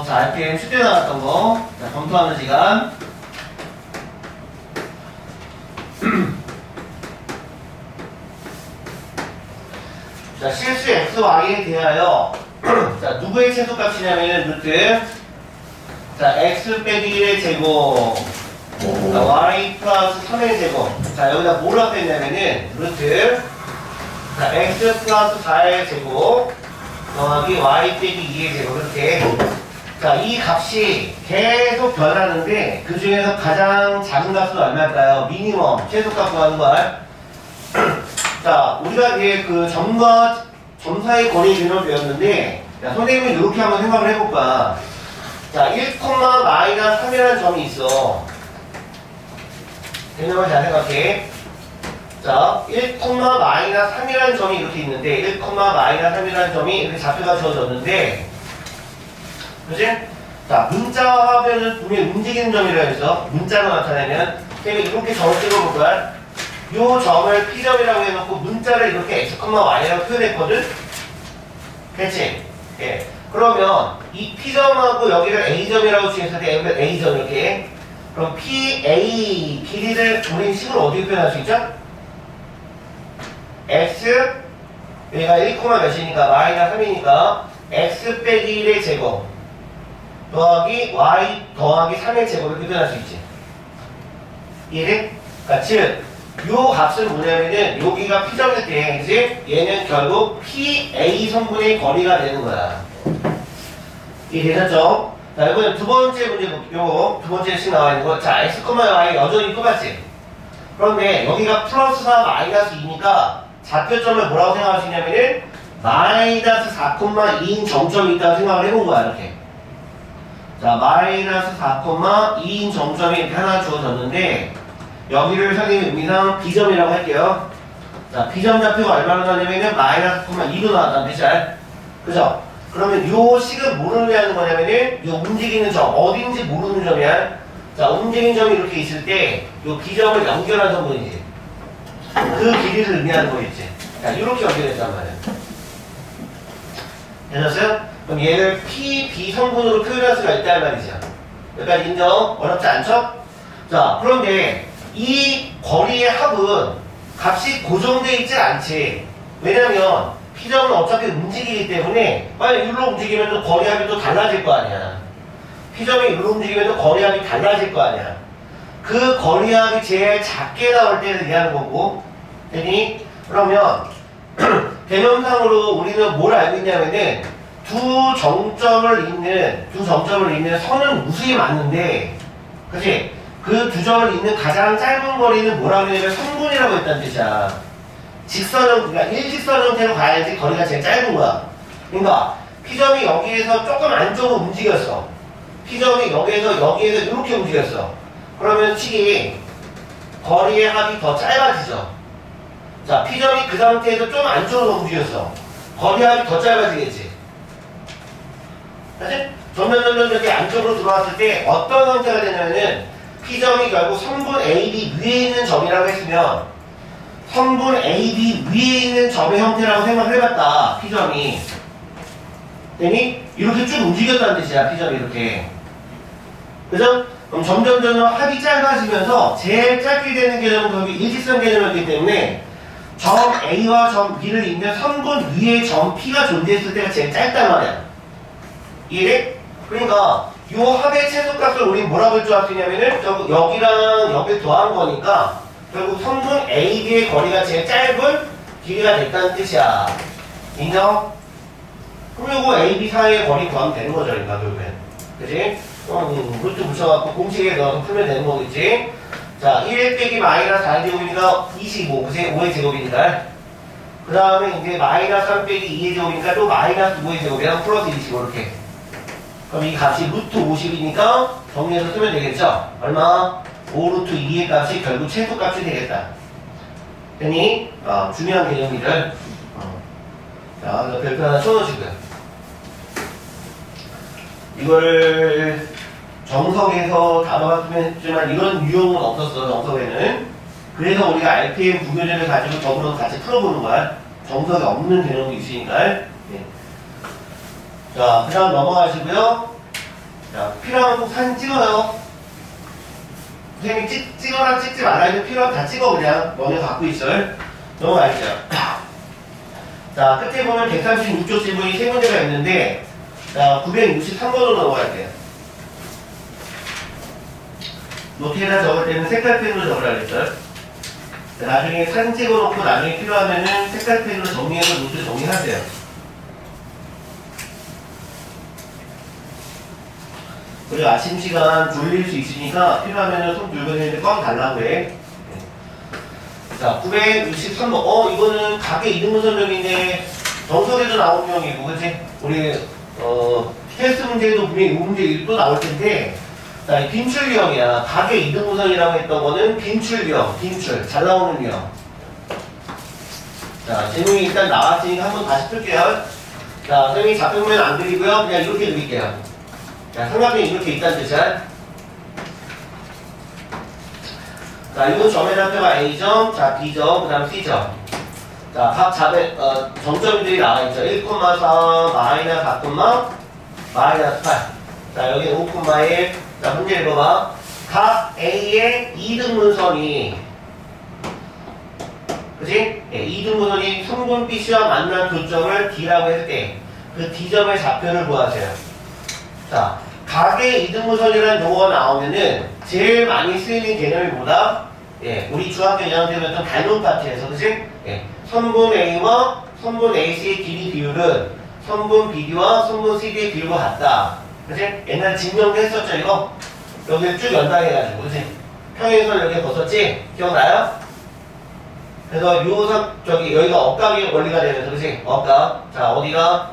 자, RPM 숙제 나왔던 거. 자, 검토하는 시간. 자, 실수 XY에 대하여 자, 누구의 최소값이냐면 루트 자, x 빼기 1의 제곱 자, y 플러스 3의 제곱 자, 여기다 뭐라고 했냐면은 루트 자, x 플러스 4의 제곱 더하기 y 빼기 2의 제곱 이렇게 자, 이 값이 계속 변하는데 그 중에서 가장 작은 값은 얼마일까요? 미니멈 최소값 구하는 걸 자, 우리가 이제 그 점과 점 사이 거리 균형을 배웠는데 야, 선생님이 이렇게 한번 생각을 해볼까. 자, 1, 마이너스 3이라는 점이 있어. 개념을 잘 생각해. 자, 1, 마이너스 3이라는 점이 이렇게 있는데 1, 마이너스 3이라는 점이 이렇게 좌표가 주어졌는데 그치? 자, 문자화면은 분명히 움직이는 점이라고 해서 문자로 나타내면 선생님이 이렇게 점을 찍어볼 거야. 요 점을 P점이라고 해놓고 문자를 이렇게 X, Y라고 표현했거든? 그치? 예. 그러면 이 P점하고 여기를 A점이라고 지었을 때 여기가 A점 이렇게 그럼 PA 길이를 우린 식으로 어떻게 표현할 수 있죠? X 여기가 1, 몇이니까 마이너스 3이니까 X 빼기 1의 제곱 더하기 Y 더하기 3의 제곱 이렇게 표현할 수 있지. 이해돼? 그러니까 즉 요 값은 뭐냐면은 여기가 P점일 때 이제 얘는 결국 PA 성분의 거리가 되는 거야. 이해되셨죠? 자, 이번엔 두 번째 문제 볼게요. 두 번째 식 나와 있는 거. 자, x, y 여전히 똑같지? 그런데 여기가 플러스 4, 마이너스 2니까 좌표점을 뭐라고 생각할 수 있냐면은 마이너스 4,2인 정점이 있다고 생각을 해본 거야, 이렇게. 자, 마이너스 4,2인 정점이 이렇게 하나 주어졌는데 여기를 선생님 의미상 B점이라고 할게요. 자, B점 좌표가 얼마나 나냐면은 마이너스 4,2로 나왔다는 뜻이야. 그죠? 그러면 요 식은 뭐를 의미하는 거냐면은 요 움직이는 점, 어딘지 모르는 점이야. 자, 움직이는 점이 이렇게 있을 때 요 B점을 연결한 성분이지. 그 길이를 의미하는 거겠지. 자, 이렇게 연결했단 말이야. 되셨어요? 그럼 얘를 P, B 성분으로 표현할 수가 있단 말이죠. 여기까지 인정? 어렵지 않죠? 자, 그런데 이 거리의 합은 값이 고정되어 있지 않지. 왜냐면 P점은 어차피 움직이기 때문에 만약 이리로 움직이면 또 거리합이 또 달라질 거 아니야. P점이 이리로 움직이면 또 거리합이 달라질 거 아니야. 그 거리합이 제일 작게 나올 때를 얘기하는 거고. 되니? 그러면 개념상으로 우리는 뭘 알고 있냐면은 두 정점을 잇는 선은 무수히 많은데 그치? 그 두 점을 잇는 가장 짧은 거리는 뭐라고 하냐면 성분이라고 했다는 뜻이야. 직선형, 그러니까 일직선 형태로 가야지 거리가 제일 짧은 거야. 그러니까 P점이 여기에서 조금 안쪽으로 움직였어. P점이 여기에서 이렇게 움직였어. 그러면 식이 거리의 합이 더 짧아지죠. 자, P점이 그 상태에서 좀 안쪽으로 움직였어. 거리 합이 더 짧아지겠지. 그치? 점점 이렇게 안쪽으로 들어왔을 때 어떤 형태가 되냐면은 P점이 결국 성분 AB 위에 있는 점이라고 했으면 성분 AB 위에 있는 점의 형태라고 생각을 해봤다. P점이. 되니? 이렇게 쭉 움직였다는 뜻이야. P점이 이렇게. 그죠? 그럼 점점 합이 짧아지면서 제일 짧게 되는 개념은 거기 일직선 개념이었기 때문에 점 A와 점 B를 잇는 성분 위에 점 P가 존재했을 때가 제일 짧단 말이야. 이해? 그러니까 요 합의 최소값을 우리 뭐라고 할 줄 알 수 있냐면은 결국 여기랑 여기 더한 거니까 결국 성분 AB의 거리가 제일 짧은 길이가 됐다는 뜻이야. 인정? 그럼 요거 AB 사이의 거리 구하면 되는 거죠, 그러니까 결국엔. 그치? 루트 붙여갖고 공식에 넣어서 풀면 되는 거겠지? 자, 1 빼기 마이너스 4의 제곱이니까 25, 그치? 5의 제곱이니까. 그 다음에 이제 마이너스 3 빼기 2의 제곱이니까 또 마이너스 5의 제곱이랑 플러스 25 이렇게. 그럼 이 값이 루트 50이니까 정리해서 쓰면 되겠죠? 얼마? 5루트 2의 값이 결국 최소값이 되겠다. 되니 중요한 개념이들. 자, 별표 하나 쳐놓으시고요. 이걸 정석에서 다뤄봤으면 했지만 이런 유형은 없었어, 정석에는. 그래서 우리가 RPM 구교재를 가지고 더불어서 같이 풀어보는 거야. 정석에 없는 개념도 있으니까. 네. 자, 그 다음 넘어가시고요. 자, 필요하면 꼭 사진 찍어요. 선생님이 찍어라 찍지 말라 해도 필요하면 다 찍어 그냥. 너네 갖고 있어. 넘어갈게요. 자, 끝에 보면 136조 지문이 세 문제가 있는데, 자, 963번으로 넘어갈게요. 노트에다 적을 때는 색깔펜으로 적으라 그랬어요. 자, 나중에 사진 찍어놓고 나중에 필요하면은 색깔펜으로 정리해서 노트 정리하세요. 그리고 아침 시간 졸릴 수 있으니까 필요하면은 손 들고 있는데 껌 달라고 해. 자, 963번. 이거는 가계 이등분선적인데 정석에도 나온 유형이고, 그치? 우리, 테스트 문제에도 분명히 이 문제 또 나올 텐데, 자, 빈출 유형이야. 가계 이등분선이라고 했던 거는 빈출 유형, 빈출. 잘 나오는 유형. 자, 제목이 일단 나왔으니까 한번 다시 풀게요. 자, 선생님이 잡혀보면 안 그리고요. 그냥 이렇게 그릴게요. 자, 삼각형이 이렇게 있다는 뜻이야. 자, 이거 점의 좌표가 A점, 자, B점, 그 다음 C점. 자, 각 잡의, 점점들이 나와있죠. 1,4, 마이너스 4, 마이너스 8. 자, 여기 5,1. 자, 문제 읽어봐. 각 A의 이등분선이, 그치? 예, 이등분선이 성분 BC와 만난 교점을 D라고 했을 때, 그 D점의 좌표를 구하세요. 자, 각의 이등분선이라는 용어가 나오면은, 제일 많이 쓰이는 개념이 뭐다? 예, 우리 중학교 2학년 때 배웠던 단원 파트에서, 그치? 예, 선분 A와 선분 AC의 길이 비율은 선분 BD와 선분 CD의 비율과 같다. 그치? 옛날에 증명도 했었죠, 이거? 여기를 쭉 연당해가지고, 그치? 평행선을 여기에 벗었지? 기억나요? 그래서 여기가 억각의 원리가 되면서, 그치? 억각. 자, 어디가?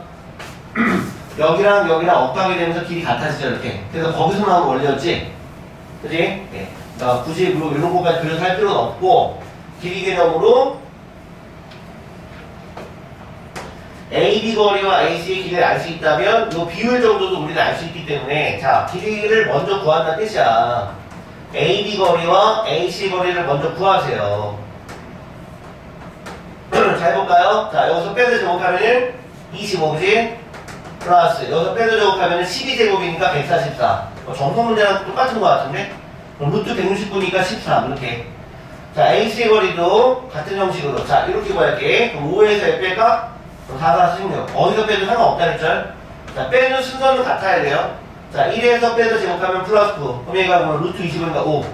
여기랑 여기랑 억각이 되면서 길이 같아지죠, 이렇게. 그래서 거기서 나온 원리였지? 그치? 예. 자, 굳이 뭐 이런 것까지 그려서 할 필요는 없고, 길이 개념으로 AB 거리와 AC의 길이를 알 수 있다면 이 비율 정도도 우리는 알 수 있기 때문에, 자, 길이를 먼저 구한다는 뜻이야. AB 거리와 AC 거리를 먼저 구하세요. 잘 볼까요? 자, 여기서 빼서 제곱하면은 25, 그지? 플러스 여기서 빼서 제곱하면은 12제곱이니까 144. 정성 문제랑 똑같은 것 같은데? 그럼 루트 169니까 13 이렇게. 자, AC 거리도 같은 형식으로. 자, 이렇게 구할게. 그럼 5에서 F 뺄까? 그럼 4, 4, 16. 어디서 빼도 상관없다 했죠? 자, 빼는 순서는 같아야 돼요. 자, 1에서 빼서 제곱하면 플러스 9. 그럼 얘가 뭐 루트 20이니까 5.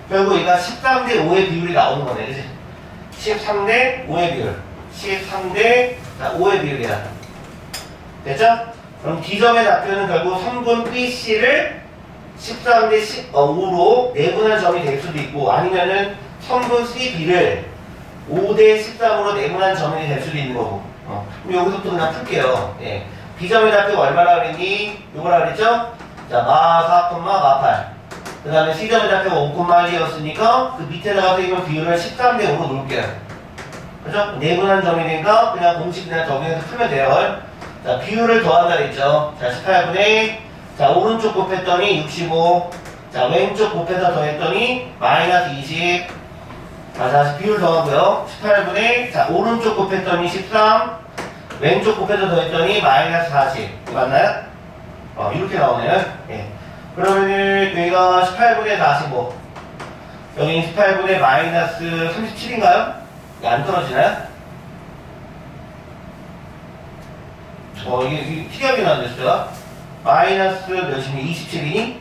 결국 얘가 13대 5의 비율이 나오는 거네. 그치? 13대 5의 비율. 13대 5의 비율이야. 됐죠? 그럼 D점의 좌표는 결국 선분 BC를 13대 5로 내분한 점이 될 수도 있고, 아니면은 선분 CB를 5대 13으로 내분한 점이 될 수도 있는 거고. 그럼 여기서부터 그냥 풀게요. 예. B점의 좌표가 얼마나 그랬니? 요거라 그랬죠? 자, 마 4, 마 8. 그 다음에 C점의 좌표가 5,1이었으니까 그 밑에다가 쓰이면 비율을 13대 5로 놓을게요. 그죠? 내분한 점이 되니까 그냥 공식 그냥 적용해서 풀면 돼요. 자, 비율을 더한다 그랬죠? 자, 18분의, 자, 오른쪽 곱했더니 65. 자, 왼쪽 곱해서 더했더니 마이너스 20. 자, 다시 비율 더하고요. 18분의, 자, 오른쪽 곱했더니 13. 왼쪽 곱해서 더했더니 마이너스 40. 맞나요? 이렇게 나오네요. 예. 그러면은 여기가 18분의 45. 여기 18분의 마이너스 37인가요? 안 떨어지나요? 이게 특이하게 나왔어요. 마이너스 몇이니? 27이니? 네.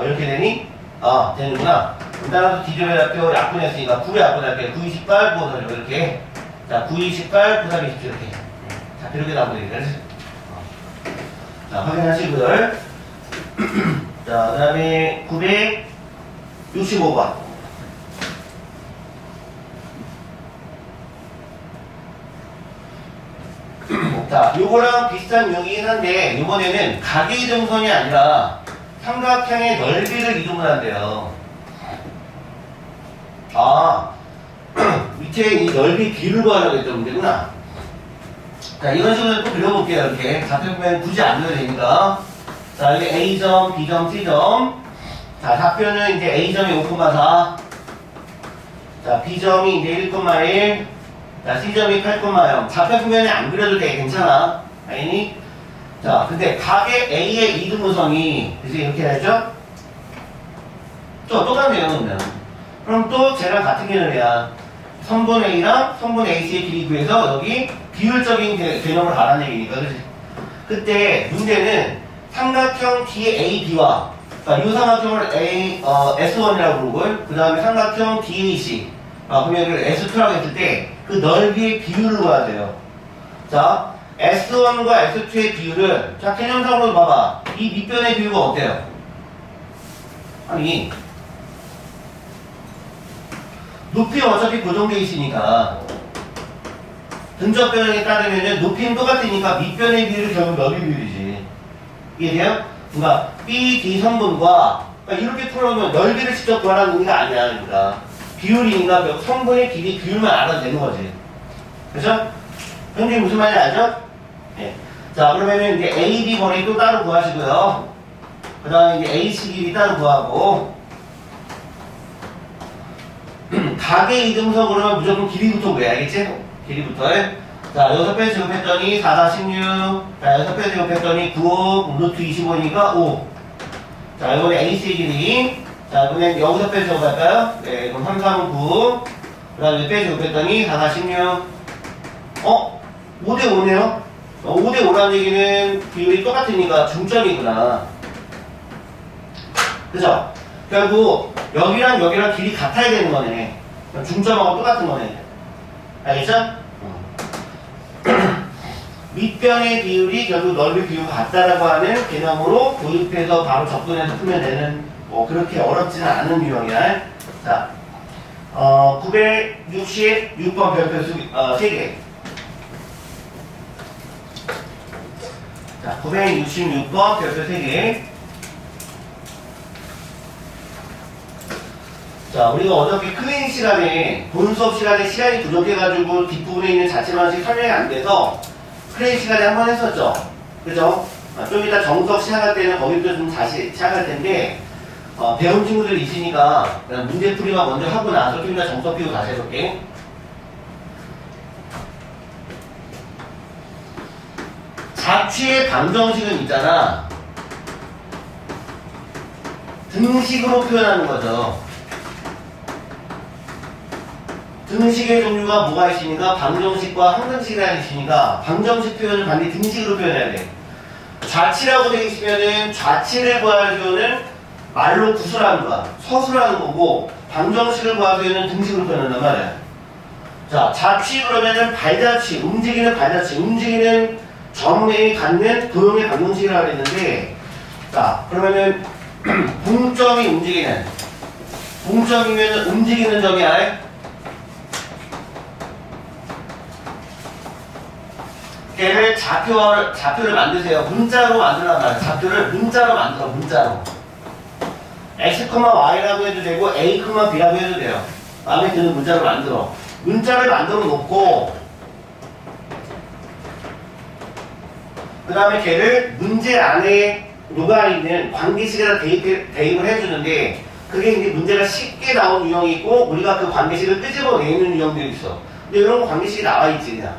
이렇게 되니? 되는구나. 따라서 D점의 좌표 약분했으니까 9의 약분할게요. 9, 28, 9, 3 이렇게. 자, 9, 28, 9, 3, 27 이렇게. 자, 이렇게 나오면 되겠네. 자, 확인하시고요. 자, 그 다음에 965번. 자, 요거랑 비슷한 유형이긴 한데, 이번에는 가계 이등분선이 아니라 삼각형의 넓이를 이등분한대요. 밑에 이 넓이 비율을 구하려고 했던 문제구나. 자, 이런 식으로 또 그려볼게요. 이렇게. 좌표 보면 굳이 안 그려도 되니까. 자, 여기 A점, B점, C점. 자, 좌표는 이제 A점이 5,4. 자, B점이 이제 1,1. 자, C점이 8,0. 좌표 표면에 안 그려도 돼. 괜찮아. 아니니? 자, 근데 각의 A의 이등분선이 이제 이렇게 되죠? 또 똑같네요, 그러면. 그럼 또 쟤랑 같은 개념이야. 선분 A랑 선분 AC의 길이 구해서 여기 비율적인 개념을 가라는 얘기니까, 그치? 그때 문제는 삼각형 DAB와, 그러니까 이 삼각형을 S1이라고 부르고, 그 다음에 삼각형 DAC, 그러면 여기를 S2라고 했을 때 그 넓이의 비율을 구해야 돼요. 자, S1과 S2의 비율은, 자, 개념상으로 봐봐. 이 밑변의 비율가 어때요? 아니, 높이는 어차피 고정되어 있으니까 근접변에 따르면 높이는 똑같으니까 밑변의 비율이 결국 넓이 비율이지. 이해돼요? 그러니까 B, D 성분과 그러니까 이렇게 풀어놓으면 넓이를 직접 구하라는 의미가 아니야. 그러니까 비율이니까 결국 성분의 길이 비율만 알아도 되는 거지. 그렇죠? 형님 무슨 말인지 알죠? 네. 자, 그러면은 이제 A, B 거리 또 따로 구하시고요. 그 다음에 이제 AC 길이 따로 구하고 각의 이등석 그러면 무조건 길이부터 구해. 알겠지? 길이부터. 자, 6배 제곱했더니 4, 4, 16. 자, 6배 제곱했더니 9, 루트 25니까 5. 자, 이번에 AC의 길이. 자, 그러면 여기서 빼 제곱할까요? 네, 그럼 3, 3, 9. 그 다음에 빼 제곱했더니 4, 4, 16. 5대 5네요? 5대 5라는 얘기는 비율이 똑같으니까 중점이구나. 그죠? 결국 여기랑 여기랑 길이 같아야 되는 거네. 중점하고 똑같은 거네. 알겠죠? 밑변의 비율이 결국 넓이 비율과 같다라고 하는 개념으로 도입해서 바로 접근해서 풀면 되는 뭐 그렇게 어렵지는 않은 유형이야. 자, 966번 별표 3개. 자, 966번 별표 3개. 자, 우리가 어저께 클리닉 시간에, 본 수업 시간에 시간이 부족해가지고 뒷부분에 있는 자체만씩 설명이 안 돼서 클리닉 시간에 한번 했었죠? 그죠? 좀 이따 정수업 시작할 때는 거기부터 좀 다시 시작할 텐데, 배운 친구들 있으니까 그냥 문제풀이만 먼저 하고 나서 좀 이따 정수업 피고 다시 해볼게. 자취의 방정식은 있잖아. 등식으로 표현하는 거죠. 등식의 종류가 뭐가 있으니까 방정식과 항등식이라는 게 있으니까 방정식 표현을 반드시 등식으로 표현해야 돼. 좌치라고 되어 있으면은 좌치를 구할 표현은 말로 구수라는 거야. 서술하는 거고 방정식을 구할 표현은 등식으로 표현한단 말이야. 자, 좌치 그러면은 발자취, 움직이는 발자취, 움직이는 점에 갖는 도형의 방정식이라고 했는데, 자, 그러면은 동점이 움직이는, 동점이면 움직이는 점이 아예 걔를 좌표를 만드세요. 문자로 만들란 말이야. 좌표를 문자로 만들어, 문자로. x, y라고 해도 되고 a, b라고 해도 돼요. 마음에 드는 문자로 만들어. 문자를 만들어 놓고 그 다음에 걔를 문제 안에 녹아있는 관계식에다 대입을 해주는데 그게 이제 문제가 쉽게 나온 유형이 있고 우리가 그 관계식을 끄집어내는 유형들이 있어. 근데 이런 거 관계식이 나와있지 그냥.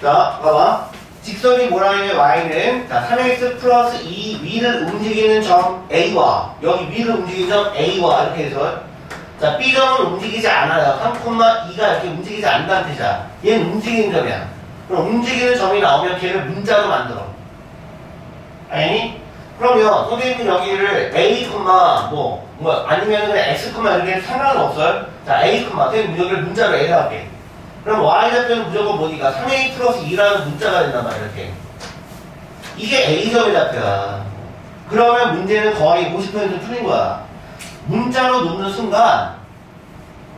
자, 봐봐. 직선이 뭐라 하냐면 y는 자, 3x 플러스 2 위를 움직이는 점 a와 여기 위를 움직이는 점 a와 이렇게 해서 자, b점은 움직이지 않아요. 3,2가 이렇게 움직이지 않는다는 뜻이야. 얘는 움직이는 점이야. 그럼 움직이는 점이 나오면 걔를 문자로 만들어. 아니? 그러면 선생님은 여기를 a, 아니면 그냥 x, 이렇게 상관은 없어요. 자, a, 선생님 여기를 문자로 a로 할게. 그럼 y좌표는 무조건 뭐니까 3a 플러스 2라는 문자가 된단 말이야, 이렇게. 이게 a점의 좌표야. 그러면 문제는 거의 50% 풀린 거야. 문자로 놓는 순간,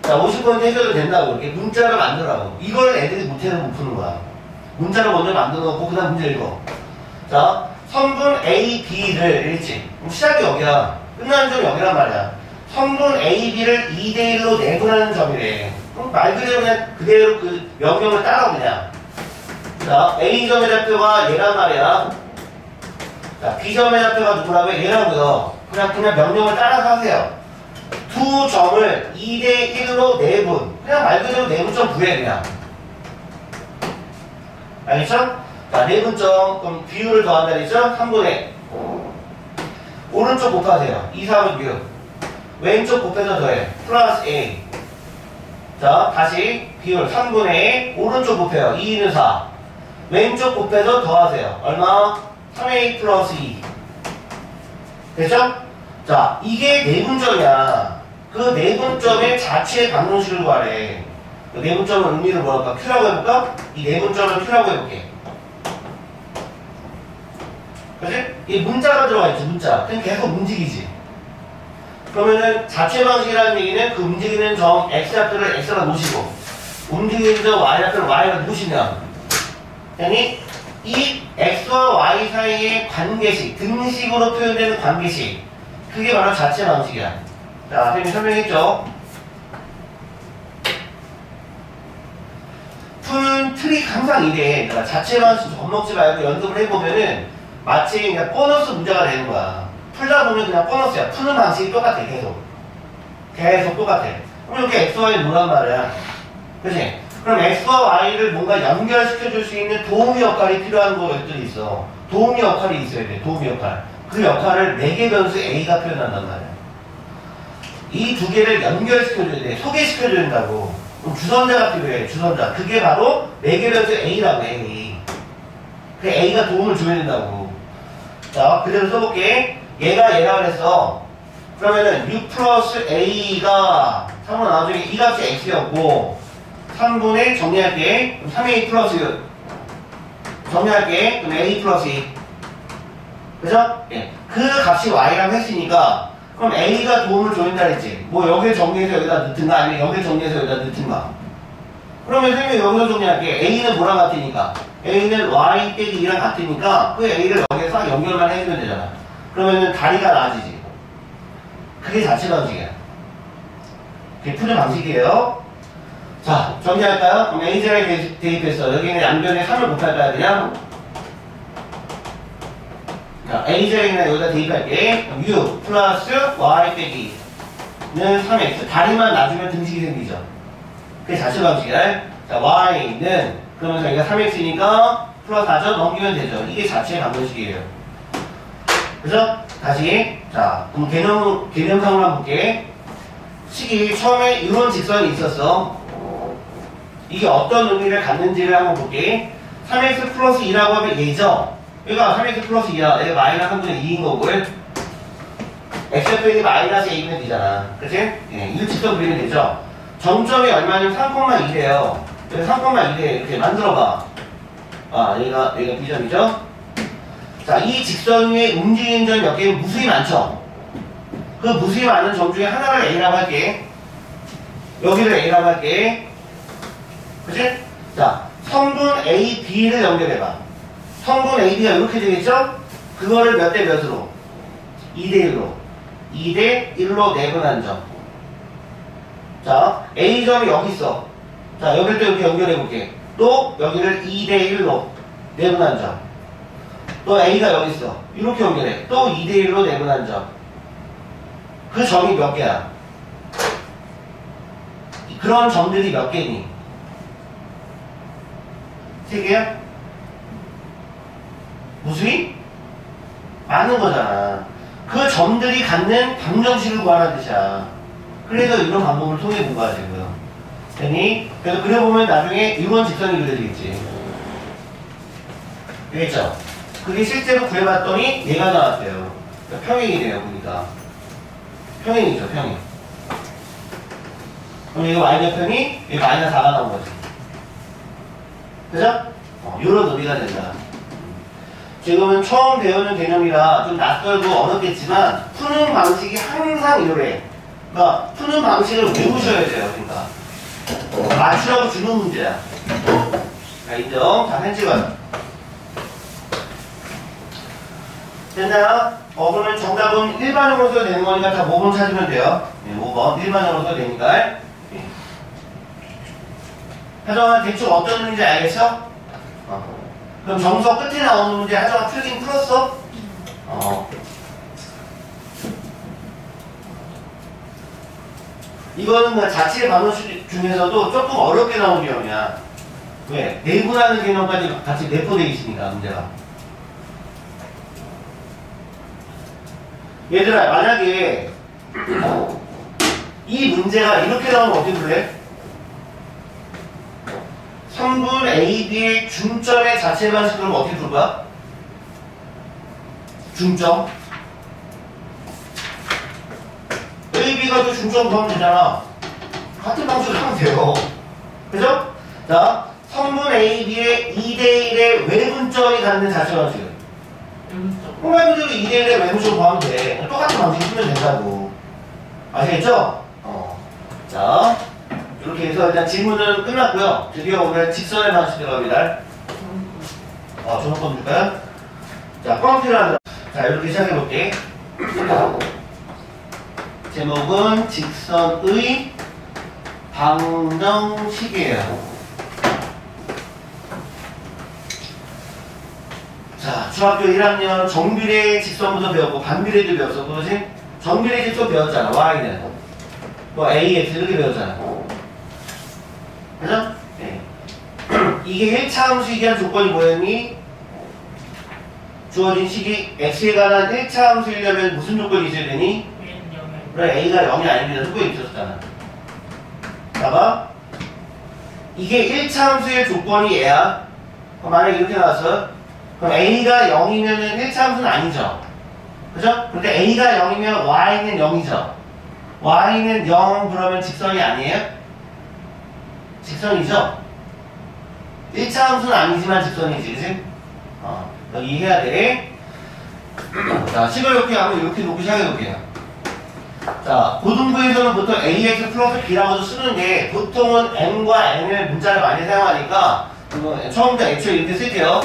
자, 50% 해결도 된다고, 이렇게 문자를 만들라고. 이걸 애들이 못해서 못 푸는 거야. 문자를 먼저 만들어 놓고, 그 다음 문제 읽어. 자, 성분 A, B를, 읽지. 시작이 여기야. 끝나는 점이 여기란 말이야. 성분 A, B를 2대1로 내분하는 점이래. 그럼 말 그대로 그냥 그대로 그 명령을 따라 그냥. 자, A점의 좌표가 얘란 말이야. 자, B점의 좌표가 누구라고요? 얘라고요. 그냥 명령을 따라서 하세요. 두 점을 2대1로 내분. 그냥 말 그대로 내분점 구해, 그냥. 알겠죠? 자, 자, 내분점, 그럼 비율을 더한다 그랬죠? 3분의 오른쪽 곱하세요. 2, 4은 6. 왼쪽 곱해서 더해. 플러스 A. 자, 다시 비율 3분의 오른쪽 곱해요. 2는 4. 왼쪽 곱해서 더하세요. 얼마? 3A 플러스 2. 됐죠? 자, 이게 내분점이야. 그 내분점의 자체 방정식을 구하래. 그 내분점의 의미를 뭐랄까? Q라고 해볼까? 이 내분점을 Q라고 해볼게. 그치? 이 문자가 들어가 있지, 문자. 그럼 계속 움직이지. 그러면은 자체 방식이라는 얘기는 그 움직이는 점 X좌표를 X라 놓으시고, 움직이는 점 Y좌표를 Y라 놓으시면, yani 이 X와 Y 사이의 관계식, 등식으로 표현되는 관계식, 그게 바로 자체 방식이야. 자, 선생님이 설명했죠? 푸는 트릭 항상 이래. 그러니까 자체 방식 겁먹지 말고 연습을 해보면은 마치 그냥 보너스 문제가 되는 거야. 풀다 보면 그냥 보너스야. 푸는 방식이 똑같아, 계속. 계속 똑같아. 그럼 이렇게 X, Y 놓란 말이야. 그치? 그럼 X와 Y를 뭔가 연결시켜줄 수 있는 도움이 역할이 필요한 것들이 있어. 도움이 역할이 있어야 돼, 도움이 역할. 그 역할을 4개 변수 A가 표현한단 말이야. 이 두 개를 연결시켜줘야 돼. 소개시켜줘야 된다고. 그럼 주선자가 필요해, 주선자. 그게 바로 4개 변수 A라고 해, A. 그 A가 도움을 줘야 된다고. 자, 그대로 써볼게. 얘라고 그랬어. 그러면은 6 플러스 A가 3은 나중에 이 값이 X였고 3분의 정리할게. 그럼 3A 플러스 6 정리할게. 그럼 A 플러스 2. 그죠? 예. 그 값이 Y라고 했으니까 그럼 A가 도움을 줘야 했지. 뭐 여기를 정리해서 여기다 넣든가 아니면 여기를 정리해서 여기다 넣든가. 그러면 선생님이 여기서 정리할게. A는 뭐랑 같으니까? A는 Y 빼기 2랑 같으니까 그 A를 여기서 연결만 해주면 되잖아. 그러면은 다리가 나아지지. 그게 자체 방식이야. 그게 푸는 방식이에요. 자, 정리할까요? 그럼 A제를 대입했어. 여기는 양변에 3을 곱할까요, 그냥? 자, A제는 여기다 대입할게. 그럼 U 플러스 Y 빼기는 3X. 다리만 놔주면 등식이 생기죠. 그게 자체 방식이야. 자, Y는, 그러면서 여기가 3X니까 플러스 4죠? 넘기면 되죠. 이게 자체 방정식이에요. 그죠? 다시. 자, 그럼 개념상으로 한번 볼게. 식이 처음에 이런 직선이 있었어. 이게 어떤 의미를 갖는지를 한번 볼게. 3x 플러스 2라고 하면 얘죠? 여기가 3x 플러스 2야. 얘가 마이너스 3분의 2인 거고. x표현이 마이너스 a면 되잖아. 그치? 예, 이 직선 그리면 되죠? 점점이 얼마냐면 3,2래요. 여기 3,2래. 이렇게 만들어봐. 아, 얘가 B점이죠? 자, 이 직선 위에 움직이는 점 몇 개는 무수히 많죠? 그 무수히 많은 점 중에 하나를 A라고 할게. 여기를 A라고 할게. 그치? 자, 성분 A, B를 연결해봐. 성분 A, B가 이렇게 되겠죠? 그거를 몇 대 몇으로? 2대 1로. 2대 1로 내분한 점. 자, A점이 여기 있어. 자, 여기를 또 이렇게 연결해볼게. 또 여기를 2대 1로 내분한 점. 또 A가 여기 있어. 이렇게 연결해. 또 2대 1로 내분한 점. 그 점이 몇 개야? 그런 점들이 몇 개니? 3개야? 무수히? 많은 거잖아. 그 점들이 갖는 방정식을 구하라는 뜻이야. 그래서 이런 방법을 통해 본 거야, 지금. 됐니? 그래서 그려보면 나중에 이런 직선이 그려지겠지. 되겠죠? 그게 실제로 구해봤더니 얘가 나왔대요. 그러니까 평행이래요, 보니까. 평행이죠, 평행. 그럼 이거 Y좌편이 여기 마이너스 4가 나온 거지. 그죠? 요런 의미가 된다. 지금은 처음 배우는 개념이라 좀 낯설고 어렵겠지만 푸는 방식이 항상 이래. 그러니까 푸는 방식을 외우셔야 돼요. 그러니까 맞추라고 주는 문제야. 자, 인정. 자, 사진 찍어요. 됐나요? 그러면 정답은 일반으로 써도 되는 거니까 다 5번 찾으면 돼요. 네, 5번 일반으로 써도 되니까. 네. 하정아 대충 어떤 문제인지 알겠어? 그럼 정서 끝에 나오는 문제 하정아 풀긴 풀었어? 이거는 자체 방정식 중에서도 조금 어렵게 나온 유형이야. 왜? 내분하는 개념까지 같이 내포되어 있으니까 문제가. 얘들아 만약에 이 문제가 이렇게 나오면 어떻게 볼래? 3분 AB의 중점의 자체만 그러면 어떻게 풀 거야? 중점 AB가 또 중점 구하면 되잖아. 같은 방식으로 하면 돼요. 그죠? 자, 3분 AB의 2대1의 외분점이 갖는 자체만 지금 말 그대로 2대1의 외분점 구하면 돼. 똑같은 방식으로 쓰면 된다고. 아시겠죠? 자, 이렇게 해서 일단 질문은 끝났고요. 드디어 오늘 직선의 방식 들어갑니다. 조목법 줄까요? 자, 뻥튀라는. 자, 이렇게 시작해볼게. 제목은 직선의 방정식이에요. 자, 중학교 1학년 정비례 직선부터 배웠고 반비례도 배웠어. 그거지? 정비례 직선 배웠잖아. Y는 뭐 AX 이렇게 배웠잖아. 그죠? 네. 이게 1차 함수이기 한 조건이 뭐였니? 주어진 식이 X에 관한 1차 함수이려면 무슨 조건이 있어야 되니? 그래, A가 0이 아니면 조건이 있었잖아. 봐봐. 이게 1차 함수의 조건이 얘야. 그럼 만약에 이렇게 나왔어. 그럼 A가 0이면 1차 함수는 아니죠. 그죠? 근데 A가 0이면 Y는 0이죠. Y는 0 그러면 직선이 아니에요? 직선이죠? 1차 함수는 아니지만 직선이지, 그치? 여기 이해해야 돼. 자, 식을 이렇게 하면 이렇게 놓고 시작해볼게요. 자, 고등부에서는 보통 AX 플러스 B라고도 쓰는데 보통은 M과 N을 문자를 많이 사용하니까 처음부터 애초에 이렇게 쓸게요.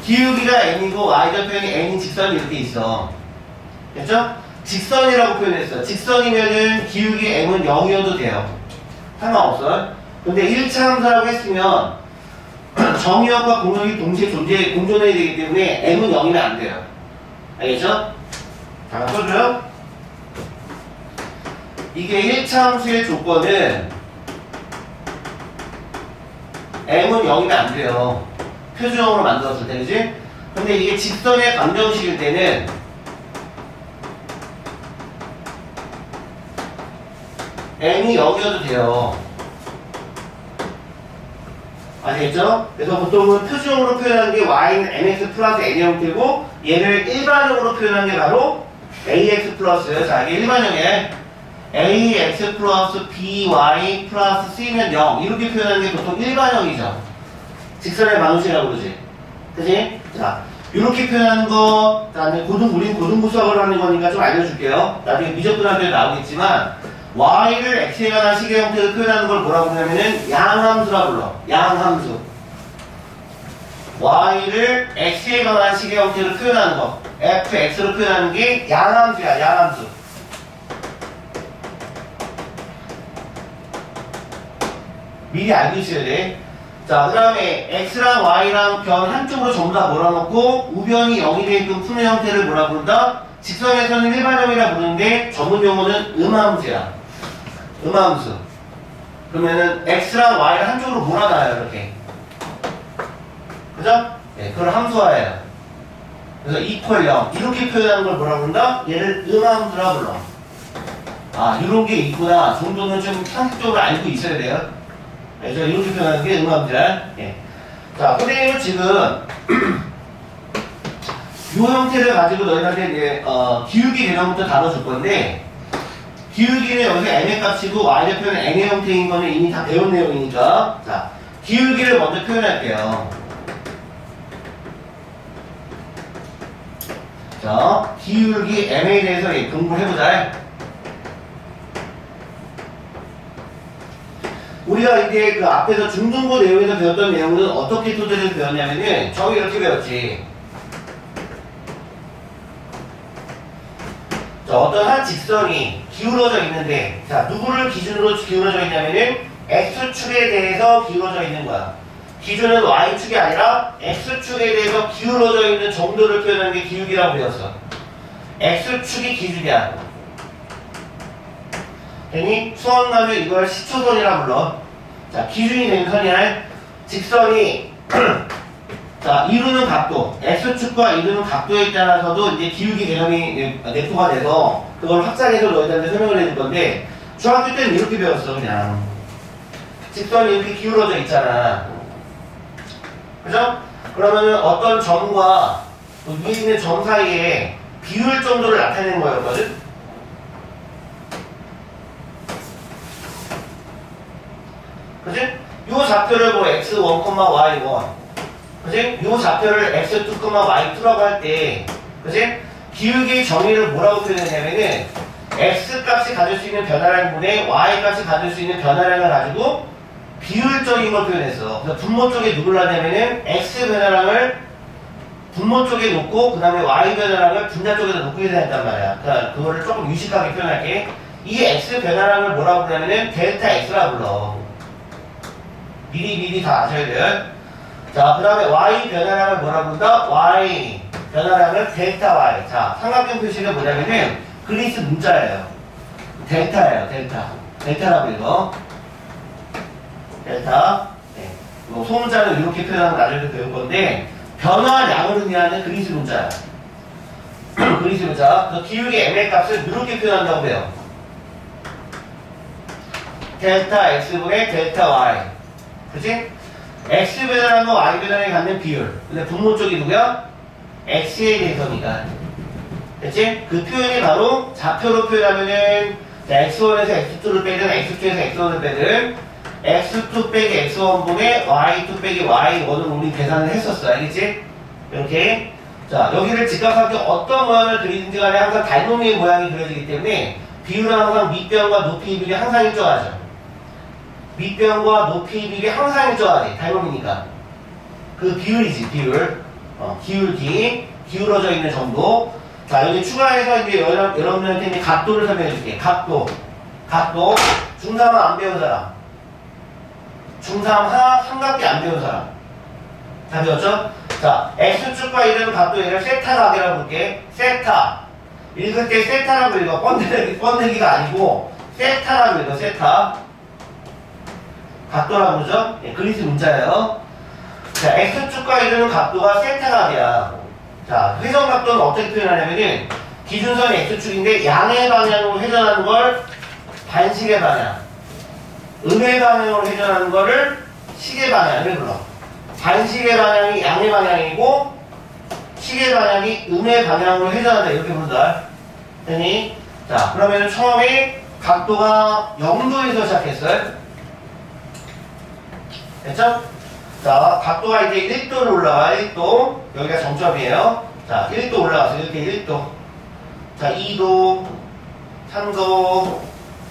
기울기가 N이고 Y좌표형이 N인 직선이 이렇게 있어. 됐죠? 직선이라고 표현했어요. 직선이면은 기울기 M은 0이어도 돼요. 상관없어요. 근데 1차 함수라고 했으면 정의역과 공역이 동시에 공존해야 되기 때문에 M은 0이면 안 돼요. 알겠죠? 잠깐 써줘요. 이게 1차 함수의 조건은 M은 0이면 안 돼요. 표준형으로 만들었을 때, 그지? 근데 이게 직선의 방정식일 때는 M이 0이어도 돼요. 아시겠죠? 그래서 보통은 표준형으로 표현하는 게 Y는 MX 플러스 N의 형태고 얘를 일반형으로 표현하는 게 바로 AX 플러스, 자 이게 일반형이에요. AX 플러스 BY 플러스 C는 0 이렇게 표현하는 게 보통 일반형이죠. 직선의 방정식이라고 그러지. 그치? 자, 이렇게 표현하는 거, 우린 고등부 수학을 하는 거니까 좀 알려줄게요. 나중에 미적분학교에 나오겠지만 Y를 X에 관한 식의 형태로 표현하는 걸 뭐라고 부르냐면은 양함수라 불러. 양함수. Y를 X에 관한 식의 형태로 표현하는 거. fx로 표현하는 게 양함수야. 양함수. 미리 알고 있어야 돼. 자, 그 다음에 X랑 Y랑 변 한쪽으로 전부 다 몰아넣고 우변이 0이 되게끔 푸는 형태를 뭐라 부른다? 직선에서는 일반형이라 부르는데 전문 용어는 음함수야. 음함수. 그러면은 X랑 Y를 한쪽으로 몰아놔요. 이렇게. 그죠? 네, 그걸 함수화해요. 그래서 equal 0 이렇게 표현하는 걸 뭐라 부른다? 얘를 음함수라 불러. 아, 이런 게 있구나 정도는 좀 상식적으로 알고 있어야 돼요. 그래서 이렇게 표현하는 게 음함수야. 예. 자, 선생님은 지금 이 형태를 가지고 너희한테 이제 기울기 개념부터 다뤄줄 건데 기울기는 여기서 n의 값이고 y좌표는 n의 형태인 거는 이미 다 배운 내용이니까 자, 기울기를 먼저 표현할게요. 자, 기울기 m에 대해서 공부를 해보자. 우리가 이제 그 앞에서 중등부 내용에서 배웠던 내용은 어떻게 토대로 배웠냐면은 저기 이렇게 배웠지. 자, 어떤 한 직선이 기울어져 있는데 자, 누구를 기준으로 기울어져 있냐면은 x축에 대해서 기울어져 있는 거야. 기준은 y축이 아니라 x축에 대해서 기울어져 있는 정도를 표현하는 게 기울기라고 배웠어. x축이 기준이야. 괜히 수학 가면 이걸 시초선이라 불러. 자, 기준이 된 선이야. 직선이 자, 이루는 각도, X축과 이루는 각도에 따라서도 이제 기울기 개념이 내포가 돼서 그걸 확장해서 너희들한테 설명을 해줄 건데 중학교 때는 이렇게 배웠어. 그냥 직선이 이렇게 기울어져 있잖아. 그죠? 그러면은 어떤 점과 위에 있는 점 사이에 비율 정도를 나타내는 거였거든? 그치? 요 좌표를 뭐 x1, y1 그치? 요 좌표를 x2, y2라고 할 때 그치? 기울기의 정의를 뭐라고 표현했냐면은 x 값이 가질 수 있는 변화량분의 y 값이 가질 수 있는 변화량을 가지고 비율적인 걸 표현했어. 그래서 분모 쪽에 누구를 하냐면은 x 변화량을 분모 쪽에 놓고 그 다음에 y 변화량을 분자 쪽에다 놓고 했단 말이야. 그러니까 그거를 조금 유식하게 표현할게. 이 x 변화량을 뭐라고 부르냐면은 델타 x라 불러. 미리 다 아셔야 돼요. 자, 그 다음에 y 변화량을 뭐라고 부른다? y 변화량을 델타 y. 자, 삼각형 표시가 뭐냐면은 그리스 문자예요. 델타예요. 델타라고 읽어. 델타. 네. 뭐 소문자는 이렇게 표현하면 나중에 배울 건데 변화량을 의미하는 그리스 문자야. 그리스 문자. 그래서 기울기 m의 값을 이렇게 표현한다고 해요. 델타 x분의 델타 y. 그치? x 변화량과 y 변화량이 갖는 비율. 근데 분모 쪽이 누구야? x에 대해서니까. 그치? 그 표현이 바로 좌표로 표현하면은 x1에서 x2를 빼든 x2에서 x1을 빼든 x2 빼기 x1분의 y2 빼기 y1을 우리 계산을 했었어. 알겠지? 이렇게. 자, 여기를 직각하게 어떤 모양을 그리든지 간에 항상 닮음의 모양이 그려지기 때문에 비율은 항상 밑변과 높이 비율이 항상 일정하죠. 밑변과 높이 비율이 항상 일정하지. 닮음이니까. 그 비율이지, 비율. 기울기. 기울어져 있는 정도. 자, 여기 추가해서 이제 여러분들한테 이제 각도를 설명해 줄게. 각도. 중3은 안 배운 사람. 중3 하나 삼각대 안 배운 사람. 다 배웠죠? 자, X축과 이르는 각도 얘를 세타 각이라고 볼게. 세타. 읽을 때 세타라고 읽어. 번데기가 아니고 세타라고 읽어. 세타. 각도라고 그러죠? 예, 그리스 문자예요. 자, X축과 이르는 각도가 세타 각이야. 자, 회전 각도는 어떻게 표현하냐면은 기준선이 X축인데 양의 방향으로 회전하는 걸 반시계 방향, 음의 방향으로 회전하는 거를 시계 방향을 불러. 반시계 방향이 양의 방향이고 시계 방향이 음의 방향으로 회전한다 이렇게 부른다. 됐니? 자, 그러면 처음에 각도가 0도에서 시작했어요. 됐죠? 자, 각도가 이제 1도로 올라가. 1도. 여기가 정점이에요. 자, 1도 올라가서 이렇게 1도. 자, 2도, 3도,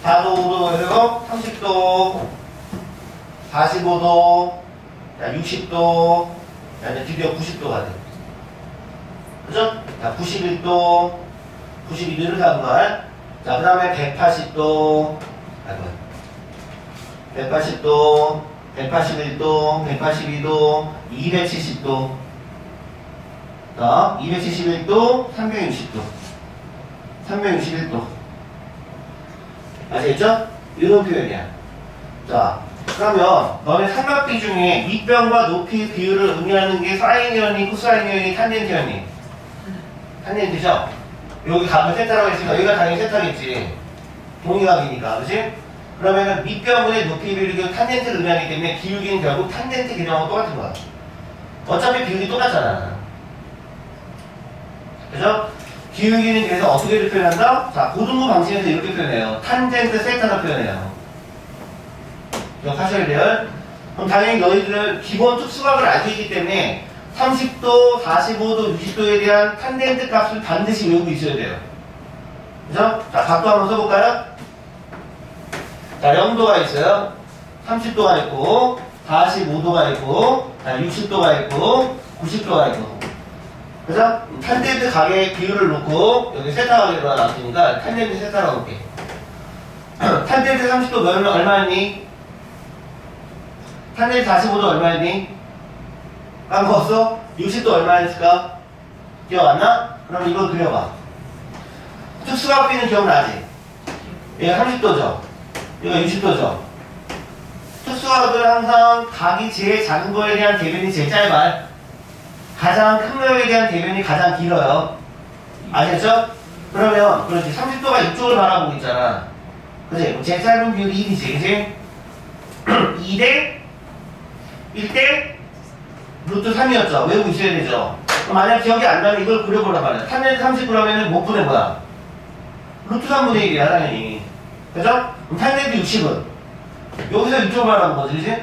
4도, 5도, 그리고 30도, 45도, 자, 60도, 자, 이제 드디어 90도가 돼. 그죠? 자, 91도, 92도를 가는 거야. 자, 그 다음에 180도, 180도, 181도, 182도, 270도, 자, 271도, 360도, 361도. 아시겠죠? 이런 표현이야. 자, 그러면 너네 삼각비 중에 밑변과 높이 비율을 의미하는 게 사인이언니, 코사인이언니, 탄젠트이언니? 탄젠트죠? 여기 각을 세타라고 했으니까 여기가 당연히 세타겠지. 동의각이니까, 그치? 그러면은 밑변분의 높이 비율이 탄젠트를 의미하기 때문에 기울기는 결국 탄젠트 기능하고 똑같은 거야. 어차피 비율이 똑같잖아. 그죠? 기울기는 그래서 어떻게 표현한다? 자, 고등부 방식에서 이렇게 표현해요. 탄젠트 세타로 표현해요. 기억하셔야 돼요. 그럼 당연히 너희들은 기본 특수각을 알고 있기 때문에 30도, 45도, 60도에 대한 탄젠트 값을 반드시 외우고 있어야 돼요. 그죠? 자, 각도 한번 써볼까요? 자, 0도가 있어요. 30도가 있고, 45도가 있고, 60도가 있고, 90도가 있고. 그죠? 탄젠트 각의 비율을 놓고, 여기 세타 각으로 나왔으니까, 탄젠트 세타라고 볼게. 탄젠트 30도 얼마였니? 탄젠트 45도 얼마였니? 까먹었어? 60도 얼마였을까? 기억 안 나? 그럼 이걸 그려봐. 특수각비는 기억나지? 얘가 30도죠? 얘가 60도죠? 특수각은 항상 각이 제일 작은 거에 대한 대변이 제일 짧아요. 가장 큰 거에 대한 대변이 가장 길어요. 아셨죠? 그러면 그렇지 30도가 이쪽을 바라보고 있잖아. 그치? 제일 짧은 비율이 1이지 그치? 2대 1대 루트 3이었죠. 외우고 있어야 되죠. 만약 기억이 안 나면 이걸 그려보란 말이야. 탄젠트 30 그러면은 못 분의 뭐야? 루트 3분의 1이야 당연히. 그죠? 그럼 탄젠트 60은 여기서 이쪽을 바라본 거지 그치?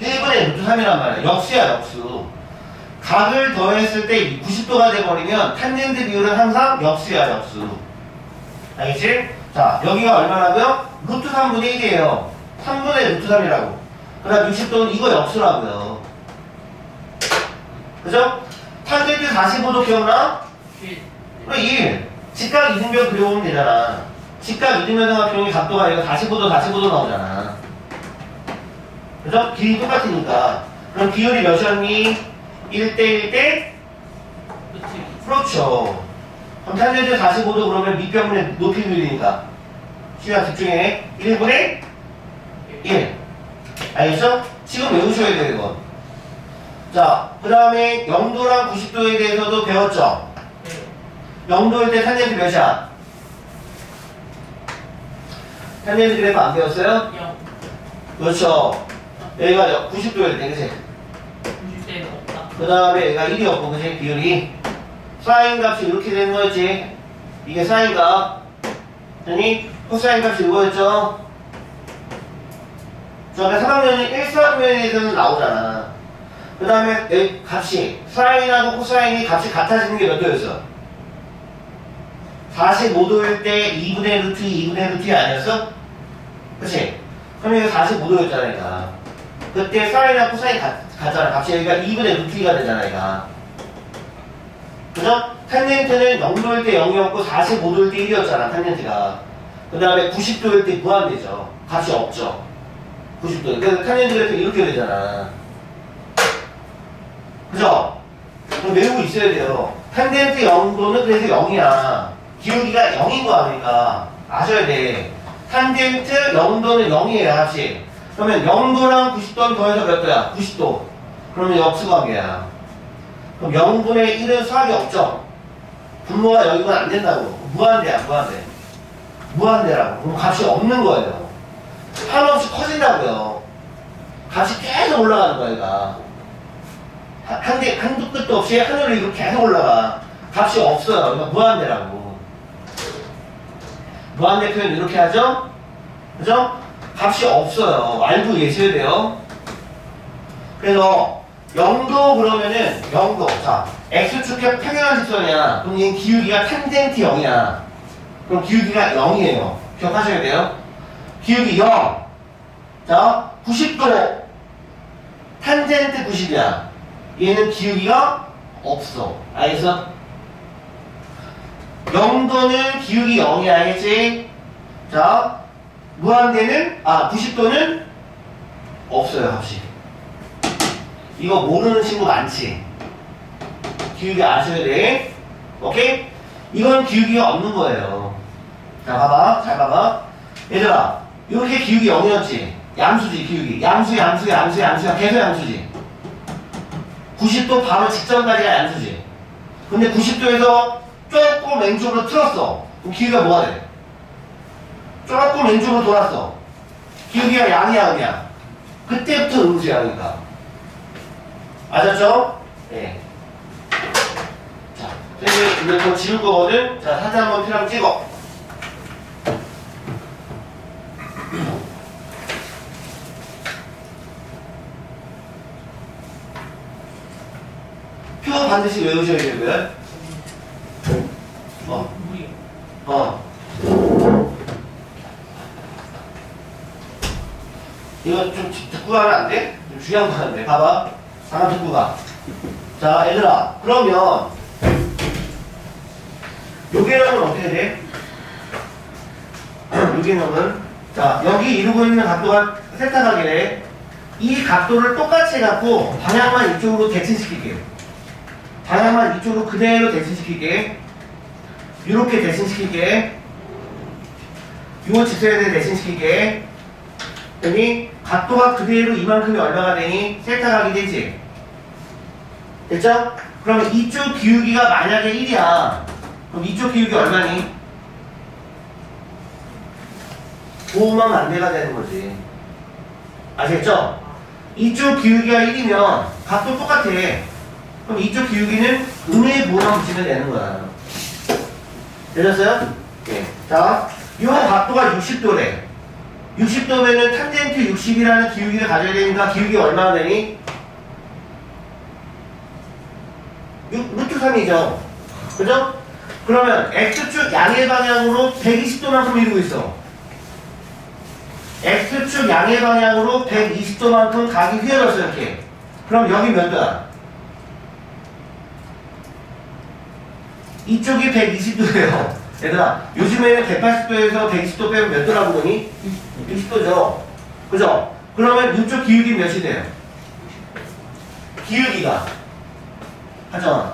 1분의 루트 3이란 말이야. 역수야 역수. 각을 더했을 때 90도가 돼버리면 탄젠트 비율은 항상 역수야 역수. 알겠지? 자 여기가 얼마라고요? 루트 3분의 1이에요. 3분의 루트 3이라고. 그 다음 60도는 이거 역수라고요. 그죠? 탄젠트 45도 기억나? 1. 직각 이등변 그려보면 되잖아. 직각 이등변 삼각형의 각도가 이거 45도 나오잖아. 그죠? 길이 똑같으니까. 그럼 비율이 몇이었니? 1대 1대? 그렇죠. 그럼 탄젠트 45도 그러면 밑변분의 높이 비율이니까. 시간 집중해. 1분의 1. 알겠죠? 지금 외우셔야 돼요, 이건. 자, 그 다음에 0도랑 90도에 대해서도 배웠죠? 0도일 때 탄젠트 몇이야? 탄젠트 그래프 안 배웠어요? 0. 그렇죠. 여기가 90도일 때, 그치? 90대는 없다. 그 다음에 여기가 1이었고, 그치? 비율이. 사인 값이 이렇게 되는 거지. 이게 사인 값. 아니, 코사인 값이 이거였죠? 저 아까 3학년이 1사면에서는 나오잖아. 그 다음에 여기 값이 사인하고 코사인이 값이 같아지는 게 몇 도였어? 45도일 때 2분의 루트 2분의 루트 2 아니었어? 그치? 그럼 이거 45도였잖아 얘가. 그때 사인하고 코사인 같잖아. 값이 여기가 2분의 루트 2가 되잖아 얘가. 그죠? 탄젠트는 0도일 때 0이었고 45도일 때 1이었잖아 탄젠트가. 그 다음에 90도일 때 무한대죠. 값이 없죠. 90도. 그래서 탄젠트 그래프 이렇게 되잖아. 그죠? 그럼 외우고 있어야 돼요. 탄젠트 0도는 그래서 0이야. 기울기가 0인 거야, 그러니까. 아셔야 돼. 탄젠트 0도는 0이에요, 값이. 그러면 0도랑 90도는 더해서 몇 도야? 90도. 그러면 역수관계야. 그럼 0분의 1은 수학이 없죠? 분모가 여기가 안 된다고. 무한대야, 무한대. 무한대라고. 그럼 값이 없는 거예요. 한없이 커진다고요. 값이 계속 올라가는 거야, 얘가. 한두 끝도 없이 하늘로 이렇게 계속 올라가. 값이 없어요. 그러니까 무한대라고. 무한대 표현 이렇게 하죠? 그죠? 값이 없어요. 알고 계셔야 돼요. 그래서 0도 그러면은 0도. 자, X축의 평행한 직선이야. 그럼 얘 기울기가 탄젠트 0이야. 그럼 기울기가 0이에요. 기억하셔야 돼요. 기울기 0. 자, 90도. 탄젠트 90이야. 얘는 기울기가 없어. 알겠어? 0도는 기울기 0이 알겠지? 자, 무한대는, 90도는 없어요, 값이. 이거 모르는 친구 많지? 기울기 아셔야 돼. 오케이? 이건 기울기가 없는 거예요. 자, 봐봐. 잘 봐봐. 얘들아, 이렇게 기울기 0이었지? 양수지, 기울기. 양수야, 계속 양수지. 90도 바로 직전까지가 양수지. 근데 90도에서 조금 왼쪽으로 틀었어. 그럼 기울기가 뭐가 돼? 조금 왼쪽으로 돌았어. 기울기가 양이야, 그냥. 그때부터 음수야, 그러니까. 아셨죠? 네. 자, 선생님, 이거 더 지울 거거든? 자, 사진 한번 필요하면 찍어. 표 반드시 외우셔야 되고요. 이거 좀 듣고 가면 안 돼? 좀 중요한 거 같은데. 봐봐. 하나 듣고 가. 자, 얘들아. 그러면, 요 개념은 어떻게 돼? 요 개념은, 자, 여기 이루고 있는 각도가 세타각이래. 이 각도를 똑같이 해갖고, 방향만 이쪽으로 대칭시킬게요. 방향만 이쪽으로 그대로 대칭시킬게. 이렇게 대칭시킬게. 요 직선에 대해 대칭시킬게. 여기 각도가 그대로 이만큼이 얼마가 되니? 세타각이 되지. 됐죠? 그러면 이쪽 기울기가 만약에 1이야. 그럼 이쪽 기울기 얼마니? 5만 만대가 되는 거지. 아시겠죠? 이쪽 기울기가 1이면 각도 똑같아. 그럼 이쪽 기울기는 음의 부호만 붙이면 되는 거야. 되셨어요? 예. 자, 요 각도가 60도래. 60도면은 탄젠트 60이라는 기울기를 가져야 되니까 기울기 얼마나 되니? 루트 3이죠. 그죠? 그러면 X축 양의 방향으로 120도만큼 이루고 있어. X축 양의 방향으로 120도만큼 각이 휘어졌어, 이렇게. 그럼 여기 몇 도야? 이쪽이 120도예요. 얘들아, 요즘에는 180도에서 120도 빼면 몇 도라고 그러니? 60도죠. 그죠? 그러면 이쪽 기울기 몇이 돼요? 기울기가. 하잖아.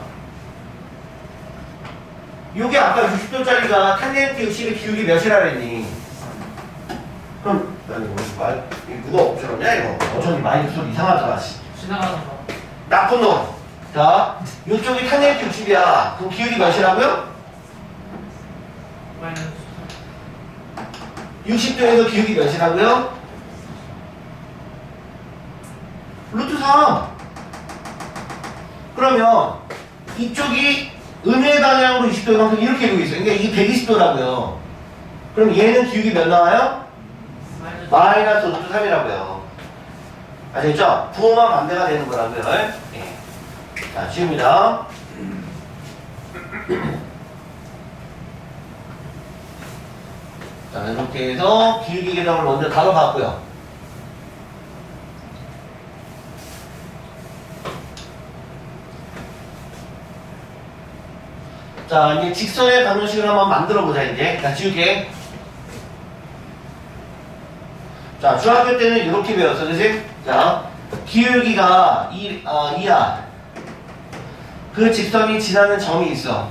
요게 아까 60도짜리가 탄젠트 60의 기울기 몇이라 그랬니? 그럼, 나 이거 말, 누가 없잖냐, 이거. 어쩐지 마이크 소리 이상하더라, 씨. 지나가는 거. 나쁜 놈. 자, 요쪽이 탄젠트 60이야. 그럼 기울기 몇이라고요? 마이너스 60도에서 기울기 몇이라고요? 루트 3. 그러면 이쪽이 음의 방향으로 20도만큼 이렇게 되고 있어요. 그러니까 이게 120도라고요. 그럼 얘는 기울기 몇 나와요? 마이너스 루트 3이라고요. 아시겠죠? 부호만 반대가 되는 거라고요. 예. 자, 지웁니다. 자, 이렇게 해서 기울기 계정을 먼저 다뤄봤고요. 자, 이제 직선의 방정식을 한번 만들어 보자, 이제. 자, 지울게. 자, 중학교 때는 이렇게 배웠어, 그치? 자, 기울기가 2야. 그 직선이 지나는 점이 있어.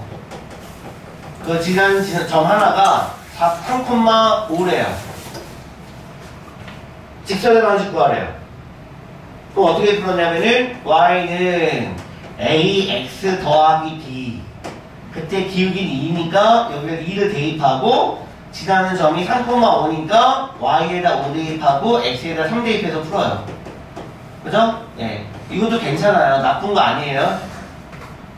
그 지나는 점 하나가 3,5래요. 직선의 방식 구하래요. 그럼 어떻게 풀었냐면은 y는 ax 더하기 b. 그때 기울기는 2니까 여기에 2를 대입하고 지나는 점이 3,5니까 y에다 5 대입하고 x에다 3 대입해서 풀어요. 그죠? 예. 이것도 괜찮아요. 나쁜 거 아니에요.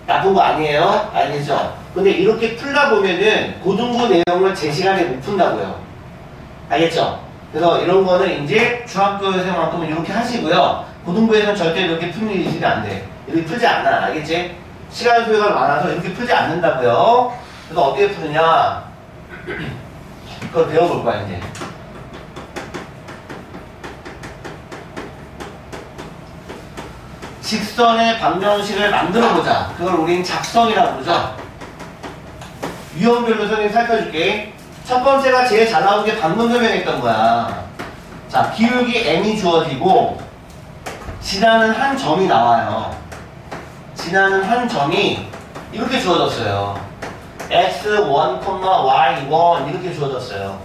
나쁜 거 아니에요. 알겠죠? 근데 이렇게 풀다 보면은 고등부 내용을 제 시간에 못 푼다고요. 알겠죠? 그래서 이런 거는 이제 중학교에서만큼은 이렇게 하시고요. 고등부에서는 절대 이렇게 푸는 일이 안 돼. 이렇게 풀지 않아. 알겠지? 시간 소요가 많아서 이렇게 풀지 않는다고요. 그래서 어떻게 푸느냐? 그걸 배워볼 거야, 이제. 직선의 방정식을 만들어보자. 그걸 우린 작성이라고 그러죠. 유형별로 선생님 살펴줄게. 첫 번째가 제일 잘 나온 게 방금 설명했던 거야. 자, 기울기 m이 주어지고 지나는 한 점이 나와요. 지나는 한 점이 이렇게 주어졌어요. x1, y1 이렇게 주어졌어요.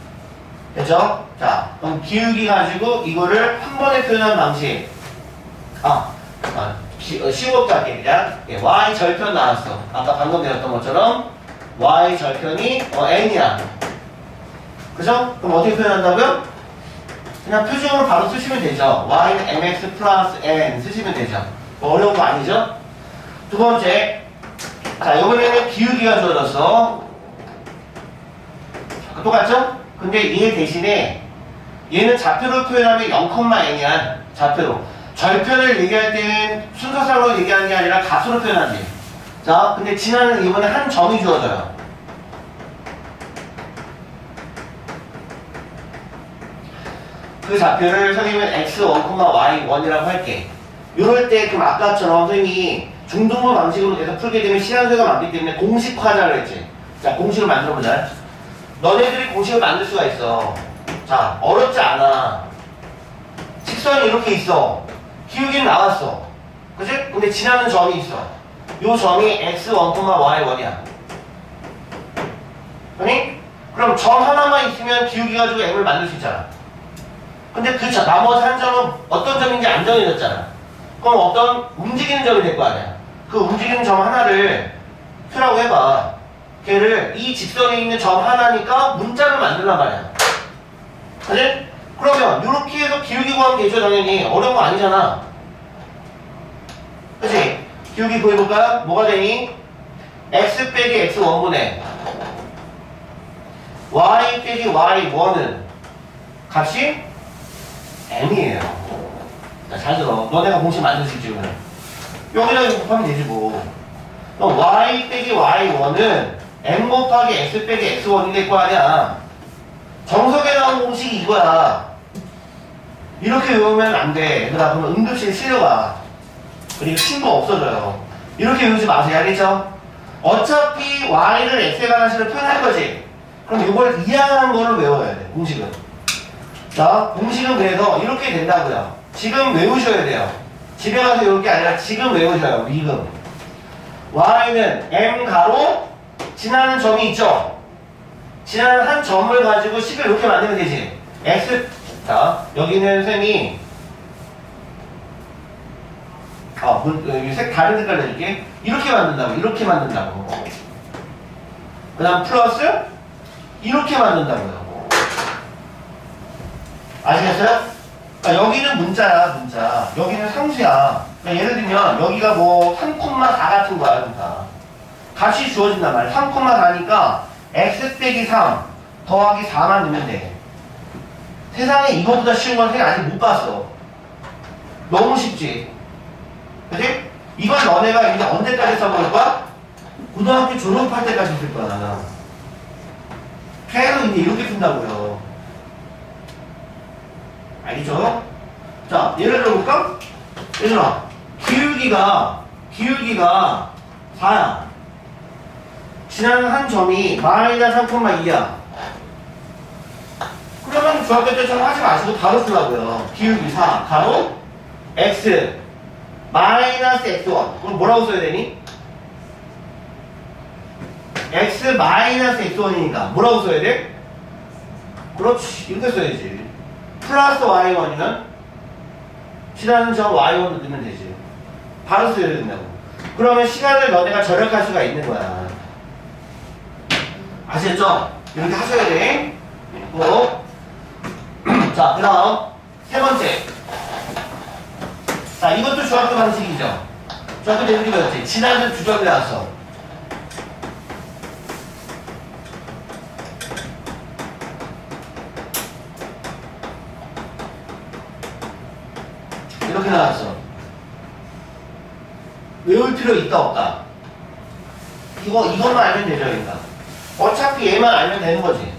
됐죠? 자, 그럼 기울기 가지고 이거를 한 번에 표현한 방식. 쉬웠게 할게 그냥. y 절편 나왔어. 아까 방금 배웠던 것처럼 y 절편이 n이야. 그죠? 그럼 어떻게 표현한다고요? 그냥 표준으로 바로 쓰시면 되죠. y는 mx 플러스 n 쓰시면 되죠. 뭐 어려운 거 아니죠? 두 번째, 자, 이번에는 기울기가 주어졌어. 똑같죠? 근데 얘 대신에 얘는 좌표로 표현하면 0,n이야. 좌표로. 절편을 얘기할 때는 순서상으로 얘기하는 게 아니라 값으로 표현하지. 자, 근데 지나는 이번에 한 점이 주어져요. 그 좌표를 선생님은 x1, y1이라고 할게. 이럴 때 그럼 아까처럼 선생님이 중등부 방식으로 계속 풀게 되면 시간 소요가 많기 때문에 공식화자를 했지. 자, 공식을 만들어보자. 너네들이 공식을 만들 수가 있어. 자, 어렵지 않아. 직선이 이렇게 있어. 기울기는 나왔어. 그치? 근데 지나는 점이 있어. 요 점이 x1, y1이야. 아니? 그럼 점 하나만 있으면 기울기 가지고 m을 만들 수 있잖아. 근데 그 나머지 한 점은 어떤 점인지 안 정해졌잖아. 그럼 어떤 움직이는 점이 될 거 아니야. 그 움직이는 점 하나를 표라고 해봐. 걔를 이 직선에 있는 점 하나니까 문자를 만들란 말이야. 그치? 그러면 이렇게 해서 기울기 구하면 되죠. 당연히 어려운 거 아니잖아. 그치? 기울기 구해볼까? 뭐가 되니? x 빼기 x1분의 y 빼기 y1은 값이 m이에요. 자, 잘 들어. 너네가 공식 만들 수 있지, 그러면. 여기다 이거 곱하면 되지, 뭐. 그럼 y 빼기 y1은 m 곱하기 x 빼기 x1이 될 거 아니야. 정석에 나온 공식이 이거야. 이렇게 외우면 안 돼. 얘들아, 그러면 응급실에 실려가. 그리고 친구 없어져요. 이렇게 외우지 마세요. 알겠죠? 어차피 y를 x에 관한 식으로 표현할 거지. 그럼 이걸 이해하는 거를 외워야 돼. 공식은. 자, 공식은 그래서 이렇게 된다고요. 지금 외우셔야 돼요. 집에 가서 외울 게 아니라 지금 외우셔요. 지금. y는 m 가로 지나는 점이 있죠. 지나는 한 점을 가지고 식을 이렇게 만들면 되지. x. 자, 여기는 쌤이 여기 색 다른 색깔 내줄게. 이렇게 만든다고. 이렇게 만든다고. 그 다음 플러스 이렇게 만든다고요. 아시겠어요? 그러니까 여기는 문자야, 문자. 여기는 상수야. 그러니까 예를 들면 여기가 뭐 3,4 같은 거야, 그러니까. 값이 주어진단 말이야. 3,4니까 x 빼기 3 더하기 4만 넣으면 돼. 세상에 이거보다 쉬운 건 아직 못 봤어. 너무 쉽지? 그치? 이건 너네가 이제 언제까지 써볼 거야? 고등학교 졸업할 때까지 쓸 거야. 계속 이제 이렇게 푼다고요. 알겠죠? 자, 예를 들어볼까? 얘들아, 기울기가 4야. 지나는 한 점이 마이너스 3,2야. 그러면 중학교 때처럼 하지 마시고 바로 쓰라고요. 기울기 4, 가로, x, 마이너스 x1. 그럼 뭐라고 써야 되니? x 마이너스 x1이니까 뭐라고 써야 돼? 그렇지, 이렇게 써야지. 플러스 y1이면 지나는 점 y1을 넣으면 되지. 바로 써야 된다고. 그러면 시간을 너네가 절약할 수가 있는 거야. 아시겠죠? 이렇게 하셔야 돼. 꼭. 자, 그 다음 세 번째. 자, 이것도 중학교 방식이죠. 중학교 때 우리 배웠지. 지나는 주점이 나왔어. 이렇게 나왔어. 외울 필요 있다 없다. 이것만 알면 되죠, 그러니까. 어차피 얘만 알면 되는 거지.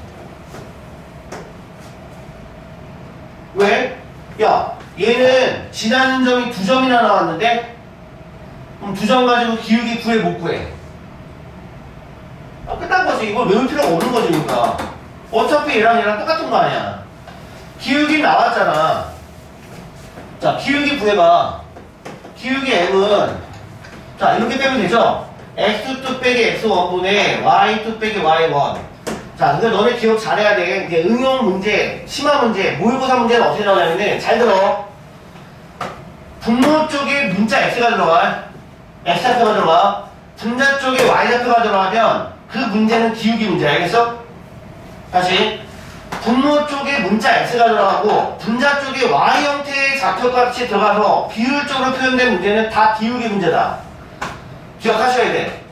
왜? 야, 얘는 지나는 점이 2점이나 나왔는데 그럼 2점 가지고 기울기 구해 못 구해? 끝난 거지. 이걸 외울 필요가 없는 거지, 그러니까. 어차피 얘랑 똑같은 거 아니야. 기울기 나왔잖아. 자, 기울기 구해봐. 기울기 m은 자, 이렇게 빼면 되죠? x2 빼기 x1분의 y2 빼기 y1. 자, 이거 너네 기억 잘해야 돼. 이제 응용 문제, 심화 문제, 모의고사 문제는 어떻게 나오냐면은, 잘 들어. 분모 쪽에 문자 x가 들어가. x좌표가 들어가. 분자 쪽에 y좌표가 들어가면 그 문제는 기울기 문제야. 알겠어? 다시. 분모 쪽에 문자 x가 들어가고 분자 쪽에 y 형태의 좌표값이 들어가서 비율적으로 표현된 문제는 다 기울기 문제다. 기억하셔야 돼.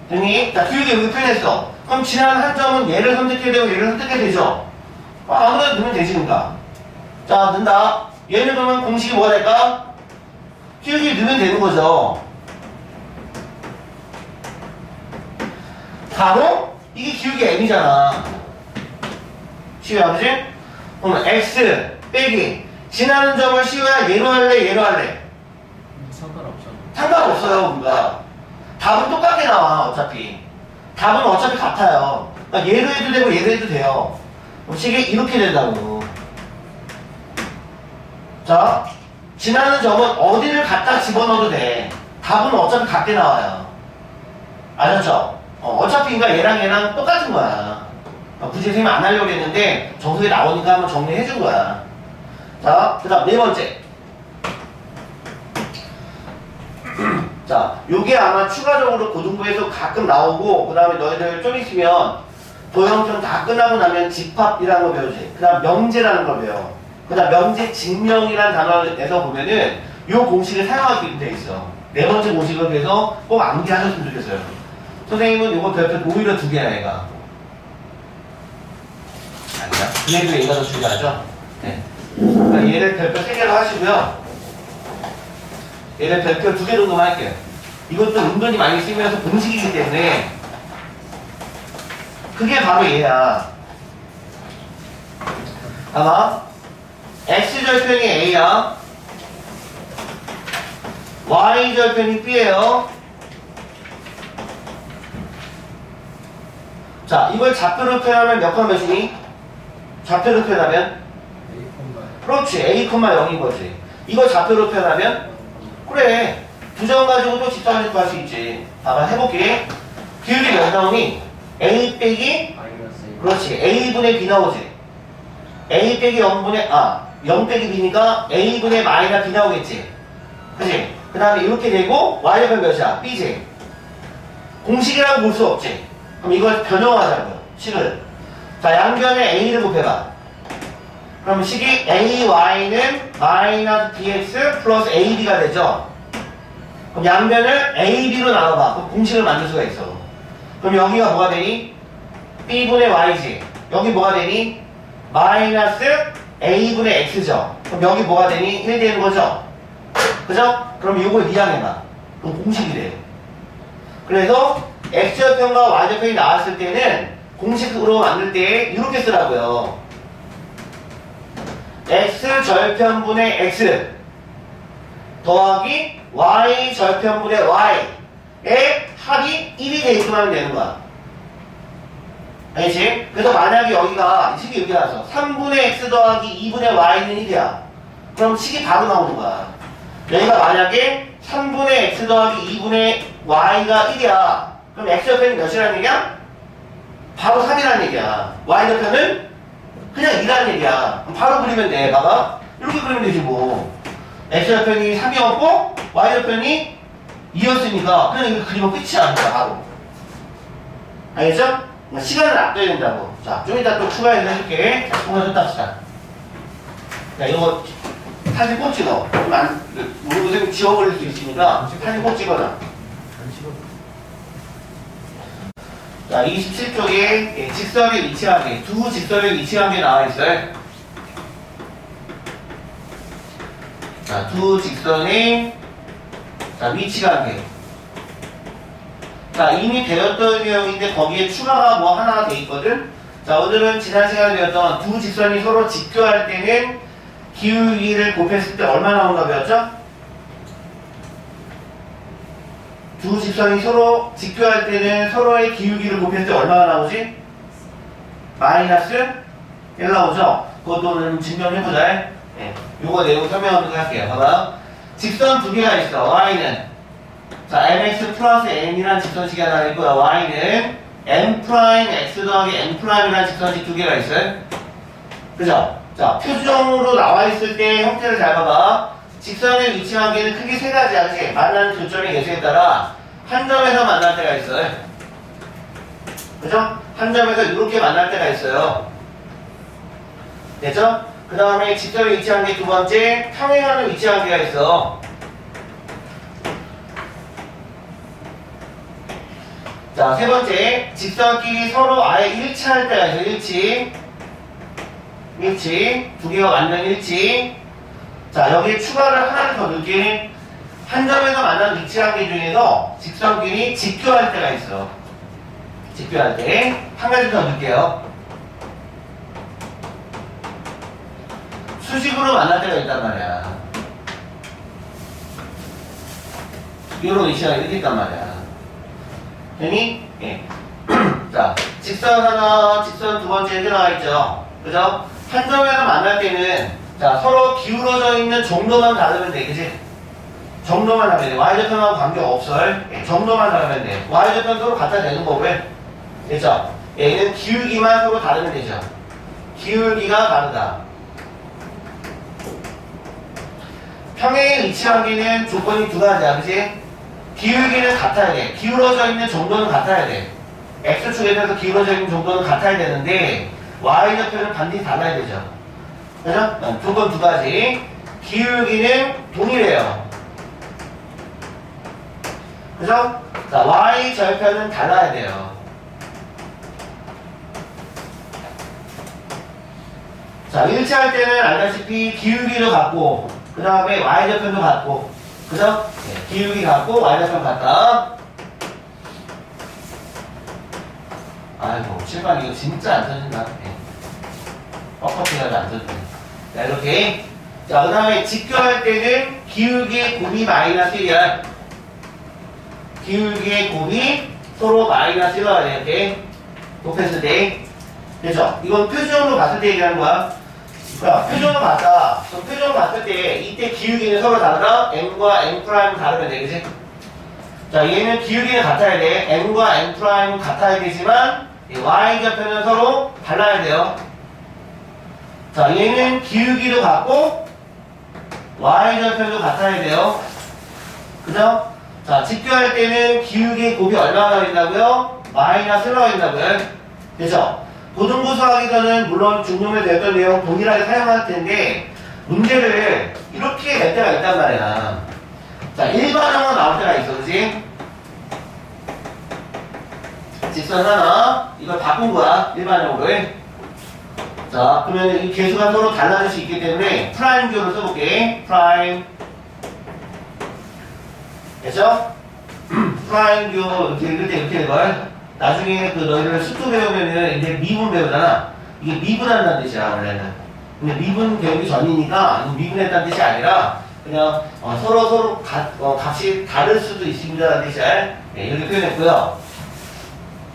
됐니? 자, 기울기 여기 표현했어. 그럼 지나는 한 점은 얘를 선택해야 되고 얘를 선택해야 되죠? 아무거나 넣으면 되지, 그러니까. 자, 넣는다. 얘를 넣으면 공식이 뭐가 될까? 기울기 넣으면 되는 거죠. 가로? 이게 기울기 m이잖아. 시우야, 그지? 그러면 x 빼기 지나는 점을 시우야 얘로 할래, 얘로 할래? 상관없어요, 우리가. 답은 똑같게 나와, 어차피. 답은 어차피 같아요. 그러니까 얘로 해도 되고 얘로 해도 돼요. 식이 이렇게 된다고. 자, 지나는 점은 어디를 갖다 집어넣어도 돼. 답은 어차피 같게 나와요. 아셨죠? 어차피 그러니까 얘랑 똑같은 거야. 굳이 선생님이 안 하려고 했는데 정석에 나오니까 한번 정리해 준 거야. 자, 그 다음 네 번째. 자, 요게 아마 추가적으로 고등부에서 가끔 나오고, 그 다음에 너희들 좀 있으면 도형점 다 끝나고 나면 집합이라는 걸 배우지. 그 다음 명제라는 걸 배워. 그 다음 명제 증명이라는 단어에서 보면은 요 공식을 사용하게 돼 있어. 네 번째 공식을 그래서 꼭 암기하셨으면 좋겠어요. 선생님은 요거 별표 오히려 두 개야, 얘가. 아니야. 그래도 얘가 더 중요하죠? 네. 그러니까 얘를 별표 3개로 하시고요. 얘를 별표 2개 정도만 할게요. 이것도 은근히 많이 쓰면서 공식이기 때문에 그게 바로 얘야. 아마 X절편이 A야, Y절편이 B예요. 자, 이걸 좌표로 표현하면 몇 컴마 몇이니? 좌표로 표현하면? 그렇지, A, 0인 거지. 이걸 좌표로 표현하면? 그래, 두 점 가지고 또 직선을 구할 수 있지. 봐봐, 해볼게. 비율이 몇 나오니? A 빼기? 그렇지, A분의 B 나오지. A 빼기 0분의, 0 빼기 B니까 A분의 마이너스 B 나오겠지. 그치? 그 다음에 이렇게 되고, Y는 몇이야? B지. 공식이라고 볼 수 없지. 그럼 이걸 변형하자고요, 식을. 자, 양변에 A를 곱해봐. 그럼 식이 AY는 마이너스 BX 플러스 AB가 되죠? 그럼 양변을 AB로 나눠봐. 그럼 공식을 만들 수가 있어. 그럼 여기가 뭐가 되니? B분의 Y지. 여기 뭐가 되니? 마이너스 A분의 X죠. 그럼 여기 뭐가 되니? 1 되는 거죠? 그죠? 그럼 이걸 이항해봐. 그럼 공식이 돼. 그래서 X절편과 Y절편이 나왔을 때는 공식으로 만들 때 이렇게 쓰라고요. X절편분의 X 더하기 Y절편분의 Y의 합이 1이 되게끔 하면 되는 거야. 알겠지? 그래서 만약에 여기가 식이 여기 나서 3분의 X 더하기 2분의 Y는 1이야. 그럼 식이 바로 나오는 거야. 여기가 만약에 3분의 X 더하기 2분의 Y가 1이야. 그럼 X절편이 몇이라는 얘기야? 바로 3이라는 얘기야. Y절편은 그냥 2라는 얘기야. 그럼 바로 그리면 돼. 봐봐. 이렇게 그리면 되지 뭐. X절편이 3이었고 Y절편이 2였으니까 그냥 이렇게 그리면 끝이야. 그러니까 바로. 알겠죠? 시간을 아껴야 된다고. 자, 좀 이따 또 추가해서 해줄게. 자, 통화 좀 땁시다. 자, 이거 사진 꼭 찍어. 우리 선생님 지워버릴 수 있으니까 사진 꼭 찍어놔. 자, 27쪽에 직선의 위치관계, 두 직선의 위치관계 나와 있어요. 자, 두 직선의 위치관계. 자, 이미 배웠던 내용인데 거기에 추가가 뭐 하나가 돼 있거든. 자, 오늘은 지난 시간에 배웠던 두 직선이 서로 직교할 때는 기울기를 곱했을 때 얼마 나오는가 배웠죠? 두 직선이 서로 직교할 때는 서로의 기울기를 곱했을 때 얼마가 나오지? 마이너스 1 나오죠? 그것도 오늘 증명해보자. 네. 요거 내용 설명하도록 할게요. 봐봐. 직선 두 개가 있어. Y는 자, mx 플러스 n이라는 직선식이 하나 있고요. Y는 m 프라임 x 더하기 n 프라임이라는 직선식 두 개가 있어요. 그죠? 자, 표정으로 나와 있을 때 형태를 잘 봐봐. 직선의 위치관계는 크게 세 가지야. 그치? 만나는 교점의 개수에 따라 한 점에서 만날 때가 있어요. 그죠? 한 점에서 이렇게 만날 때가 있어요. 됐죠? 그 다음에 직선의 위치관계 두 번째, 평행하는 위치관계가 있어. 자, 세 번째, 직선끼리 서로 아예 일치할 때가 있어요. 일치. 두 개가 완전 일치. 자, 여기에 추가를 하나를 더 넣을게. 한 점에서 만난 위치관계 중에서 직선끼리 직교할 때가 있어. 직교할 때. 한 가지 더 넣을게요. 수직으로 만날 때가 있단 말이야. 이런 위치가 이렇게 있단 말이야. 되니? 예. 자, 직선 하나, 직선 두 번째 이렇게 나와 있죠. 그죠? 한 점에서 만날 때는 자, 서로 기울어져 있는 정도만 다르면 돼. 그치? 정도만 다르면 돼. Y절편하고 관계없어. 예, 정도만 다르면 돼. Y절편 서로 갖다 대는 거고요. 됐죠? 얘는 기울기만 서로 다르면 되죠. 기울기가 다르다. 평행의 위치 관계는 조건이 두 가지야, 그치? 기울기는 같아야 돼. 기울어져 있는 정도는 같아야 돼. X축에 대해서 기울어져 있는 정도는 같아야 되는데 Y좌표는 반드시 달라야 되죠. 그죠? 조건 두 가지. 기울기는 동일해요. 그죠? 자, Y절편은 달라야 돼요. 자, 일치할 때는 알다시피 기울기도 같고, 그 다음에 Y절편도 같고, 그죠? 네, 기울기 같고, Y절편 같다. 아이고, 칠판 이거 진짜 안 써진다. 네. 뻑뻑해가지고 안 써진다. 자, 이렇게. 자, 그 다음에 직교할 때는 기울기의 곱이 마이너스 1이야. 기울기의 곱이 서로 마이너스 1로 가야 이렇게. 곱했을 때. 그죠? 이건 표준으로 봤을 때 얘기하는 거야. 그러니까 표준으로 봤다. 그럼 표준으로 봤을 때 이때 기울기는 서로 다르다. m과 n' 다르면 돼, 그치? 자, 얘는 기울기는 같아야 돼. m과 n' 같아야 되지만 y좌표는 서로 달라야 돼요. 자, 얘는 기울기도 같고 y좌표도 같아야 돼요. 그죠? 자, 직교할 때는 기울기의 곱이 얼마나 된다고요? 마이너스 1가 된다고요. 그죠? 고등부 수학에서는 물론 중점에 되었던 내용 동일하게 사용할 텐데 문제를 이렇게 낼 때가 있단 말이야. 자, 일반형으로 나올 때가 있어, 그치? 직선 하나, 이걸 바꾼 거야, 일반형으로. 자, 그러면 이 개수가 서로 달라질 수 있기 때문에 프라임교를 써볼게. 프라임. 됐죠? 프라임교 이렇게 읽을 때 이렇게 읽어요. 나중에 그 너희들 수투 배우면은 이제 미분 배우잖아. 이게 미분한다는 뜻이야, 원래는. 근데 미분 배우기 전이니까 미분했다는 뜻이 아니라 그냥 서로 값이 다를 수도 있습니다라는 뜻이야. 네, 이렇게 표현했고요.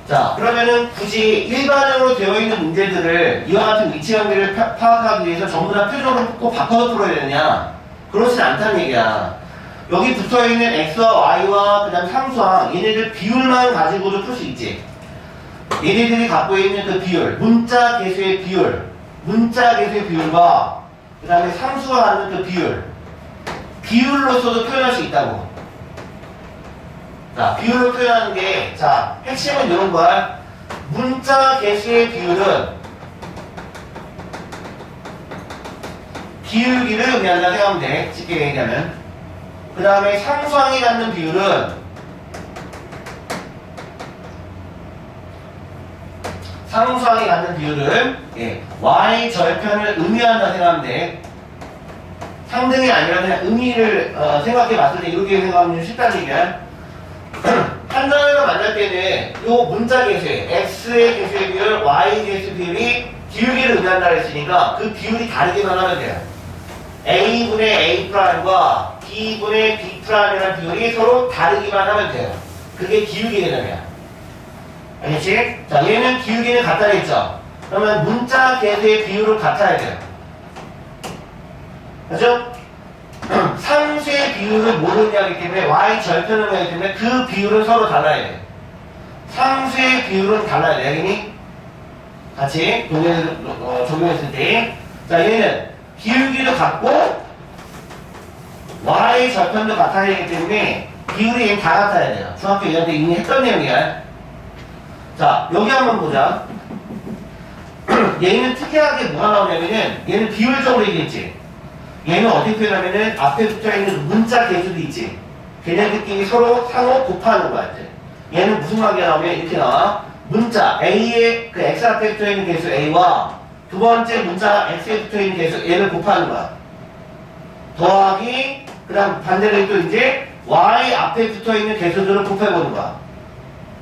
자, 그러면은 굳이 일반형으로 되어 있는 문제들을 이와 같은 위치 관계를 파악하기 위해서 전부 다 표준으로 꼭 바꿔서 풀어야 되느냐? 그렇진 않다는 얘기야. 여기 붙어있는 x와 y와 그 다음 상수항 얘네들 비율만 가지고도 풀 수 있지. 얘네들이 갖고 있는 그 비율, 문자 개수의 비율, 문자 개수의 비율과 그 다음에 상수가 갖는 그 비율, 비율로서도 표현할 수 있다고. 자, 비율로 표현하는 게, 자, 핵심은 이런 거야. 문자 개수의 비율은 기울기를 의미한다 생각하면 돼. 쉽게 얘기하면. 그 다음에 상수항이 갖는 비율은 상수항이 갖는 비율은 y절편을 의미한다 생각하면 돼. 상등이 아니라 그냥 의미를 생각해 봤을 때 이렇게 생각하면 쉽다는 얘기야. 한 단어를 만날 때는 요 문자 개수의 x의 개수의 비율, y 개수 비율이 기울기를 의미한다 했으니까 그 비율이 다르기만 하면 돼요. a분의 a'과 b분의 b'이라는 비율이 서로 다르기만 하면 돼요. 그게 기울기 개념이야. 알겠지? 자, 얘는 기울기는 같다 했죠? 그러면 문자 개수의 비율은 같아야 돼요. 그죠? 상수의 비율을 모르는 하기 때문에 y절편을 하기 때문에 그 비율은 서로 달라야 돼. 상수의 비율은 달라야 돼. 알겠니? 같이 적용했을 때. 자, 얘는 기울기도 같고 y절편도 같아야 되기 때문에 비율이 얘는 다 같아야 돼요. 중학교 2학년 때 이미 했던 내용이야. 자, 여기 한번 보자. 얘는 특이하게 뭐가 나오냐면은 얘는 비율적으로 얘기했지. 얘는 어떻게 표현하면은 앞에 붙어있는 문자 개수도 있지. 걔네들끼리 서로 상호 곱하는 거야. 이제. 얘는 무슨 관계가 나오면 이렇게 나와. 문자 A의 그 X 앞에 붙어있는 개수 A와 두 번째 문자 X에 붙어있는 개수 얘를 곱하는 거야. 더하기 그 다음 반대로 또 이제 Y 앞에 붙어있는 개수들을 곱해보는 거야.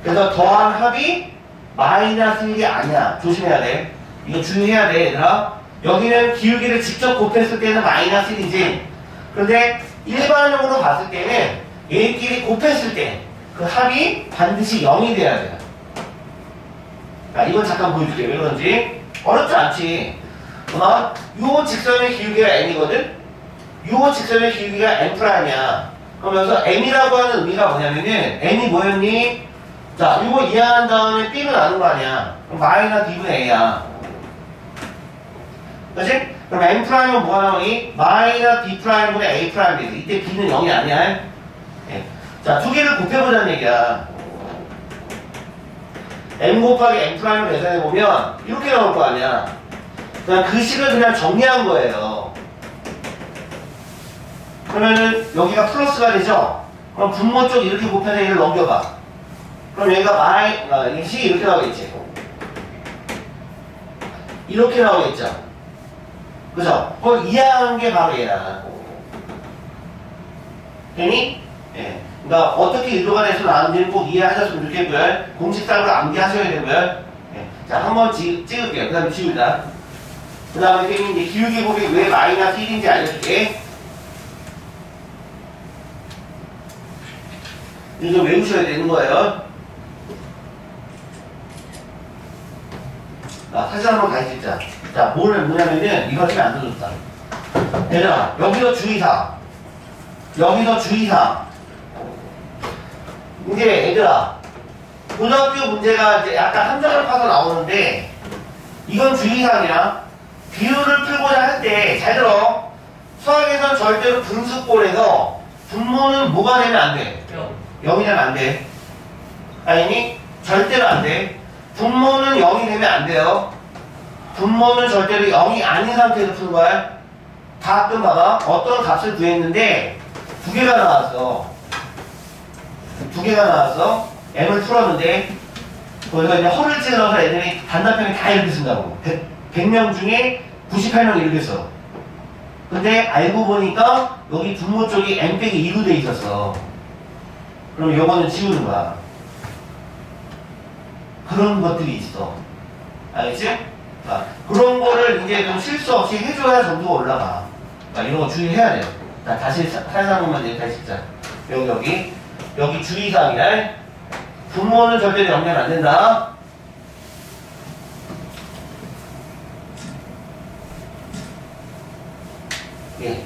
그래서 더한 합이 마이너스 1이 아니야. 조심해야 돼. 이거 주의해야 돼, 얘들아. 여기는 기울기를 직접 곱했을 때는 마이너스 1이지. 그런데 일반적으로 봤을 때는 얘끼리 곱했을 때 그 합이 반드시 0이 돼야 돼요. 자, 이건 잠깐 보여줄게. 왜 그런지. 어렵지 않지. 요 직선의 기울기가 n이거든? 요 직선의 기울기가 n''이야. 그러면서 n이라고 하는 의미가 뭐냐면은 n이 뭐였니? 자, 이거 이해한 다음에 B로 나눈 거 아니야. 그럼 마이너스 B분의 A야. 그치? 그럼 M 프라임은 뭐가 나오니? 마이너스 B 프라임분의 A 프라임이지. 이때 B는 0이 아니야. 예. 자, 두 개를 곱해보자는 얘기야. M 곱하기 M 프라임을 계산해보면 이렇게 나올 거 아니야. 그냥 그 식을 그냥 정리한 거예요. 그러면은 여기가 플러스가 되죠? 그럼 분모 쪽 이렇게 곱해서 얘를 넘겨봐. 그럼 여기가 이 식이 이렇게 나오겠지. 이렇게 나오겠죠. 그죠? 그걸 이해한 게 바로 얘야. 되니? 예. 그러니까 어떻게 의도가 돼서 나왔는지는 꼭 이해하셨으면 좋겠고요. 공식상으로 암기하셔야 되고요. 예. 자, 한번 찍을게요. 그 다음에 지우자. 그 다음에 이제 기울기 곱이 왜 마이너스 1인지 알려줄게. 이거 좀 외우셔야 되는 거예요. 자, 사진 한번 다시 찍자. 자, 뭐냐면은, 이거 하면 안 들어줬다. 얘들아, 여기서 주의사항. 여기서 주의사항. 이제 얘들아, 고등학교 문제가 이제 약간 함정을 파서 나오는데, 이건 주의사항이야. 비율을 풀고자 할 때, 잘 들어. 수학에선 절대로 분수꼴에서 분모는 뭐가 되면 안 돼? 0이 되면 안 돼. 아니니? 절대로 안 돼. 분모는 0이 되면 안 돼요. 분모는 절대로 0이 아닌 상태에서 푸는 거야. 가끔 봐봐. 어떤 값을 구했는데 두 개가 나왔어. 두 개가 나왔어. m을 풀었는데 거기서 이제 허를 찔러서 애들이 단답형이 다 이렇게 쓴다고. 100명 중에 98명이 이렇게 써. 근데 알고 보니까 여기 분모 쪽이 m 빼기 2로 돼 있었어. 그럼 요거는 지우는 거야. 그런 것들이 있어. 알겠지? 자, 그런 거를 이제 좀 실수 없이 해줘야 점수가 올라가. 자, 이런 거 주의해야 돼요. 자, 다시 살살 한 번만 다시 찍자. 여기 주의사항이야. 분모는 절대로 연결 안 된다. 예.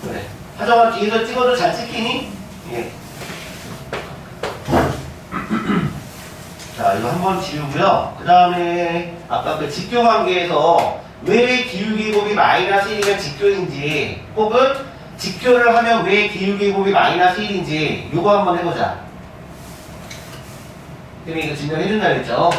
그래. 하정아 뒤에서 찍어도 잘 찍히니? 예. 자, 이거 한번 지우고요. 그 다음에 아까 그 직교 관계에서 왜 기울기 곱이 마이너스 1이면 직교인지 혹은 직교를 하면 왜 기울기 곱이 마이너스 1인지 요거 한번 해보자. 그럼 이거 증명해준다 그랬죠?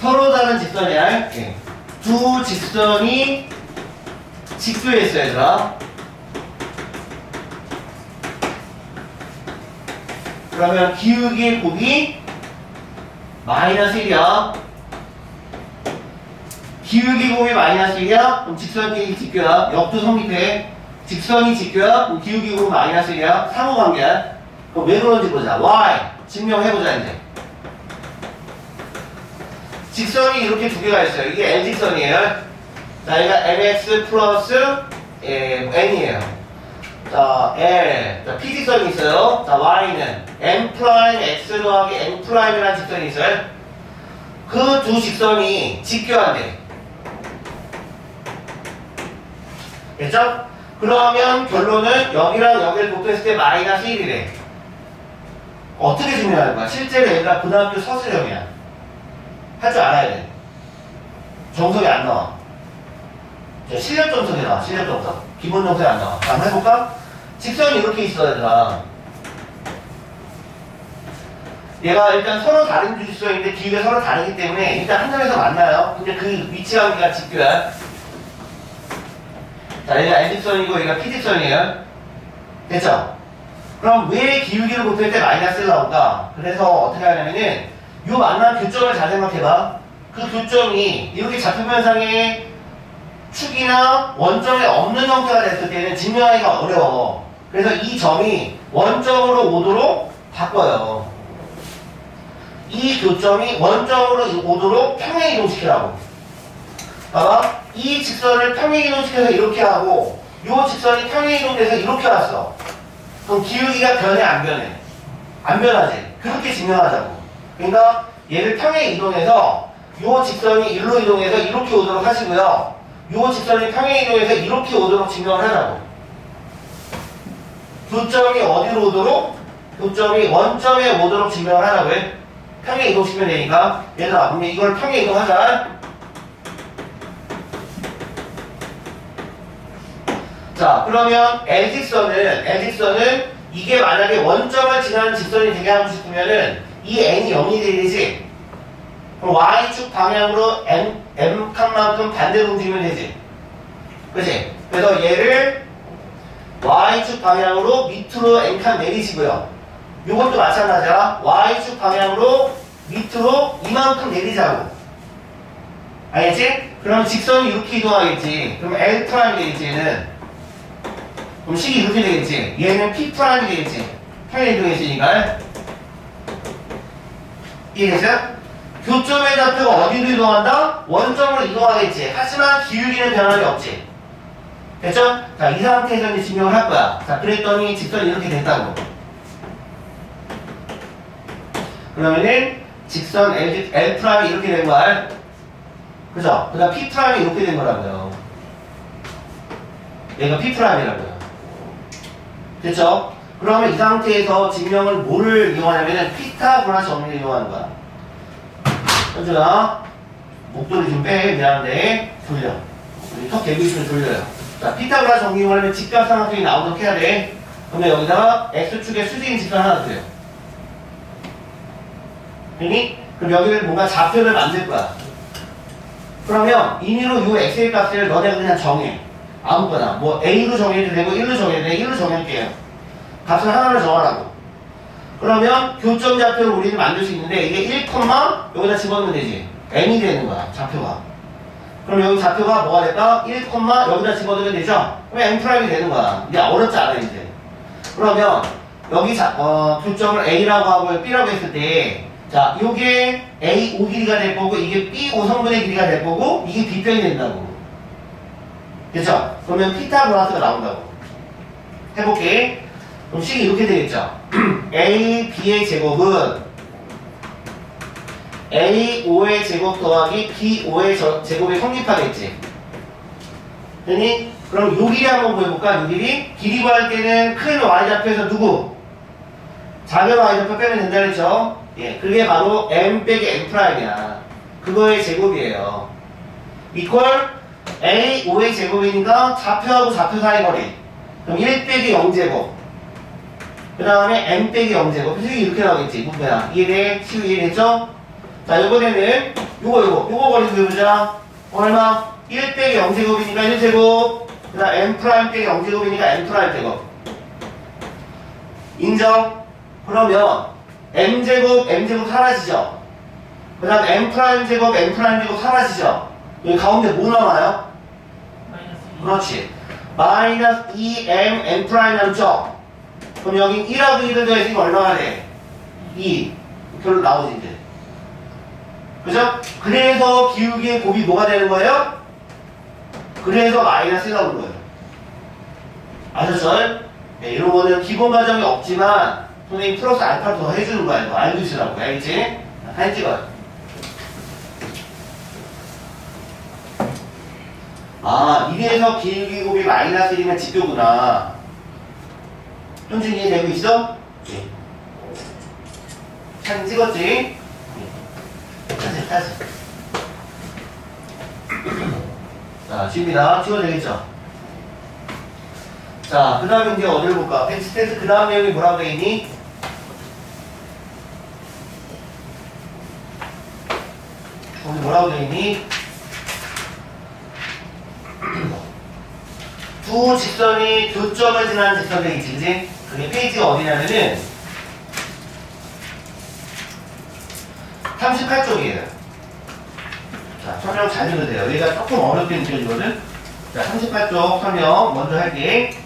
서로 다른 직선이야. 두 직선이 직교했어요, 얘들아. 그러면 기울기의 곱이 마이너스 1이야. 기울기 곱이 마이너스 1이야? 그럼 직선끼리 직교야. 역도 성립해. 직선이 직교야? 그럼 기울기 곱이 마이너스 1이야. 상호관계야. 그럼 왜 그런지 보자. Y. 증명해보자, 이제. 직선이 이렇게 두 개가 있어요. 이게 N직선이에요. 자, 얘가 mx 플러스 n이에요. 자, L. 자, P직선이 있어요. 자, Y는 m 프라임 x 더하기 n 프라임이라는 직선이 있어요. 그 두 직선이 직교한대. 됐죠? 그러면 결론은 여기랑 여기를 곱했을 때 마이너스 1이래. 어떻게 증명할 거야? 실제로 얘가 고등학교 서술형이야. 할 줄 알아야 돼. 정석이 안 나와. 실력 정석이 나와. 실력 정석. 기본 정석이 안 나와. 자, 한번 해볼까? 직선이 이렇게 있어야 되나. 얘가 일단 서로 다른 주직선인데 기울기가 서로 다르기 때문에 일단 한 점에서 만나요. 근데 그 위치 관계가 직교야. 자, 얘가 N직선이고 얘가 P직선이에요. 됐죠? 그럼 왜 기울기를 곱할 때 마이너스를 나올까? 그래서 어떻게 하냐면은 요 만난 교점을 잘 생각해봐. 그 교점이 이렇게 좌표면상의 축이나 원점에 없는 형태가 됐을 때는 증명하기가 어려워. 그래서 이 점이 원점으로 오도록 바꿔요. 이 교점이 원점으로 오도록 평행 이동시키라고. 봐봐. 이 직선을 평행이동시켜서 이렇게 하고 이 직선이 평행이동돼서 이렇게 왔어. 그럼 기울기가 변해 안 변해? 안 변하지. 그렇게 증명하자고. 그러니까 얘를 평행이동해서 이 직선이 일로 이동해서 이렇게 오도록 하시고요. 이 직선이 평행이동해서 이렇게 오도록 증명을 하자고. 교점이 어디로 오도록? 교점이 원점에 오도록 증명을 하자고 해. 평행이동시키면 되니까. 얘들아, 그럼 이걸 평행이동하자. 자, 그러면 L직선은 이게 만약에 원점을 지나는 직선이 되게 하고 싶으면은 이 n이 0이 돼야 되지. 그럼 y축 방향으로 m 칸만큼 반대로 움직이면 되지. 그치? 그래서 얘를 y축 방향으로 밑으로 n 칸 내리시고요. 요것도 마찬가지야. y축 방향으로 밑으로 이만큼 내리자고. 알겠지? 그럼 직선이 이렇게 이동하겠지. 그럼 L' 되겠지, 얘는. 그럼 식이 이렇게 되겠지. 얘는 P' 되겠지. 평행 이동했으니까. 이해됐어요? 교점의 좌표가 어디로 이동한다? 원점으로 이동하겠지. 하지만 기울기는 변함이 없지. 됐죠? 자, 이 상태에서 이제 증명을 할 거야. 자, 그랬더니 직선이 이렇게 됐다고. 그러면은 직선 L' 이렇게 된 거야. 그죠? 그 다음 P' 이렇게 된 거라고요. 얘가 P'이라고요. 됐죠? 그러면 이 상태에서 증명을 뭐를 이용하냐면은 피타고라스 정리를 이용하는 거야. 현준아, 목도리 좀 빼. 미안한데. 돌려. 턱 대고 있으면 돌려요. 자, 피타고라스 정리 이용하려면 직각삼각형이 나오도록 해야 돼. 그러면 여기다가 X축에 수직인 직선 하나 넣어요. 그니? 그럼 여기를 뭔가 좌표를 만들 거야. 그러면 임의로 요 x의 값을 너네가 그냥 정해. 아무거나. 뭐 a로 정해도 되고 1로 정해도 돼. 1로 정할게요. 값을 하나를 정하라고. 그러면 교점 좌표를 우리는 만들 수 있는데 이게 1, 여기다 집어넣으면 되지. n이 되는 거야. 좌표가. 그럼 여기 좌표가 뭐가 될까? 1, 여기다 집어넣으면 되죠? 그럼 n''이 되는 거야. 이제 어렵지 않아 이제. 그러면 여기 교점을 a라고 하고 b라고 했을 때 자, 요게 A 5 길이가 될 거고, 이게 B 5성분의 길이가 될 거고, 이게 B편이 된다고. 됐죠? 그러면 피타고라스가 나온다고. 해볼게. 그럼 식이 이렇게 되겠죠? A, B의 제곱은 A 5의 제곱 더하기 B 5의 제곱이 성립하겠지. 되니? 그럼 요 길이 한번 구해볼까? 요 길이? 길이 구할 때는 큰 Y좌표에서 누구? 작은 Y좌표 빼면 된다 그랬죠? 예, 그게 바로 m 빼기 m'이야. 그거의 제곱이에요. 이퀄 a 5의 제곱이니까 좌표하고 좌표 사이 거리. 그럼 1 빼기 0제곱. 그 다음에 m 빼기 0제곱. 수식이 이렇게 나오겠지. 뭐야? 이해돼? 시우 이해됐죠? 자, 이번에는 요거 거리 구해보자. 얼마? 1 빼기 0제곱이니까 1제곱. 그 다음 m' 빼기 0제곱이니까 m'제곱. 인정? 그러면 m제곱 사라지죠? 그 다음 m'제곱 사라지죠? 여기 가운데 뭐 남아요? 그렇지. 마이너스 2m 남죠? 그럼 여기 1하고 1을 더해서 얼마가 돼? 2. 별로 나오지 이제. 그죠? 그래서 기울기의 곱이 뭐가 되는 거예요? 그래서 마이너스 1가 오는 거예요. 아셨죠? 네, 이런 거는 기본 과정이 없지만 선생님 플러스 알파를 더 해주는 거야. 이거 알고 있으라고. 알겠지? 사진 찍어요. 아, 이래서 기울기 곱이 마이너스 1이면 지표구나. 현준이 이해되고 있어? 네. 사진 찍었지? 네. 다시. 자, 지웁니다. 찍어도 되겠죠? 자, 그 다음에 이제 어디를 볼까? 벤치 테스트 그 다음 내용이 뭐라고 되어있니? 거기 뭐라고 되어있니? 두 직선이 교점을 지나는 직선 되겠지, 그지? 그게 페이지가 어디냐면은 38쪽이에요. 자, 설명 잘 들으세요. 여기가 조금 어렵게 느껴지거든? 자, 38쪽 설명 먼저 할게.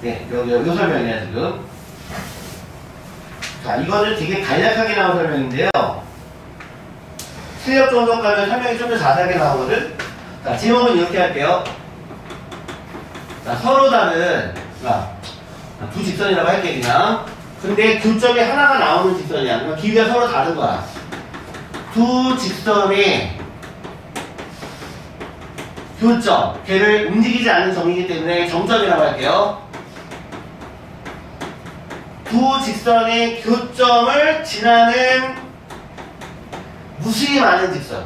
네, 요 설명이야, 지금. 자, 이거는 되게 간략하게 나온 설명인데요. 실력 정도 가면 설명이 좀 더 자세하게 나오거든. 자, 제목은 이렇게 할게요. 자, 서로 다른 두 직선이라고 할게 그냥. 근데 교점이 하나가 나오는 직선이야. 그러니까 길이가 서로 다른 거야. 두 직선의 교점, 걔를 움직이지 않는 점이기 때문에 정점이라고 할게요. 두 직선의 교점을 지나는 무수히 많은 직선.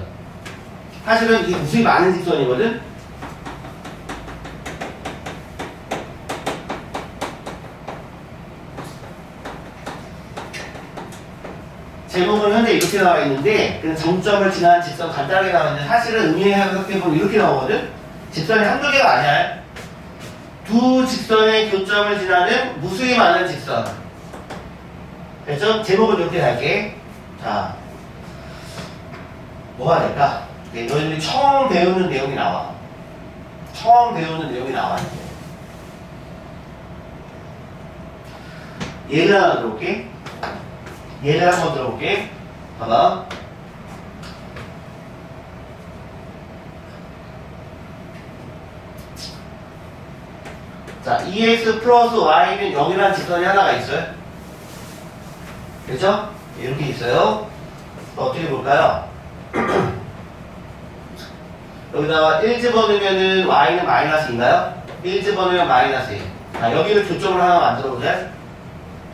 사실은 이게 무수히 많은 직선이거든. 제목은 현재 이렇게 나와 있는데 그냥 정점을 지나는 직선 간단하게 나와 있는데 사실은 의미에 해석해보면 이렇게 나오거든. 직선이 한두 개가 아니야. 두 직선의 교점을 지나는 무수히 많은 직선. 됐죠? 제목은 이렇게 할게. 자, 뭐가 될까? 네, 너희들이 처음 배우는 내용이 나와. 처음 배우는 내용이 나와. 예를 하나 들어볼게. 예를 한번 들어볼게. 봐봐. 자, EX 플러스 Y는 0이라는 직선이 하나가 있어요. 그렇죠? 이렇게 있어요. 어떻게 볼까요? 여기다가 1 집어넣으면은 Y는 마이너스인가요? 1 집어넣으면 마이너스 1. 자, 여기를 교점을 하나 만들어보자.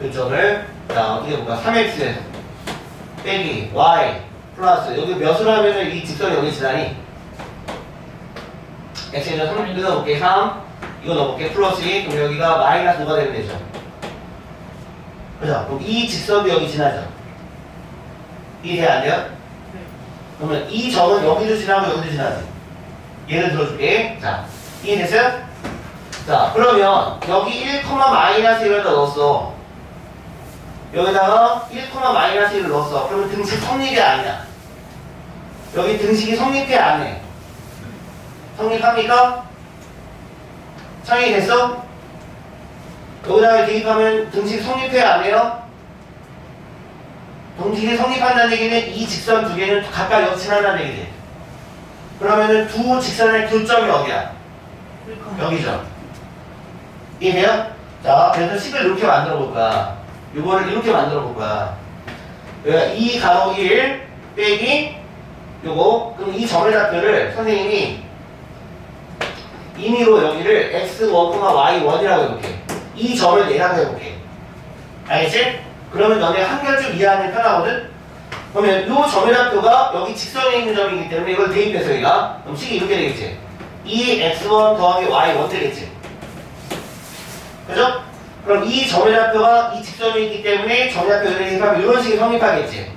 교점을. 자, 어떻게 볼까? 3x 빼기 y 플러스 여기 몇을 하면은 이 직선이 여기 지나니? x에서 3 넣어볼게. 3 이거 넣어볼게. 플러스 2 그럼 여기가 마이너스 5가 되면 되죠. 그죠? 그럼 이 직선도 여기 지나죠. 이해 안 돼요? 그러면 이 점은 여기도 지나고 여기도 지나지. 예를 들어줄게. 자, 이해됐어요? 자, 그러면 여기 1, 마이너스 1을 더 넣었어. 여기다가 1, 마이너스 1을 넣었어. 그러면 등식 성립이 아니야. 여기 등식이 성립해 안 해? 성립합니까? 성립이 됐어? 여기다가 대입하면 등식 성립해 안 해요? 등식이 성립한다는 얘기는 이 직선 두 개는 각각 여기 지난다는 얘기지. 그러면은 두 직선의 교점이 어디야? 여기죠. 이해돼요? 자, 그래서 10을 이렇게 만들어 볼까? 이거를 이렇게 만들어 볼 거야. 그러니까 2 가로 1 빼기 요거. 그럼 이 점의 좌표를 선생님이 임의로 여기를 x1, y1이라고 해볼게. 이 점을 얘라고 해볼게. 알겠지? 그러면 너네 한 결쯤 이해하면 편하거든? 그러면 요 점의 좌표가 여기 직선에 있는 점이기 때문에 이걸 대입해서 얘가 그럼 식이 이렇게 되겠지. 2x1 더하기 y1 되겠지. 그죠? 그럼 이 점의 좌표가 이 직선에 있기 때문에 점의 좌표를 대입하면 이런 식이 성립하겠지.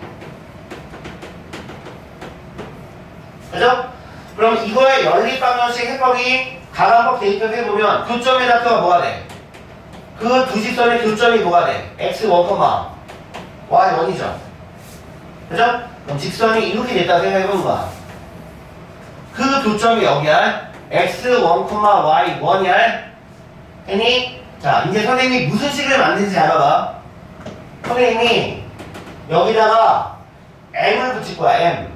그죠? 그럼 이거의 연립방정식 해법이 가간법 대입해서 해보면 교점의 좌표가 뭐가 돼? 그 두 직선의 교점이 뭐가 돼? x1, y1이죠. 그죠? 그럼 직선이 이렇게 됐다고 생각해보는 거야. 그 교점이 여기야. x1, y1이야. 했니? 자, 이제 선생님이 무슨 식을 만드는지 알아봐. 선생님이 여기다가 m을 붙일 거야, m.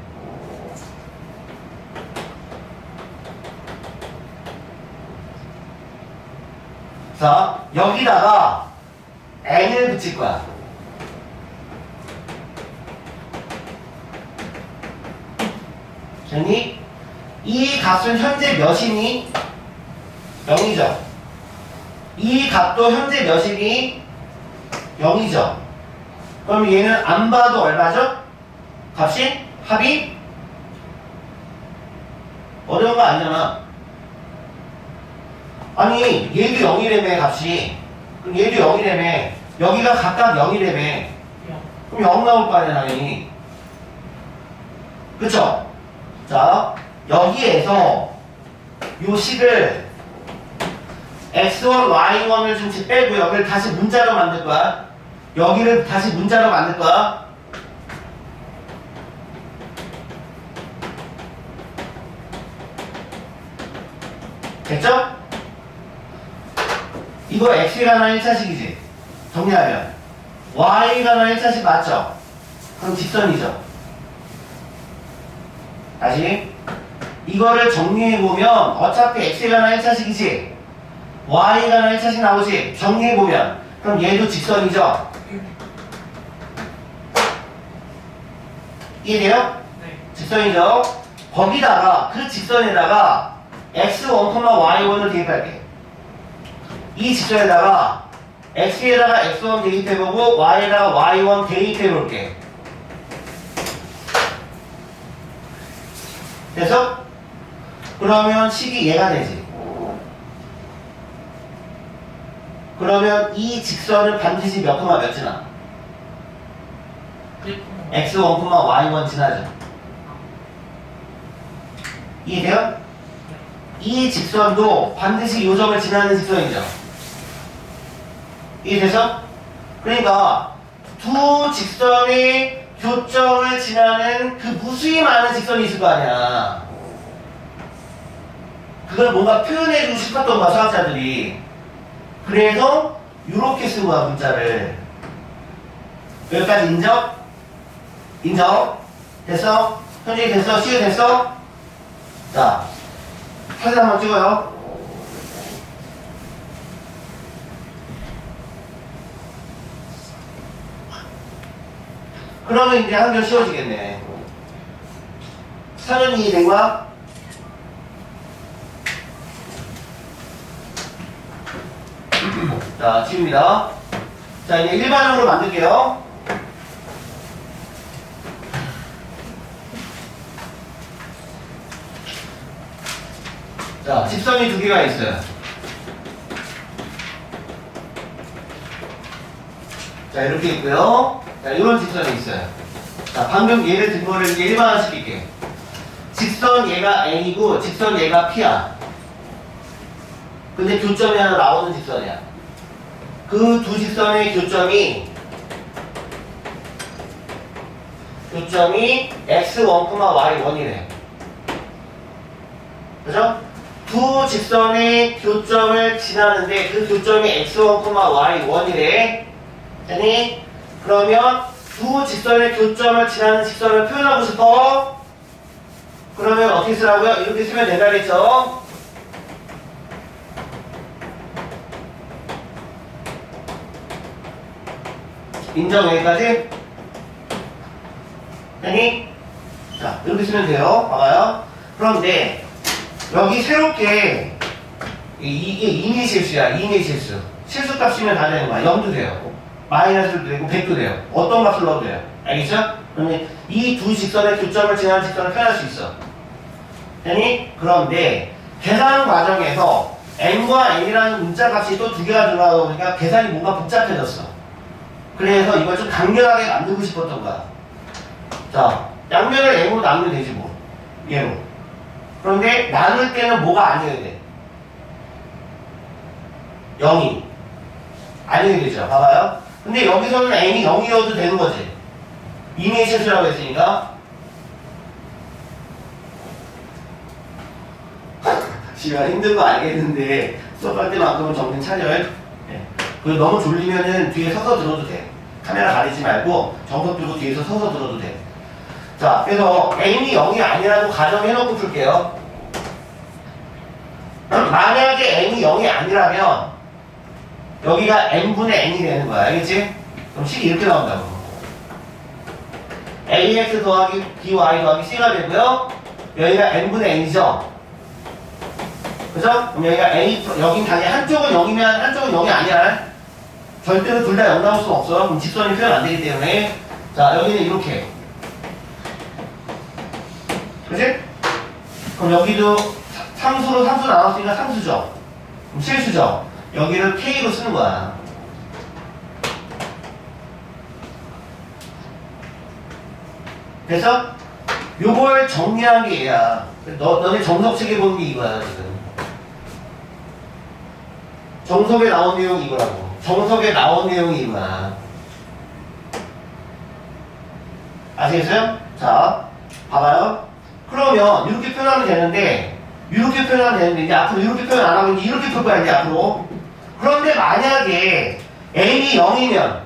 자, 여기다가 n을 붙일 거야. 됐니? 이 값은 현재 몇이니? 0이죠. 이 값도 현재 몇이니? 0이죠. 그럼 얘는 안 봐도 얼마죠? 값이? 합이? 어려운 거 아니잖아. 아니 얘도 0이라며 값이. 그럼 얘도 0이라며. 여기가 각각 0이라며. 그럼 0 나올 거 아니야 당연히. 그쵸? 자, 여기에서 요 식을 x1, y1을 좀 빼고 여기를 다시 문자로 만들 거야. 여기를 다시 문자로 만들 거야. 됐죠? 이거 x가 하나 1차식이지. 정리하면 y가 나 1차식 맞죠? 그럼 직선이죠. 다시 이거를 정리해보면 어차피 x가 나 1차식이지 y가 나 1차식 나오지. 정리해보면 그럼 얘도 직선이죠. 이해돼요? 네. 직선이죠. 거기다가 그 직선에다가 x1, y1을 대입할게. 이 직선에다가 x에다가 x1 대입해보고 y에다가 y1 대입해볼게. 됐어? 그러면 식이 얘가 되지. 그러면 이 직선은 반드시 몇 콤마 몇 지나? x1, y1 지나죠. 이해돼요? 이 직선도 반드시 요 점을 지나는 직선이죠. 이해돼서? 그러니까 두 직선의 교점을 지나는 그 무수히 많은 직선이 있을 거 아니야. 그걸 뭔가 표현해주고 싶었던 거야, 수학자들이. 그래서 이렇게 쓴 거야, 문자를. 여기까지 인정? 인정? 됐어? 현준이 됐어? 시우 됐어? 자, 사진 한번 찍어요. 그러면 이제 한결 쉬워지겠네. 사전이 된 거야? 자, 지웁니다. 자, 이제 일반적으로 만들게요. 자, 직선이 두 개가 있어요. 자, 이렇게 있고요. 자, 이런 직선이 있어요. 자, 방금 예를 든 거를 이제 일반화시킬게. 직선 얘가 N이고, 직선 얘가 P야. 근데 교점이 하나 나오는 직선이야. 그 두 직선의 교점이 x1, y1이래. 그죠? 두 직선의 교점을 지나는데 그 교점이 x1, y1이래. 됐니? 그러면 두 직선의 교점을 지나는 직선을 표현하고 싶어. 그러면 어떻게 쓰라고요? 이렇게 쓰면 된다 그랬죠? 인정 여기까지? 됐니? 자, 이렇게 쓰면 돼요. 봐봐요. 그런데 여기 새롭게 이게 이미 실수야. 이미 실수. 실수값이면 다 되는 거야. 0도 돼요. 마이너스도 되고 100도 돼요. 어떤 값을 넣어도 돼요. 알겠죠? 그러면 이 두 직선의 교점을 지나는 직선을 표현할 수 있어. 됐니? 그런데 계산 과정에서 n과 n이라는 문자값이 또 두 개가 들어가다 보니까 계산이 뭔가 복잡해졌어. 그래서 이걸 좀 강렬하게 만들고 싶었던 거야. 자, 양면을 n으로 나누면 되지 뭐. 얘로. 그런데 나눌 때는 뭐가 아니어야 돼? 0이 아니어야 되죠. 봐봐요. 근데 여기서는 n이 0이어도 되는 거지. 이미 실수라고 했으니까. 지금 힘든 거 알겠는데 수업할 때만큼은 정신 차려요. 네. 그리고 너무 졸리면은 뒤에 서서 들어도 돼. 카메라 가리지 말고 정석 들고 뒤에서 서서 들어도 돼. 자, 그래서 n이 0이 아니라고 가정해놓고 풀게요. 만약에 n이 0이 아니라면 여기가 n분의 n이 되는 거야. 알겠지? 그럼 식이 이렇게 나온다고. ax 더하기 by 더하기 c가 되고요. 여기가 n분의 n이죠. 그죠? 그럼 여기가 a, 여긴 당연히 한쪽은 0이면 한쪽은 0이 아니야. 절대로 둘 다 0 나올 수 없어. 그럼 직선이 표현 안 되기 때문에. 자, 여기는 이렇게. 그치? 그럼 여기도 상수로 상수 나눴으니까 상수죠. 그럼 실수죠. 여기를 K로 쓰는 거야. 그래서 요걸 정리한 게 얘야. 너네 정석책에 보는 게 이거야, 지금. 정석에 나온 내용이 이거라고. 정석에 나온 내용이 이거야. 아시겠어요? 자, 봐봐요. 그러면 이렇게 표현하면 되는데, 이렇게 표현하면 되는데, 이제 앞으로 이렇게 표현 안 하고 이제 이렇게 풀 거야, 이제 앞으로. 그런데 만약에 n이 0이면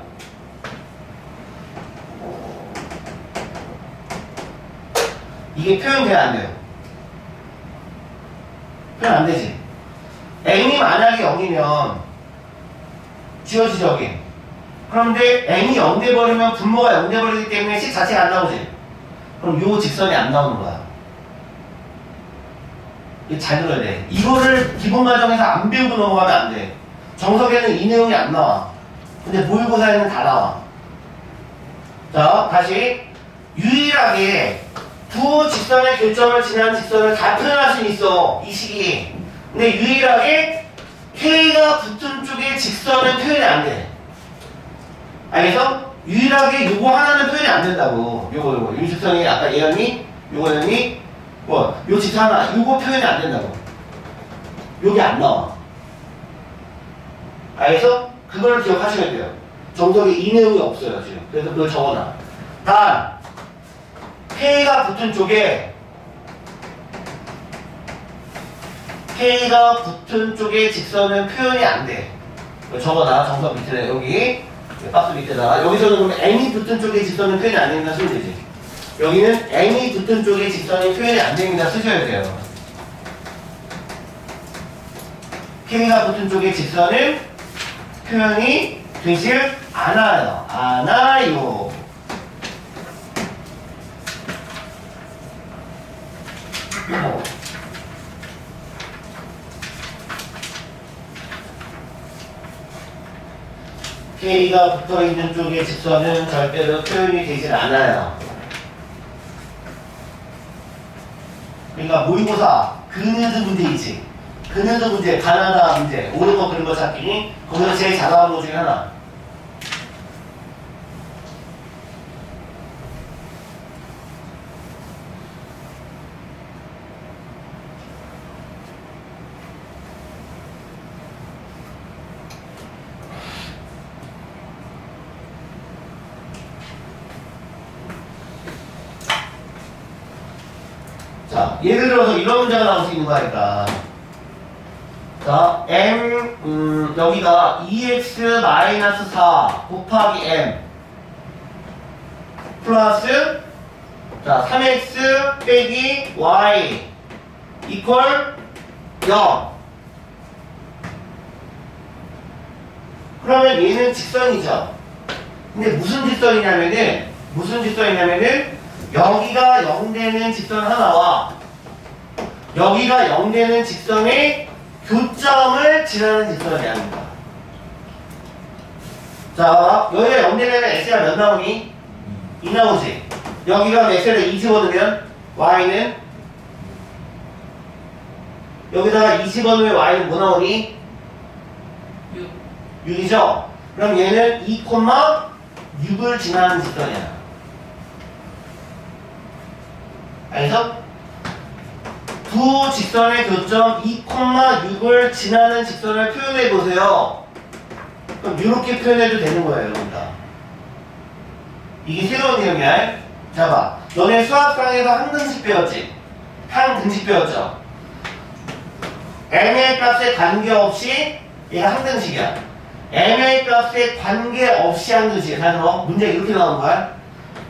이게 표현돼야 안 돼요. 표현 안 되지. n이 만약에 0이면 지워지죠, 여기. 그런데 n이 0 돼버리면 분모가 0 돼버리기 때문에 식 자체가 안 나오지. 그럼 요 직선이 안 나오는 거야. 이거 잘 들어야 돼. 이거를 기본 과정에서 안 배우고 넘어가면 안 돼. 정석에는 이 내용이 안 나와. 근데 모의고사에는 다 나와. 자, 다시. 유일하게 두 직선의 교점을 지난 직선을 다 표현할 수 있어, 이 식이. 근데 유일하게 K가 붙은 쪽의 직선은 표현이 안 돼. 알겠어? 유일하게 요거 하나는 표현이 안 된다고. 요거. 이 직선이 아까 얘였니? 요거였니? 뭐, 요 직선 하나. 요거 표현이 안 된다고. 요게 안 나와. 알겠어? 그걸 기억하시면 돼요. 정석에 이 내용이 없어요, 지금. 그래서 그걸 적어놔. 단, K가 붙은 쪽에 직선은 표현이 안 돼. 적어놔. 정석 밑에 여기 박스 밑에다가. 여기서는 그럼 N이 붙은 쪽의 직선은 표현이 안 됩니다. 쓰면 되지. 여기는 N이 붙은 쪽의 직선이 표현이 안 됩니다. 쓰셔야 돼요. K가 붙은 쪽의 직선은 표현이 되질 않아요. 않아요. K가 붙어있는 쪽의 직선은 절대로 표현이 되질 않아요. 그러니까 모의고사 그네드 문제 있지. 그네드 문제, 가나다 문제, 오른 거 그런 거 찾기. 거기서 제일 잘 나오는 거 중에 하나. 자, 예를 들어서 이런 문제가 나올 수 있는 거니까. 자, 여기가 2x-4 곱하기 m 플러스 자, 3x 빼기 y 이퀄 0. 그러면 얘는 직선이죠. 근데 무슨 직선이냐면은 여기가 0 되는 직선 하나와 여기가 0 되는 직선의 교점을 지나는 직선을 얘기합니다. 자, 여기가 0 되면 x가 몇 나오니? 2 나오지. 여기가 x를 2 집어넣으면 y는 여기다가 2 집어넣으면 y는 뭐 나오니? 6이죠? 그럼 얘는 2,6을 지나는 직선이야. 알겠어? 두 직선의 교점 2,6을 지나는 직선을 표현해 보세요. 그럼 이렇게 표현해도 되는 거예요, 여러분 다. 이게 새로운 내용이야. 자, 봐. 너네 수학상에서 항등식 배웠지? 항등식 배웠죠? m의 값에 관계없이 얘가 항등식이야. m의 값에 관계없이 항등식이야. 잘 들어. 문제가 이렇게 나오는 거야.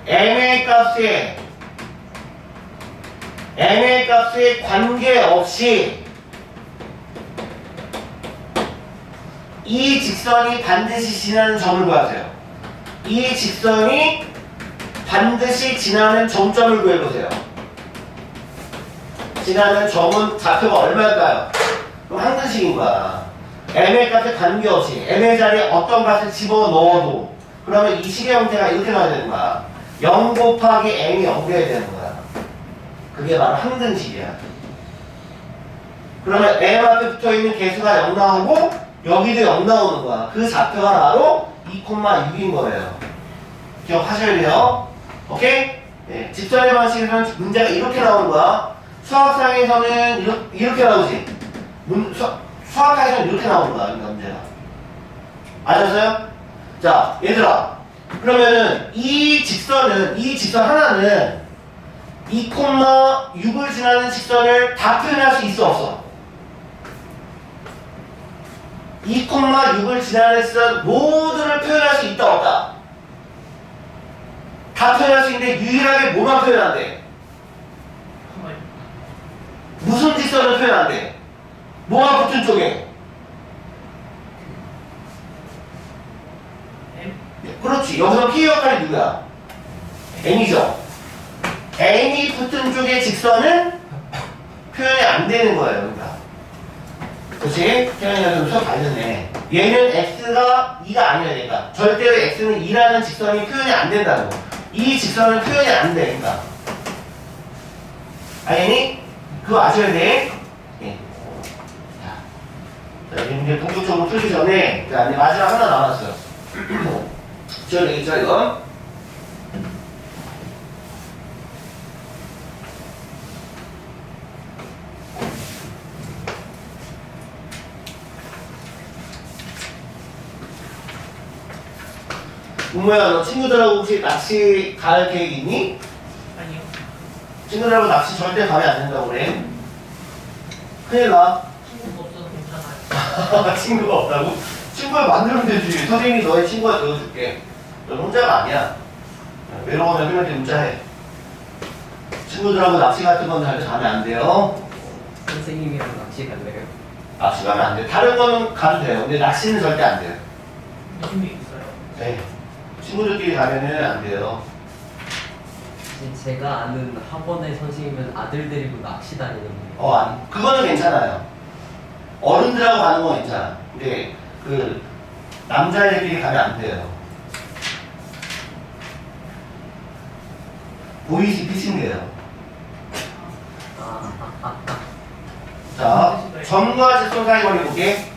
m의 값에 관계없이 이 직선이 반드시 지나는 점을 구하세요. 이 직선이 반드시 지나는 정점을 구해보세요. 지나는 점은 좌표가 얼마일까요? 그럼 항등식인 거야. m의 값에 관계없이 m의 자리에 어떤 값을 집어넣어도 그러면 이 식의 형태가 이렇게 나와야 되는 거야. 0 곱하기 m이 0 돼야 되는 거야. 그게 바로 항등식이야. 그러면 m 앞에 붙어있는 개수가 0 나오고 여기도 0 나오는 거야. 그 좌표가 바로 2,6인 거예요. 기억하셔야 돼요. 오케이? 네, 직선의 방식에서는 문제가 이렇게 나오는 거야. 수학상에서는 이렇게 나오지. 수학상에서는 이렇게 나오는 거야. 그러니까 문제가. 아셨어요? 자, 얘들아. 그러면은 이 직선 하나는 2,6을 지나는 직선을 다 표현할 수 있어, 없어? 2,6을 지나는 직선 모두를 표현할 수 있다, 없다? 다 표현할 수 있는데 유일하게 뭐만 표현한대? 직선은 표현 안 돼. 뭐가 붙은 쪽에? M? 그렇지. 여기서 P 역할이 누구야? N이죠. N이 붙은 쪽의 직선은 표현이 안 되는 거예요. 그러니까. 그렇지? 표현이가 좀 수업 알렸네. 얘는 X가 2가 아니야. 그러니까. 절대로 X는 2라는 직선이 표현이 안 된다고. 이 직선은 표현이 안 돼. 그러니까. 알겠니? 그거 아셔야 돼. 예. 자, 이제 본격적으로 풀기 전에, 자, 이제 마지막 하나 남았어요. 지워야 되겠죠, 이거? 동모야, 너 친구들하고 혹시 낚시 갈 계획 있니? 아니요. 친구들하고 낚시 절대 가면 안 된다고 그래. 큰일 나. 친구가 없어서 괜찮아요. 친구가 없다고? 친구를 만들면 되지. 선생님이 너의 친구가 되어줄게. 넌 혼자가 아니야. 외로우면 선생님한테 문자해. 친구들하고 낚시 같은 건 절대 가면 안 돼요. 선생님이랑 낚시 갈래요? 낚시 가면 안 돼. 다른 거는 가도 돼요. 근데 낚시는 절대 안 돼요. 무슨 일 있어요? 네. 친구들끼리 가면은 안 돼요. 제가 아는 학원의 선생님은 아들 데리고 낚시 다니거든요. 아니. 그거는 괜찮아요. 어른들하고 가는 건 괜찮아. 근데 그 남자애들끼리 가면 안 돼요. 보이스피싱이에요. 자, 점과 직선 사이 거리 볼게.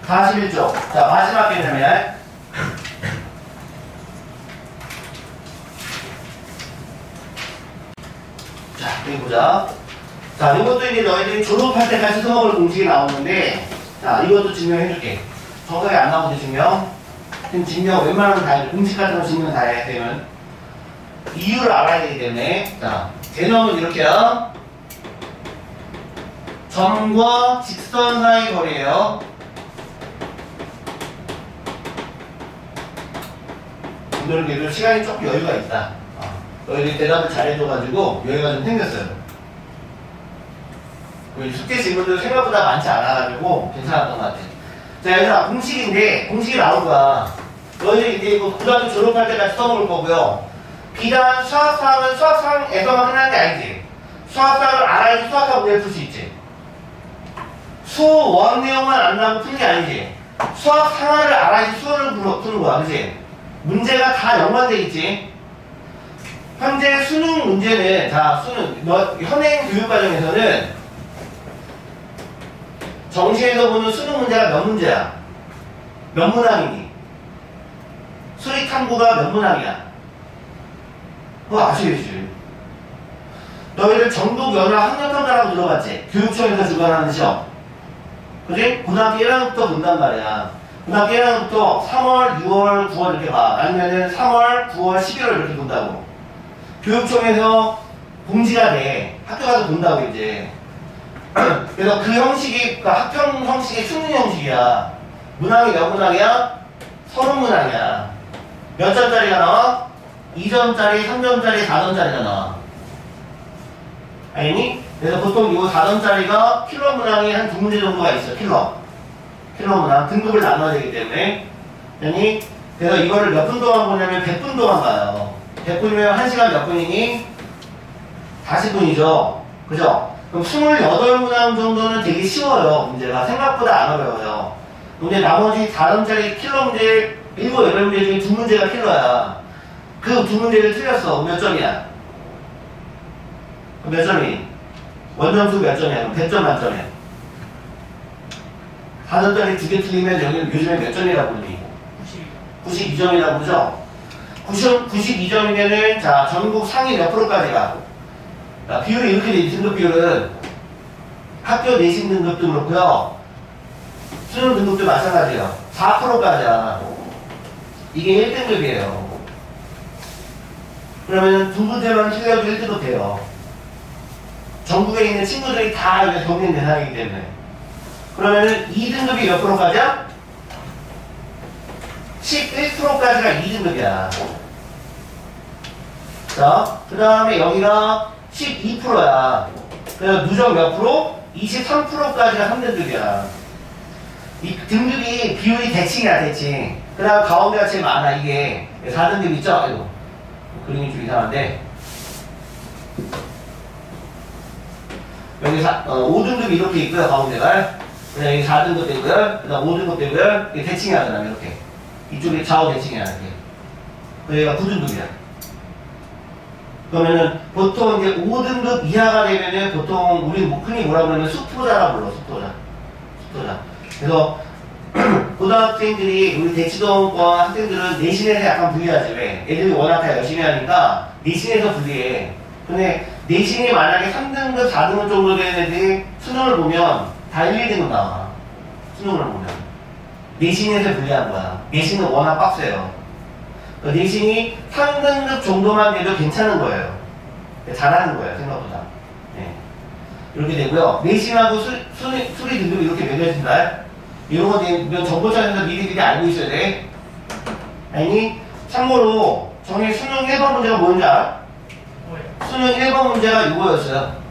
41쪽. 자, 마지막 개념이야. 자, 여기 보자. 자, 이것도 이제 너희들이 졸업할 때까지 써먹을 공식이 나오는데, 자, 이것도 증명해줄게. 정석에 안 나오는데 증명. 지금 증명 웬만하면 다 해. 공식 같은 거 증명 다 해. 되면. 이유를 알아야 되기 때문에. 자, 개념은 이렇게요. 점과 직선 사이 거리예요. 오늘은 그래도 시간이 조금 여유가 있다. 너희들이 대답을 잘해줘가지고 여유가 좀 생겼어요. 숙제 질문도 생각보다 많지 않아가지고 괜찮았던 것 같아. 자, 얘들아, 공식인데 공식이 나올 거야. 너희들이 이제 이거 고등학교 졸업할 때까지 써먹을 거고요. 비단 수학사항은 수학사항에서만 끝나는 게 아니지. 수학사항을 알아야지 수학사 문제를 풀 수 있지. 수원 내용만 안다고 푸는 게 아니지. 수학 상하를 알아야지 수원을 푸는 거야. 그치? 문제가 다 연관돼 있지. 현재 수능 문제는, 자, 수능, 현행 교육과정에서는 정시에서 보는 수능 문제가 몇 문제야? 몇 문항이니? 수리탐구가 몇 문항이야? 그거 아시겠지? 너희들 전국연합 학력평가라고 들어봤지? 교육청에서 주관하는 시험. 그지? 고등학교 1학년부터 본단 말이야. 고등학교 1학년부터 3월, 6월, 9월 이렇게 봐. 아니면은 3월, 9월, 11월 이렇게 본다고. 교육청에서 공지가 돼. 학교 가서 본다고 이제. 그래서 그 형식이, 그러니까 학평 형식이 수능 형식이야. 문항이 몇 문항이야? 30문항이야. 몇 점짜리가 나와? 2점짜리, 3점짜리, 4점짜리가 나와. 알니? 그래서 보통 이거 4점짜리가 킬러 문항이 한 2문제 정도가 있어. 킬러 문항. 등급을 나눠야 되기 때문에. 아니? 그래서 이거를 몇 분 동안 보냐면 100분 동안 봐요. 100분이면 1시간 몇 분이니? 40분이죠. 그죠? 그럼 28문항 정도는 되게 쉬워요. 문제가. 생각보다 안 어려워요. 근데 나머지 4점짜리 킬러 문제 7, 8문제 중에 2문제가 킬러야. 그 2문제를 틀렸어. 몇 점이야? 몇 점이? 원점수 몇 점이야? 100점 만점이야. 4점짜리 2개 틀리면 여기는 요즘에 몇 점이라고 그러니? 92점이라고 그러죠? 92점이면은, 자, 전국 상위 몇 프로까지 가? 자, 비율이 이렇게 돼 있지, 등급 비율은. 학교 내신 등급도 그렇고요. 수능 등급도 마찬가지예요. 4%까지야. 이게 1등급이에요. 그러면 2문제만 틀려도 1등급 돼요. 전국에 있는 친구들이 다 경쟁 대상이기 때문에. 그러면은 2등급이 몇 프로까지야? 11%까지가 2등급이야. 자, 그 다음에 여기가 12%야. 그래서 누적 몇 프로? 23%까지가 3등급이야. 이 등급이 비율이 대칭이야, 대칭. 그 다음 가운데가 제일 많아, 이게. 4등급 있죠? 아이고. 그림이 좀 이상한데. 여기 5등급이 이렇게 있고요, 가운데가. 그다음 여기 4등급 되고요. 그 다음 5등급 되고요. 이게 대칭이 하잖아, 이렇게. 이쪽이 좌우 대칭이야, 이렇게. 여기가 9등급이야. 그러면은 보통 이제 5등급 이하가 되면은 보통 우리 흔히 뭐라고 그러면 수포자라 불러, 수포자. 그래서 고등학생들이 우리 대치동권 학생들은 내신에서 약간 불리하지. 왜? 애들이 워낙 다 열심히 하니까 내신에서 불리해. 근데 내신이 만약에 3등급, 4등급 정도 되는 애들이 수능을 보면 다 1, 2등급 나와. 수능을 보면. 내신에서 불리한 거야. 내신은 워낙 빡세요. 내신이 3등급 정도만 돼도 괜찮은 거예요. 잘하는 거예요, 생각보다. 네. 이렇게 되고요. 내신하고 수리 등급이 이렇게 매겨진다. 이런 거 되면 정보창에서 미리 알고 있어야 돼. 아니, 참고로 정의 수능 1번 문제가 뭔지 알아? 뭐예요? 수능 1번 문제가 이거였어요.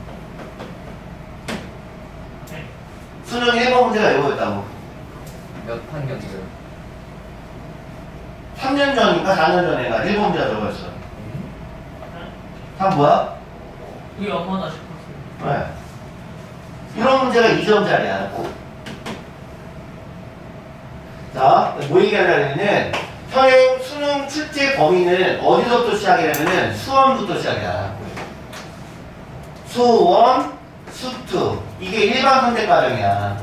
네. 수능 1번 문제가 이거였다고. 몇 학년이요? 3년 전인가 4년 전인가 1번 문제가 저거였어. 다 뭐야? 그게 얼마나 싶었어요? 네. 이런 문제가 2점짜리야. 자, 뭐 얘기하려면은 현행 수능 출제 범위는 어디서부터 시작이냐면은 수원부터 시작이야. 수원, 수투. 이게 일반 선택 과정이야.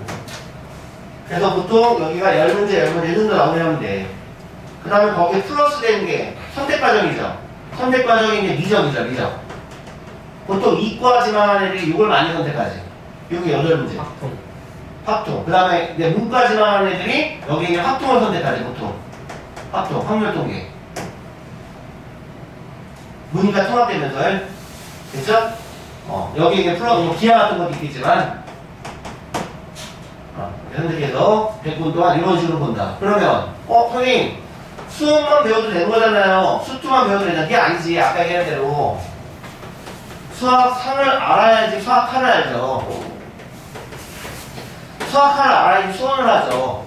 그래서 보통 여기가 10문제, 10문제 정도 나오면 돼. 그 다음에 거기에 플러스 되는 게 선택 과정이죠. 선택 과정이 이제 미적이죠, 미적. 보통 이과지만 하는 애들이 이걸 많이 선택하지. 여기 8문제. 확통. 그 다음에 이제 문과지만 하는 애들이 여기 있는 확통을 선택하지, 보통. 확통, 확률 통계. 문이과 통합되면서, 됐죠? 여기 이제 플러스, 기하 같은 것도 있겠지만, 선택해서 100분 동안 이런 식으로 본다. 그러면, 선생님, 수업만 배워도 되는 거잖아요. 수투만 배워도 되잖아. 그게 아니지. 아까 얘기한 대로. 수학 3을 알아야지 수학 1을 알죠. 수학 1을 알아야지 수원을 하죠.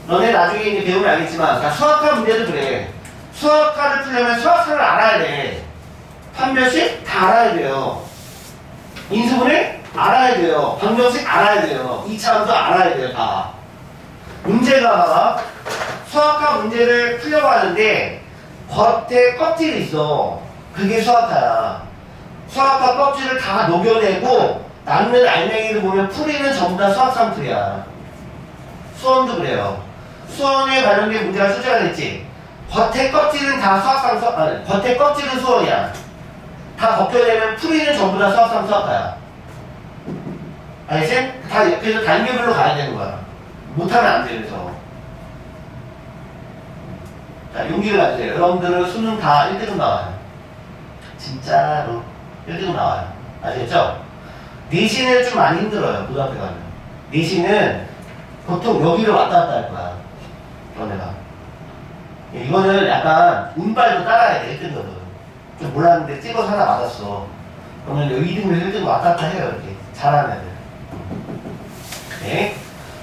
너네 나중에 이제 배우면 알겠지만, 자, 수학과 문제도 그래. 수학과를 풀려면 수학 3을 알아야 돼. 판별식 다 알아야 돼요. 인수분해 알아야 돼요. 방정식 알아야 돼요. 2차함수 알아야 돼요. 다. 문제가 수학과 문제를 풀려고 하는데 겉에 껍질이 있어. 그게 수학과야. 수학과 껍질을 다 녹여내고 남는 알맹이를 보면 풀이는 전부 다 수학 상풀이야. 수원도 그래요. 수원에 관련된 문제가 출제가 됐지. 겉에 껍질은 다 수학상 아니, 겉에 껍질은 수원이야. 다 벗겨내면 풀이는 전부 다 수학상 수학과야. 알겠지? 다 그래서 단계별로 가야 되는 거야. 못하면 안 돼. 그래서 자, 용기를 가지세요. 여러분들은 수능 다 1등급 나와요. 진짜로 1등급 나와요. 아시겠죠? 내신은 좀 많이 힘들어요. 고등학교 가면. 내신은 보통 여기를 왔다 갔다 할 거야. 너네가. 이거는 약간 운빨도 따라야 돼. 1등급은. 좀 몰랐는데 찍어서 하나 맞았어. 그러면 여기 2등급 1등급 왔다 갔다 해요. 이렇게. 잘하는 애들. 네.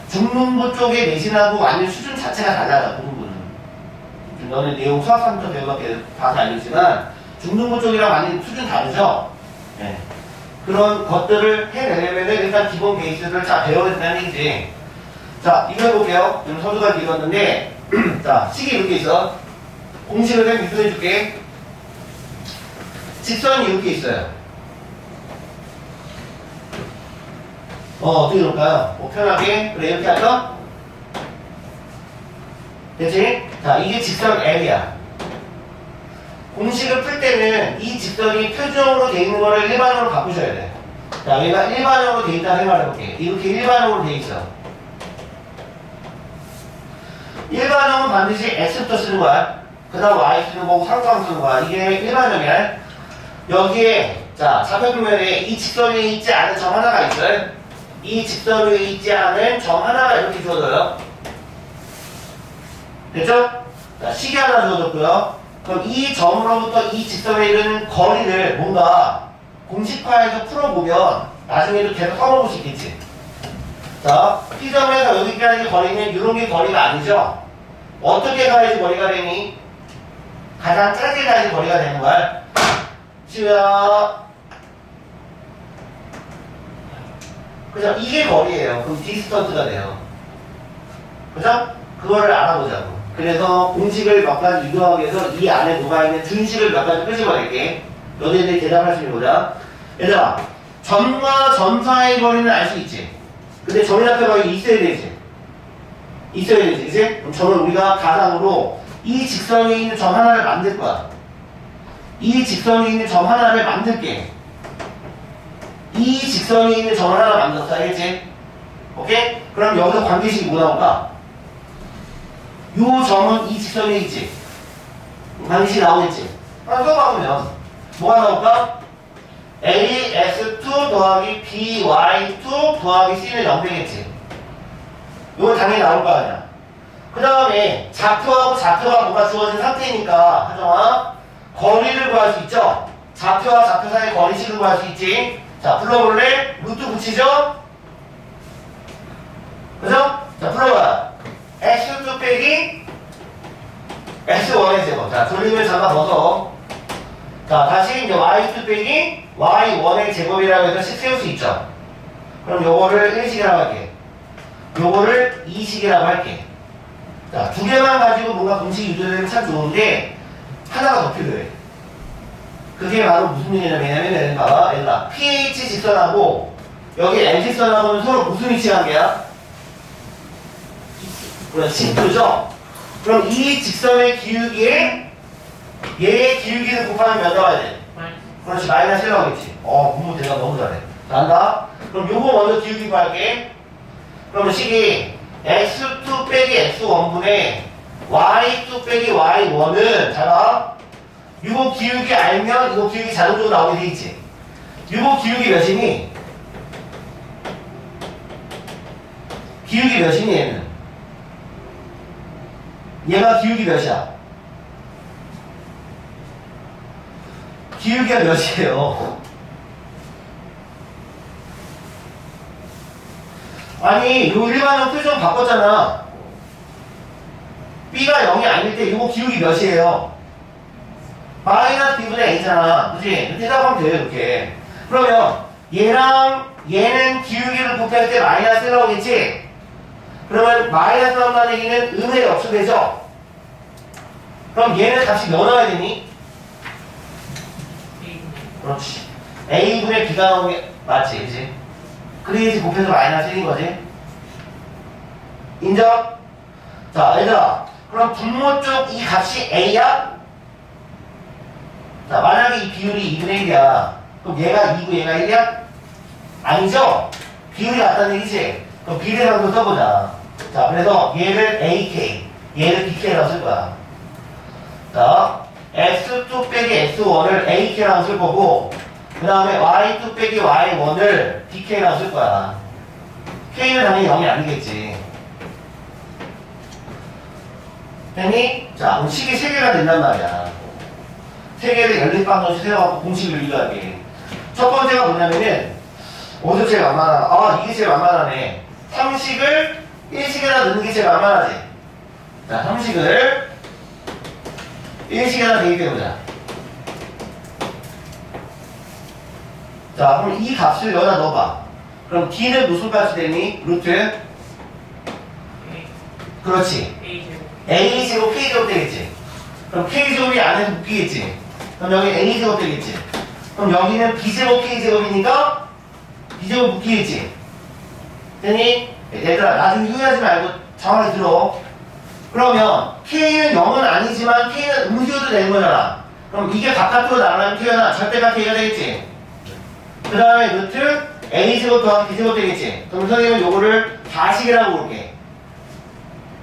중문부 쪽의 내신하고 완전 수준 자체가 달라요. 고등부는. 너는 내용 수학상부터 배워밖에 봐서 알겠지만 중등부 쪽이랑 완전 수준 다르죠? 네. 그런 것들을 해내려면 일단 기본 베이스를 잘 배워야 된다는 얘기지. 자, 이거 해볼게요. 지금 서두가 길었는데 자, 식이 이렇게 있어. 공식을 그냥 유도해줄게. 직선이 이렇게 있어요. 어떻게 놓을까요? 뭐 편하게 그래 이렇게 하죠? 됐지? 자, 이게 직선 L이야. 공식을 풀 때는 이 직선이 표준으로 돼 있는 거를 일반으로 바꾸셔야 돼. 자, 얘가 일반으로 돼 있다 생각해볼게. 이렇게 일반으로 돼 있어. 일반형은 반드시 X부터 쓰는 거야. 그 다음 Y 쓰는 거고 상수항 쓰는 거야. 이게 일반형이야. 여기에 자, 좌표평면에 이 직선 위에 있지 않은 점 하나가 있어요. 이 직선 위에 있지 않은 점 하나가 이렇게 주어져요. 됐죠? 자, 식이 하나 주어졌고요. 그럼 이 점으로부터 이 직선에 이르는 거리를 뭔가 공식화해서 풀어보면 나중에도 계속 써먹을 수 있겠지. 자, P점에서 여기까지 거리는 이런 게 거리가 아니죠? 어떻게 가야지 거리가 되니? 가장 짧게 가야지 거리가 되는 거야. 시우야. 그죠? 이게 거리예요. 그럼 디스턴트가 돼요. 그죠? 그거를 알아보자고. 그래서 공식을 몇 가지 유도하기 위해서 이 안에 녹아있는 준식을 몇 가지 끄집어낼게. 너네들이 대답할 수 있는 거다. 얘들아, 점과 점 사이의 거리는 알 수 있지? 근데 점이 앞에 거리 있어야 되지? 있어야 되지, 그치? 그럼 점을 우리가 가상으로 이 직선에 있는 점 하나를 만들 거야. 이 직선에 있는 점 하나를 만들게. 이 직선에 있는 점 하나 만들었어, 알겠지? 오케이? 그럼 여기서 관계식이 뭐 나올까? 요 점은 이 직선에 있지? 관계식이 나오겠지? 하나 써봐보면 뭐가 나올까? AS2 더하기 BY2 더하기 C는 0 되겠지? 이건 당연히 나올 거 아니야. 그 다음에 좌표하고 좌표가 뭐가 주어진 상태니까 하정아 거리를 구할 수 있죠? 좌표와 좌표 사이의 거리식을 구할 수 있지? 자, 불러볼래? 루트 붙이죠? 그죠? 자, 불러봐. X2 빼기 X1의 제곱. 자, 돌리면 잠깐 벗어. 자, 다시 이제 Y2 빼기 Y1의 제곱이라고 해서 식 세울 수 있죠? 그럼 요거를 1식이라고 할게. 요거를 2식이라고 할게. 자, 두 개만 가지고 뭔가 공식 유도되면 참 좋은데 하나가 더 필요해. 그게 바로 무슨 얘기냐면 봐봐. 얘들아, pH 직선하고 여기 L 직선하고는 서로 무슨 위치 관계야? 그렇지, 그죠? 그럼 이 직선의 기울기에 얘의 기울기를 곱하면 몇 나와야 돼? 그렇지, 마이너스 1 나오겠지. 공부 대답 너무 잘해. 잘한다. 그럼 요거 먼저 기울기 구할게. 그러면 식이 x2 빼기 x1분의 y2 빼기 y1은 잘 봐. 이거 기울기 알면 이거 기울기 자동적으로 나오게 돼 있지. 이거 기울기 몇이니? 기울기 몇이니 얘는? 얘가 기울기 몇이야? 기울기가 몇이에요? 아니 요 일반형 표정 바꿨잖아. B가 0이 아닐 때 이거 기울기 몇이에요? 마이너스 B분의 A잖아. 그치? 대답하면 돼요 이렇게. 그러면 얘랑 얘는 기울기를 곱할 때 마이너스 나오겠지? 그러면 마이너스 나온다는 얘기는 의미의 역수되죠? 그럼 얘는 값이 뭐 나와야 되니? 그렇지. A분의 B가 나오는 게 맞지? 그치? 그래야지 곱해서 마이너스 1인 거지? 인정? 자, 얘들아. 그럼 분모 쪽 이 값이 A야? 자, 만약에 이 비율이 2분의 1이야. 그럼 얘가 2고 얘가 1이야? 아니죠? 비율이 같다는 얘기지? 그럼 비례상도 써보자. 자, 그래서 얘를 AK, 얘를 BK라고 쓸 거야. 자, X2 빼기 X1을 AK라고 쓸 거고, 그 다음에 Y2 빼기 Y1을 BK라고 쓸 거야. K는 당연히 0이 아니겠지. 됐니? 자, 그럼 식이 3개가 된단 말이야. 3개를 연립방정식 세워갖고 공식을 유도하게. 첫 번째가 뭐냐면은, 어디서 제일 만만하나? 이게 제일 만만하네. 3식을 1식에다 넣는 게 제일 만만하지. 자, 3식을 1식에다 대입해보자. 자, 그럼 이 값을 여기다 넣어봐. 그럼 D는 무슨 값이 되니? 루트? 그렇지. A제곱 K제곱 되겠지. 그럼 K제곱이 안에서 묶이겠지. 그럼 여기 A제곱 되겠지. 그럼 여기는 B제곱 K제곱이니까 B제곱 묶이겠지. 됐니? 얘들아, 나중에 후회하지 말고 정확히 들어. 그러면 K는 0은 아니지만 K는 음수여도 되는 거잖아. 그럼 이게 바깥으로 나가면 K나 절대가 K가 되겠지. 그 다음에 루트 A제곱 더하기 B제곱 되겠지. 그럼 선생님은 요거를 4식이라고 볼게.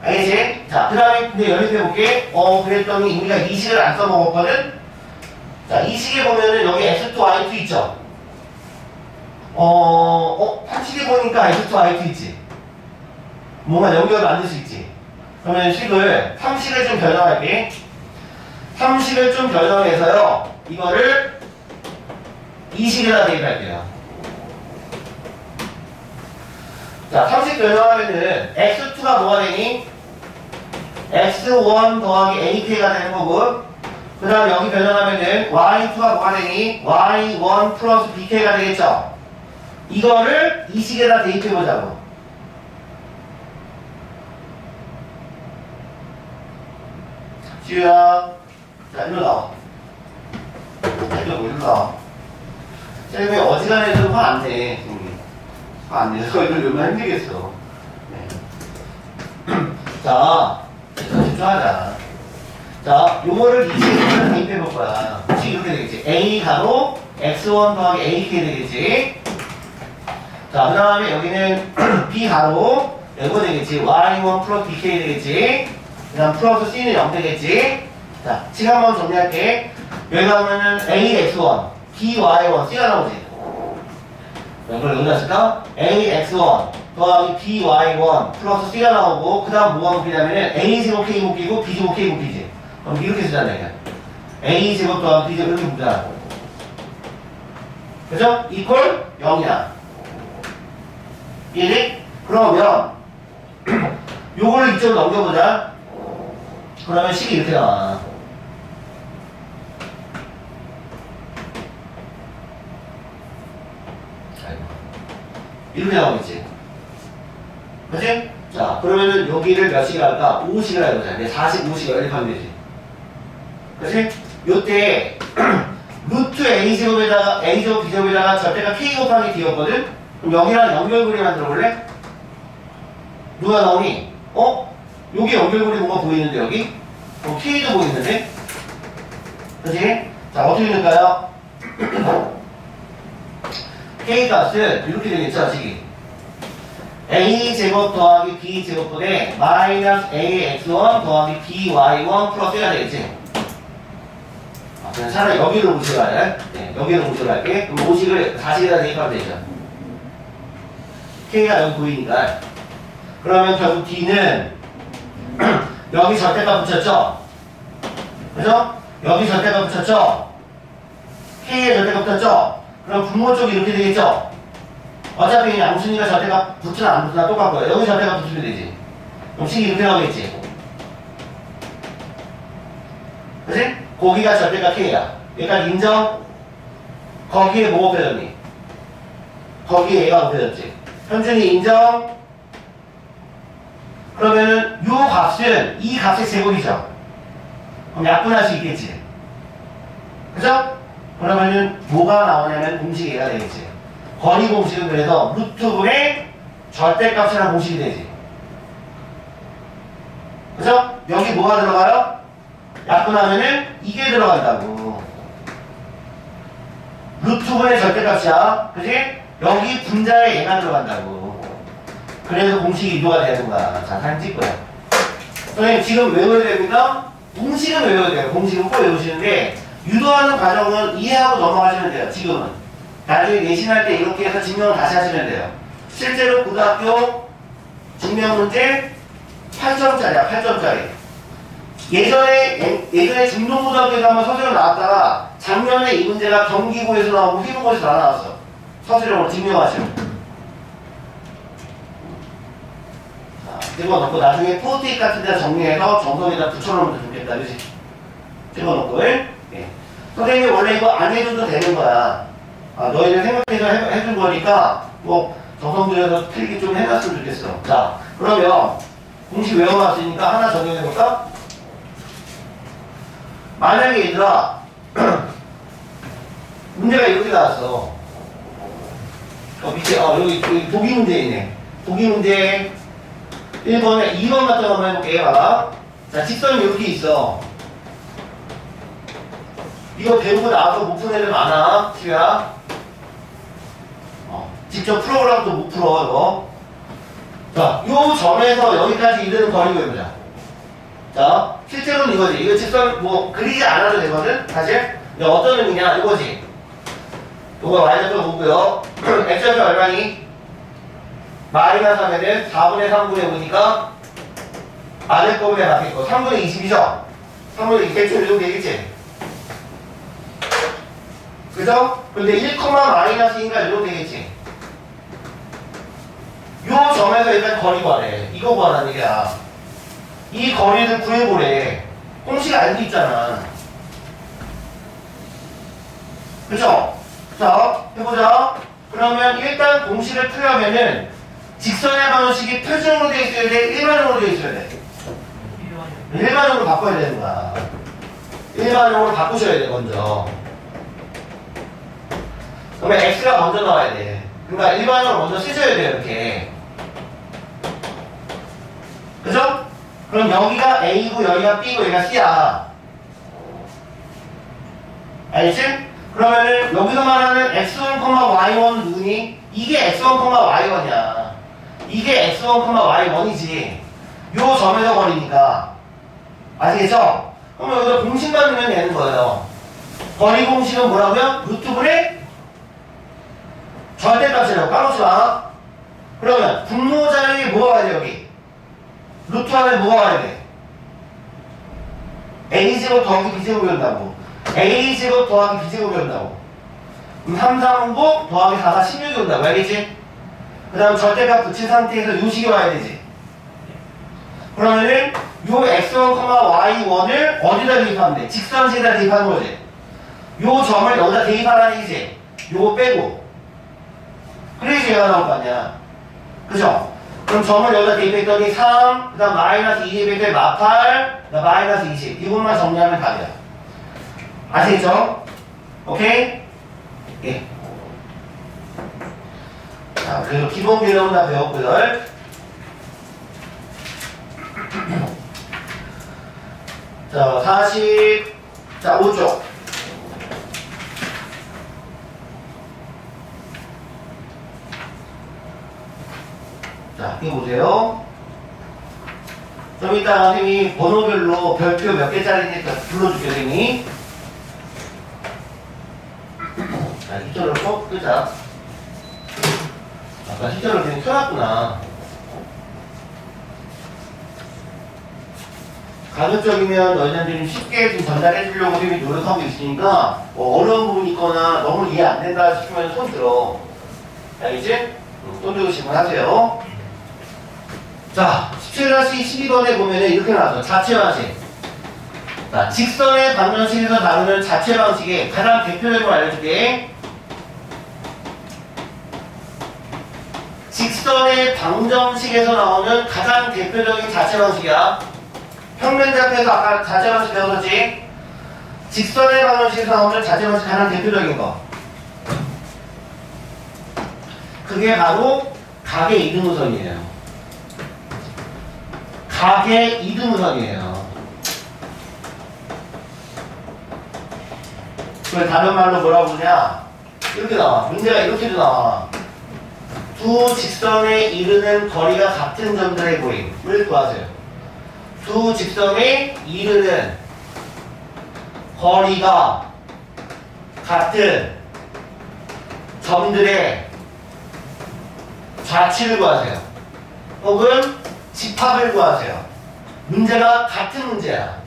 알겠지? 자, 그 다음에 근데 연립해볼게. 그랬더니 우리가 2식을 안 써먹었거든? 자, 2식에 보면은 여기 S2, Y2 있죠? 3식에 보니까 S2, Y2 있지? 뭔가 연결 만들 수 있지? 그러면 식을, 3식을 좀 변형할게. 3식을 좀 변형해서요, 이거를 이 식에다 대입할게요. 자, 상식 변형하면은 x2가 뭐가 되니? x1 더하기 ak가 되는 거고, 그 다음 여기 변형하면은 y2가 뭐가 되니? y1 플러스 bk가 되겠죠? 이거를 이 식에다 대입해보자고. 지우야, 자, 일로 나와. 일로 나와. 쌤이 어지간해도 화 안 내. 화 안 내서 이걸 얼마나 힘들겠어. 네. 자, 집중하자. 자, 요거를 이 식으로 대입해볼 거야. 이 식이 이렇게 되겠지. a 가로 x1 더하기 ak 되겠지. 자, 그 다음에 여기는 b 가로 이거 되겠지. y1 플러스 bk 되겠지. 그 다음 플러스 c는 0 되겠지. 자, 지금 한번 정리할게. 여기 가면은 ax1, by1, c가 나오지. 그걸 여기다 쓸까? ax1 더하기 by1 플러스 c가 나오고, 그 다음 뭐가 묶이냐면은 a제곱 k 묶이고 b제곱 k 묶이지. 그럼 이렇게 쓰잖아, 이게. a제곱 더하기 b제곱 이렇게 묶잖아. 그죠? 이퀄 0이야. 이해돼? 그러면 요거를 이쪽으로 넘겨보자. 그러면 식이 이렇게 나와. 이렇게 나오겠지. 그치? 자, 그러면은 여기를 몇 식을 할까? 5식을 해보자. 45식을 연립하면 되지. 그치? 요때 루트 a제곱에다가 a제곱 b제곱에다가 절대가 k 곱하기 d였거든? 그럼 여기랑 연결고리 만들어 볼래? 누가 나오니? 어? 여기 연결고리 뭔가 보이는데 여기? k도 보이는데? 그치? 자, 어떻게 될까요? k 값은 이렇게 되겠죠, 식이. a제곱 더하기 b제곱분의 마이너스 ax1 더하기 by1 플러스 1가 되겠지. 그냥 차라리 여기로 공식을 할래? 네, 여기로 공식을 할게. 그럼 공식을 4식에다 대입하면 되죠. k가 여기 보이니까. 그러면 결국 d는 여기 절대값 붙였죠? 그죠? 여기 절대값 붙였죠? k에 절대값 붙였죠? 그럼 분모 쪽이 이렇게 되겠죠? 어차피 양순이가 절대값 붙으나 안 붙으나 똑같고요. 여기 절대값 붙으면 되지. 그럼 식이 이렇게 나오겠지? 그치? 거기가 절대값 k야. 여기까지 인정? 거기에 뭐 곱해졌니? 거기에 얘가 곱해졌지. 현준이 인정? 그러면은 요 값은 이 값의 제곱이죠. 그럼 약분할 수 있겠지. 그죠? 그러면은 뭐가 나오냐면 공식이 얘가 되겠지. 거리 공식은 그래서 루트분의 절대값이라는 공식이 되지. 그죠? 여기 뭐가 들어가요? 약분하면은 이게 들어간다고. 루트분의 절대값이야. 그지? 여기 분자에 얘가 들어간다고. 그래서 공식이 유도가 되는 거야. 자, 사진 찍 거야. 선생님 지금 외워야 됩니다. 공식은 외워야 돼요. 공식은 꼭 외우시는데 유도하는 과정은 이해하고 넘어가시면 돼요. 지금은. 나중에 내신할 때 이렇게 해서 증명을 다시 하시면 돼요. 실제로 고등학교 증명문제 8점짜리야. 8점짜리. 예전에 중동고등학교에서 한번 서술형 나왔다가 작년에 이 문제가 경기고에서 나오고 휘문고에서 다 나왔어. 서술형으로 증명하시면. 찍어놓고 나중에 포스트잇 같은 데다 정리해서 정성에다 붙여놓으면 좋겠다. 그치? 찍어놓고. 예? 선생님이 원래 이거 안 해줘도 되는 거야. 너희들 생각해서 해준 거니까 뭐 정성 들여서 필기 좀 해놨으면 좋겠어. 자, 그러면 공식 외워놨으니까 하나 적용해볼까? 만약에 얘들아 문제가 이렇게 나왔어. 밑에 여기 보기 문제 있네. 보기 문제 1번에 2번 같은 거 한번 해볼게. 봐봐. 자, 직선이 이렇게 있어. 이거 배우고 나와서 못 푸는 애들 많아. 티야. 직접 풀어보라고 또 못 풀어, 이거. 자, 요 점에서 여기까지 이르는 거리고 해보자. 자, 실제로는 이거지. 이거 직선 뭐 그리지 않아도 되거든? 사실. 어떤 의미냐? 이거지. 요거 y좌표 보고요. x좌표 얼마니? 마이너스 하면은 4분의 3분의 5니까 아래 거분에 맞겠고 3분의 20이죠? 3분의 20 대충 이렇게 되겠지? 그죠? 근데 1, 마이너스 2인가 이러면 되겠지. 요 점에서 일단 거리 구하래. 이거 구하라는 얘기야. 이 거리를 구해보래. 공식 알고 있잖아. 그죠? 자, 해보자. 그러면 일단 공식을 풀려면은 직선의 방정식이 표준으로 되어 있어야 돼? 일반으로 되어 있어야 돼? 일반으로 바꿔야 되는 거야. 일반으로 바꾸셔야 돼, 먼저. 그러면 x가 먼저 나와야 돼. 그러니까 일반으로 먼저 쓰셔야 돼요, 이렇게. 그죠? 그럼 여기가 A고 여기가 B고 여기가 C야. 알지? 그러면은 여기서 말하는 x1, y1 누구니? 이게 x1, y1이야. 이게 x1, y1이지. 요 점에서 거리니까. 아시겠죠? 그럼 여기서 공식만 넣으면 되는 거예요. 거리 공식은 뭐라고요? 루트분의 절대값이라고. 까먹지 마. 그러면 분모자에 뭐가 와야 돼, 여기? 루트 안에 뭐가 와야 돼? A제곱 더하기 B제곱 배운다고. A제곱 더하기 B제곱 배운다고. 3, 3곱 더하기 4, 4, 16이 온다고. 알겠지? 그 다음 절대값 붙인 상태에서 요식이 와야 되지. 그러면은 요 x1, y1을 어디다 대입하면 돼? 직선식에다 대입하는 거지. 요 점을 여기다 대입하라는 얘기지. 요거 빼고. 그래야지 얘가 나올 거 아니야. 그죠? 그럼 점을 여기다 대입했더니 3, 그 다음 마이너스 2 대입했더니 마팔, 그 다음 마이너스 20. 이것만 정리하면 답이야. 아시겠죠? 오케이? 예. 자, 그리고 기본 개념은 다 배웠고요. 자, 40, 자, 5쪽. 자, 이거 보세요. 좀 이따 선생님이 번호별로 별표 몇 개짜리인지 불러줄게요, 선생님이. 자, 히터를 꼭 끄자. 아까 히터를 그냥 켜놨구나. 가급적이면 너희들이 쉽게 좀 전달해 주려고 선생님이 노력하고 있으니까 어려운 부분이 있거나 너무 이해 안 된다 싶으면 손 들어. 알겠지? 손 들고 질문하세요. 자, 17-12번에 보면은 이렇게 나왔어. 자체 방식. 자, 직선의 방정식에서 다루는 자체 방식의 가장 대표적인 걸 알려줄게. 직선의 방정식에서 나오는 가장 대표적인 자체 방식이야. 평면좌표에서 아까 자체 방식 배웠었지? 직선의 방정식에서 나오는 자체 방식 가장 대표적인 거. 그게 바로 각의 이등분선이에요. 각의 이등분선이에요. 그걸 다른 말로 뭐라고 부르냐? 이렇게 나와. 문제가 이렇게도 나와. 두 직선에 이르는 거리가 같은 점들의 고임을 구하세요. 두 직선에 이르는 거리가 같은 점들의 좌치를 구하세요. 혹은 집합을 구하세요. 문제가 같은 문제야.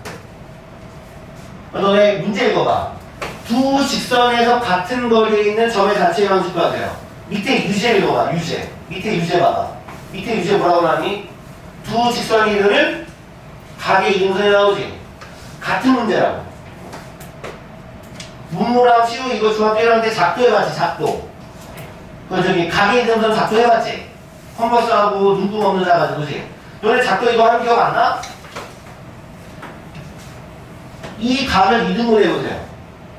너네 문제 읽어봐. 두 직선에서 같은 거리에 있는 점의 좌치의 방식 구하세요. 밑에 유제 읽어봐. 유제. 밑에 유제 봐봐. 밑에 유제 뭐라고 나왔니? 두 직선이 이르는 각의 이등분선이 나오지. 같은 문제라고. 문무랑 시우 이거 중학교 1학년 때 작도 해봤지. 작도. 그 저기 각의 이등분선 작도 해봤지. 컴버스하고 눈금 없는 자 가지고 그지. 너네 작도 이거 한 기억 안 나? 이 각을 이등분 해보세요.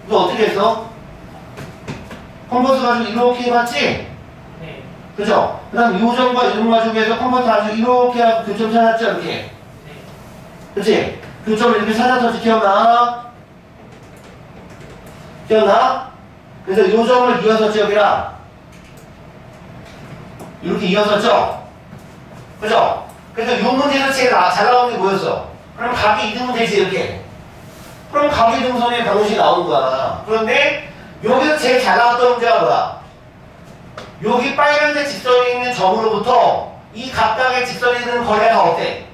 이거 어떻게 했어? 컴버스 가지고 이렇게 해봤지? 네. 그죠? 그 다음 요점과 요점 가지고 해서 컴버스 가지고 이렇게 하고 교점 찾았죠? 이렇게. 네. 그치? 교점을 이렇게 찾아서 기억나? 기억나? 그래서 요점을 이어서 지역이라 이렇게 이어서죠? 그죠? 그래서 요 문제에서 제일 잘 나오는 게 뭐였어? 그럼 각이 이등분 되지 이렇게. 그럼 각의 이등분선의 방정식이 나오는 거야. 그런데 여기서 제일 잘 나왔던 문제가 뭐야? 여기 빨간색 직선이 있는 점으로부터 이 각각의 직선이 있는 거리가 다 어때?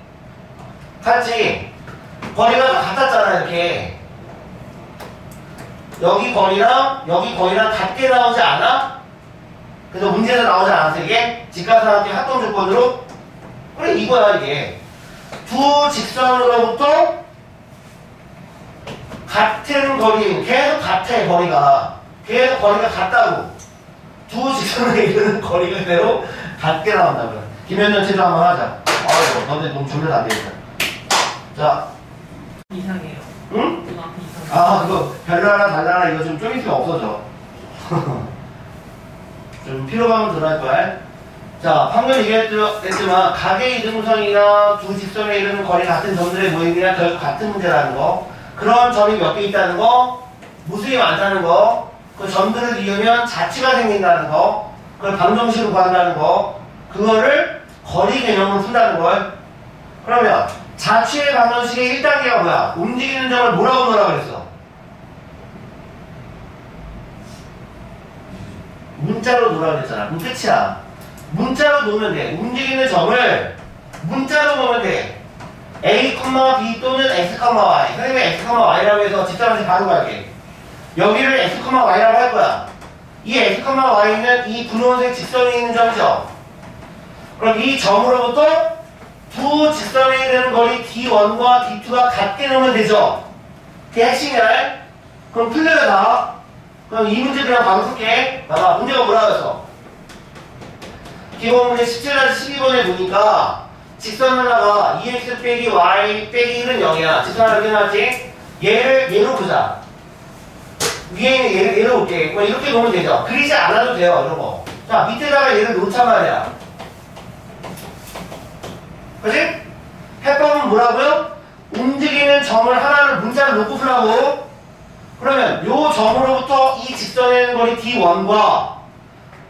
같지? 거리가 다 같았잖아 이렇게. 여기 거리랑 여기 거리랑 같게 나오지 않아? 그래서 문제에서 나오지 않았어 이게? 직각삼각형 합동 조건으로? 그래 이거야 이게. 두 직선으로부터 같은 거리, 계속 같아 거리가. 계속 거리가 같다고. 두 직선에 이르는 거리가 그대로 같게 나온다고요. 김현정 체조 한번 하자. 아이고 너네 너무 졸려 안 되겠다. 자. 이상해요. 응? 눈앞이 이상해요. 아 그거 별나라 달라라 이거 좀 있으면 없어져. 좀 피로감은 덜할 거야. 자 방금 얘기했지만 각의 이등분선이나 두 직선에 이르는 거리 같은 점들의 모임이나 결국 같은 문제라는 거. 그런 점이 몇 개 있다는 거. 무수히 많다는 거. 그 점들을 이으면 자치가 생긴다는 거. 그걸 방정식으로 구한다는 거. 그거를 거리 개념으로 푼다는 걸. 그러면 자취의 방정식의 1단계가 뭐야? 움직이는 점을 뭐라고 넣으라고 그랬어? 문자로 넣으라고 그랬잖아. 그럼 끝이야. 문자로 놓으면 돼. 움직이는 점을 문자로 놓으면 돼. A, B 또는 X, Y. 선생님이 X, Y라고 해서 직선에서 바로 갈게. 여기를 X, Y라고 할 거야. 이 X, Y는 이 분홍색 직선에 있는 점이죠. 그럼 이 점으로부터 두 직선에 이르는 거리 D1과 D2가 같게 넣으면 되죠. 그게 핵심이야. 그럼 틀려요 다. 그럼 이 문제 그냥 바로 풀게. 봐봐 문제가 뭐라고 했어? 기본 문제 17에서 12번에 보니까 직선 하나가 2x 빼기 y 빼기 1은 0이야. 직선 하나 이렇게 나왔지? 얘로 보자. 위에 있는 얘를 볼게. 이렇게 보면 되죠. 그리지 않아도 돼요 이런 거. 자 밑에다가 얘를 놓자 말이야. 그치? 해법은 뭐라고요? 움직이는 점을 하나를 문자를 놓고 풀라고. 그러면 요 점으로부터 이 직선에 있는 거리 D1과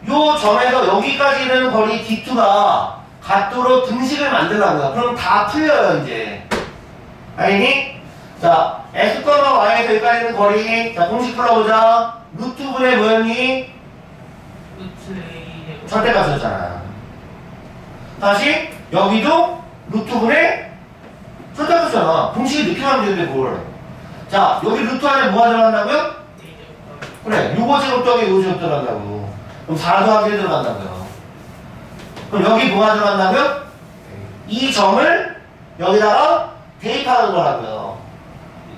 요 점에서 여기까지 있는 거리 D2가 같도록 등식을 만들라고요. 그럼 다 풀려요 이제. 알겠니? 자 X과 Y에서 여기까지 있는 거리. 자 공식 풀어보자. 루트분의 뭐였니? 루트 A 절대값이었잖아. 다시 여기도 루트분의 절대값이잖아. 공식이 늦게 하면 되는데 뭘. 자 여기 루트 안에 뭐가 들어간다고요? 그래 요거 제곱 더하기 요 제곱 들어간다고. 그럼 4 더하기 1 들어간다고요. 그럼 여기 뭐가 들어간다고요? 이 점을 여기다가 대입하는 거라고요.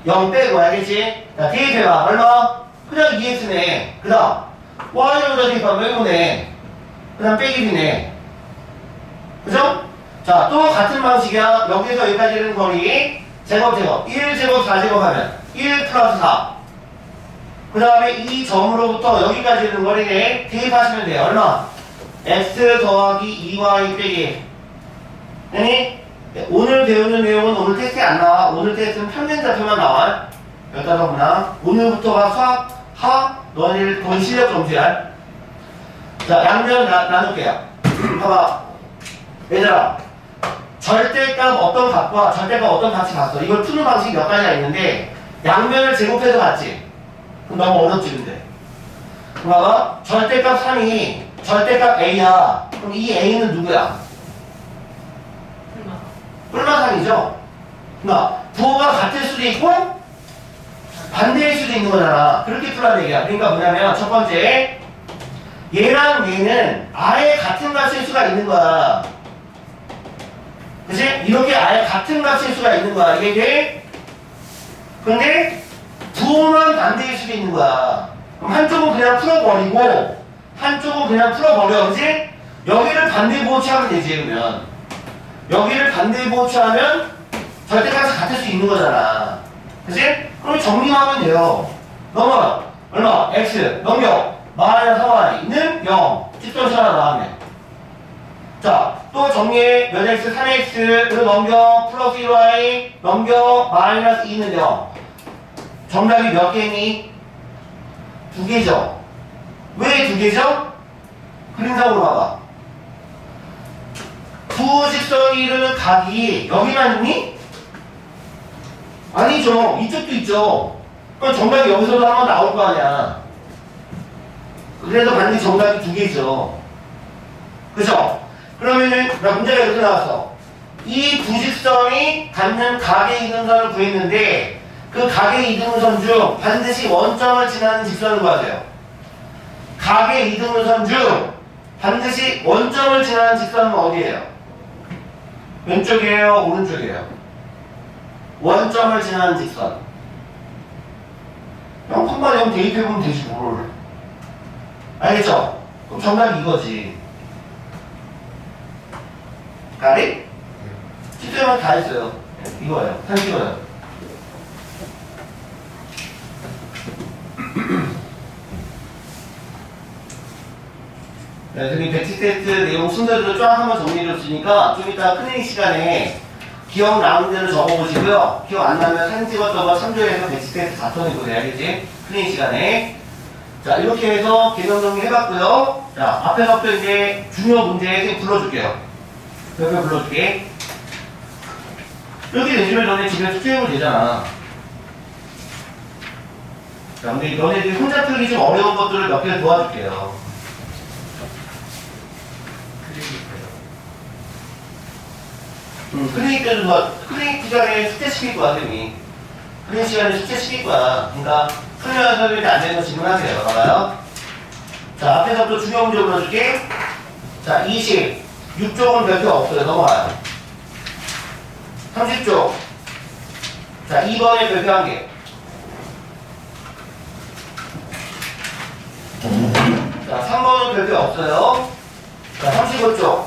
0 빼고 알겠지? 자 대입해봐. 얼마? 그냥 2x네. 그 다음 y로다 대입하면 1분네. 그 다음 빼기 b네. 그죠? 자 또 같은 방식이야. 여기서 여기까지 있는 거리 제곱 1제곱 4제곱 하면 1 플러스 4. 그 다음에 이 점으로부터 여기까지 있는 거리에 대입하시면 돼요. 얼마? x 더하기 2y 빼기. 아니 오늘 배우는 내용은 오늘 테스트에 안 나와. 오늘 테스트는 평균 좌표만 나와. 여기다가 보나 오늘부터가 수학 너희들 돈 실력 점수야. 자 양면 나눌게요. 봐봐 얘들아 절대값 어떤 값과 절대값 어떤 값이 봤어. 이걸 푸는 방식이 몇 가지가 있는데 양면을 제곱해서 봤지. 그럼 너무 어렵지 근데. 봐봐 절대값 3이 절대값 A야. 그럼 이 A는 누구야? 뿔마 3이죠? 그러니까 부호가 같을 수도 있고 반대일 수도 있는 거잖아. 그렇게 풀라는 얘기야. 그러니까 뭐냐면 첫 번째 얘랑 얘는 아예 같은 값일 수가 있는 거야. 그치? 이렇게 아예 같은 값일 수가 있는 거야. 이게 근데 부호만 반대일 수도 있는 거야. 그럼 한쪽은 그냥 풀어버리고 한쪽은 그냥 풀어버려. 그치? 여기를 반대 부호 취하면 되지. 그러면 여기를 반대 부호 취하면 절대값이 같을 수 있는 거잖아. 그치? 그럼 정리하면 돼요. 넘어가. 얼마? x 넘겨. 마이너스 4y는 0. 직선식 하나 나왔네. 자, 또 정리해. 몇 x? 3x를 넘겨. 플러스 1y 넘겨. 마이너스 2는 0. 정답이 몇 개니? 2개죠. 왜 2개죠? 그림상으로 봐봐. 두 직선이 이루는 각이 여기만 있니? 아니죠. 이쪽도 있죠. 그럼 정답이 여기서도 한번 나올 거 아니야. 그래서 반드시 정답이 2개죠. 그죠? 그러면은 문제가 이렇게 나왔어. 이 두 직선이 갖는 각의 이등선을 구했는데 그 각의 이등분선 중 반드시 원점을 지나는 직선을 구하세요. 각의 이등분선 중 반드시 원점을 지나는 직선은 어디예요? 왼쪽이에요? 오른쪽이에요? 원점을 지나는 직선. 형 컴만 형 대입해보면 되지 뭘. 알겠죠? 그럼 정답이 이거지. 가리? 실제로는 다 했어요. 이거예요. 사진 찍어요. 네, 저기 배치 테스트 내용 순서대로 쫙 한번 정리해줬으니까 좀 이따 클리닉 시간에 기억나는 대로 적어보시고요. 기억 안 나면 사진 찍었던 거 참조해서 배치 테스트 다 쳐내보세요. 알겠지? 클리닉 시간에. 자, 이렇게 해서 개념 정리 해봤고요. 자, 앞에서부터 이제 중요 문제 선생님 불러줄게요. 여기 불러줄게. 이렇게 되시면 너네 집에서 수행을 되잖아. 자, 근데 너네들이 혼자 풀기 좀 어려운 것들을 몇 개 도와줄게요. 클리닉 때도 클리닉 시간에 숙제 시킬 거야, 선생님이. 클리닉 시간에 숙제 시킬 거야. 그러니까 설명한 설명이 안 되는 거 질문하세요. 봐봐요. 자, 앞에서부터 중요 문제 불러줄게. 자, 26쪽은 별표 없어요. 넘어가요. 30쪽. 자, 2번에 별표 1개. 자, 3번은 별표 없어요. 자, 35쪽.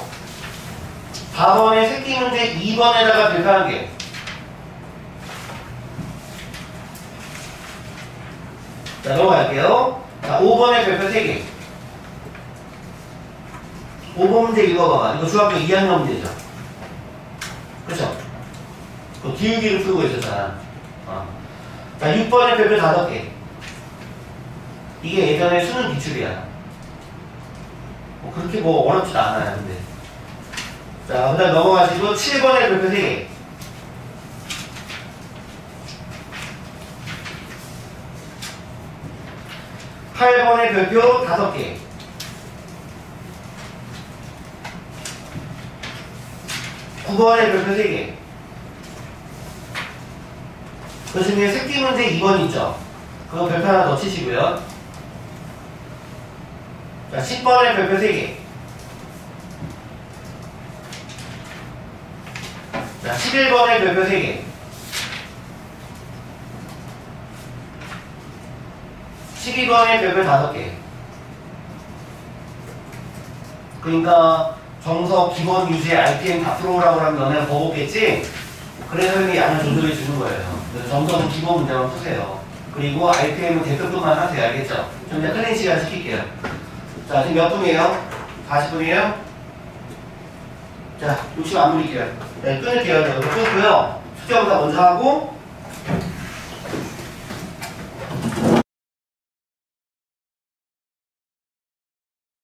4번에 새끼 문제 2번에다가 별표 1개. 자, 넘어갈게요. 자, 5번에 별표 3개. 5번 문제 읽어봐봐. 이거 중학교 2학년 문제죠. 그쵸? 그 기울기를 풀고 있었잖아. 자, 6번에 별표 5개. 이게 예전에 수능 기출이야. 그렇게 뭐 어렵지도 않아요, 근데. 자, 그 다음 넘어가시고 7번에 별표 3개. (8번에) 별표 5개. 9번에 별표 3개. 그 중에 새끼 문제 2번 있죠? 그거 별표 하나 더 치시고요. 자, 10번에 별표 3개. 자, 11번에 별표 3개. 12번에 별표 5개. 그러니까 정서 기본 유지 RPM 다 풀어오라고 하면 너네가 더 보겠지? 그래서 이게 양을 조절해 주는 거예요. 그래서 정서는 기본 문제만 푸세요. 그리고 RPM은 대표급만 하세요. 알겠죠? 좀 이제 클린 시간 시킬게요. 자, 지금 몇 분이에요? 40분이에요? 자, 60 안 부릴게요. 네, 끊을게요. 자, 끊고요. 숙제부터 먼저 하고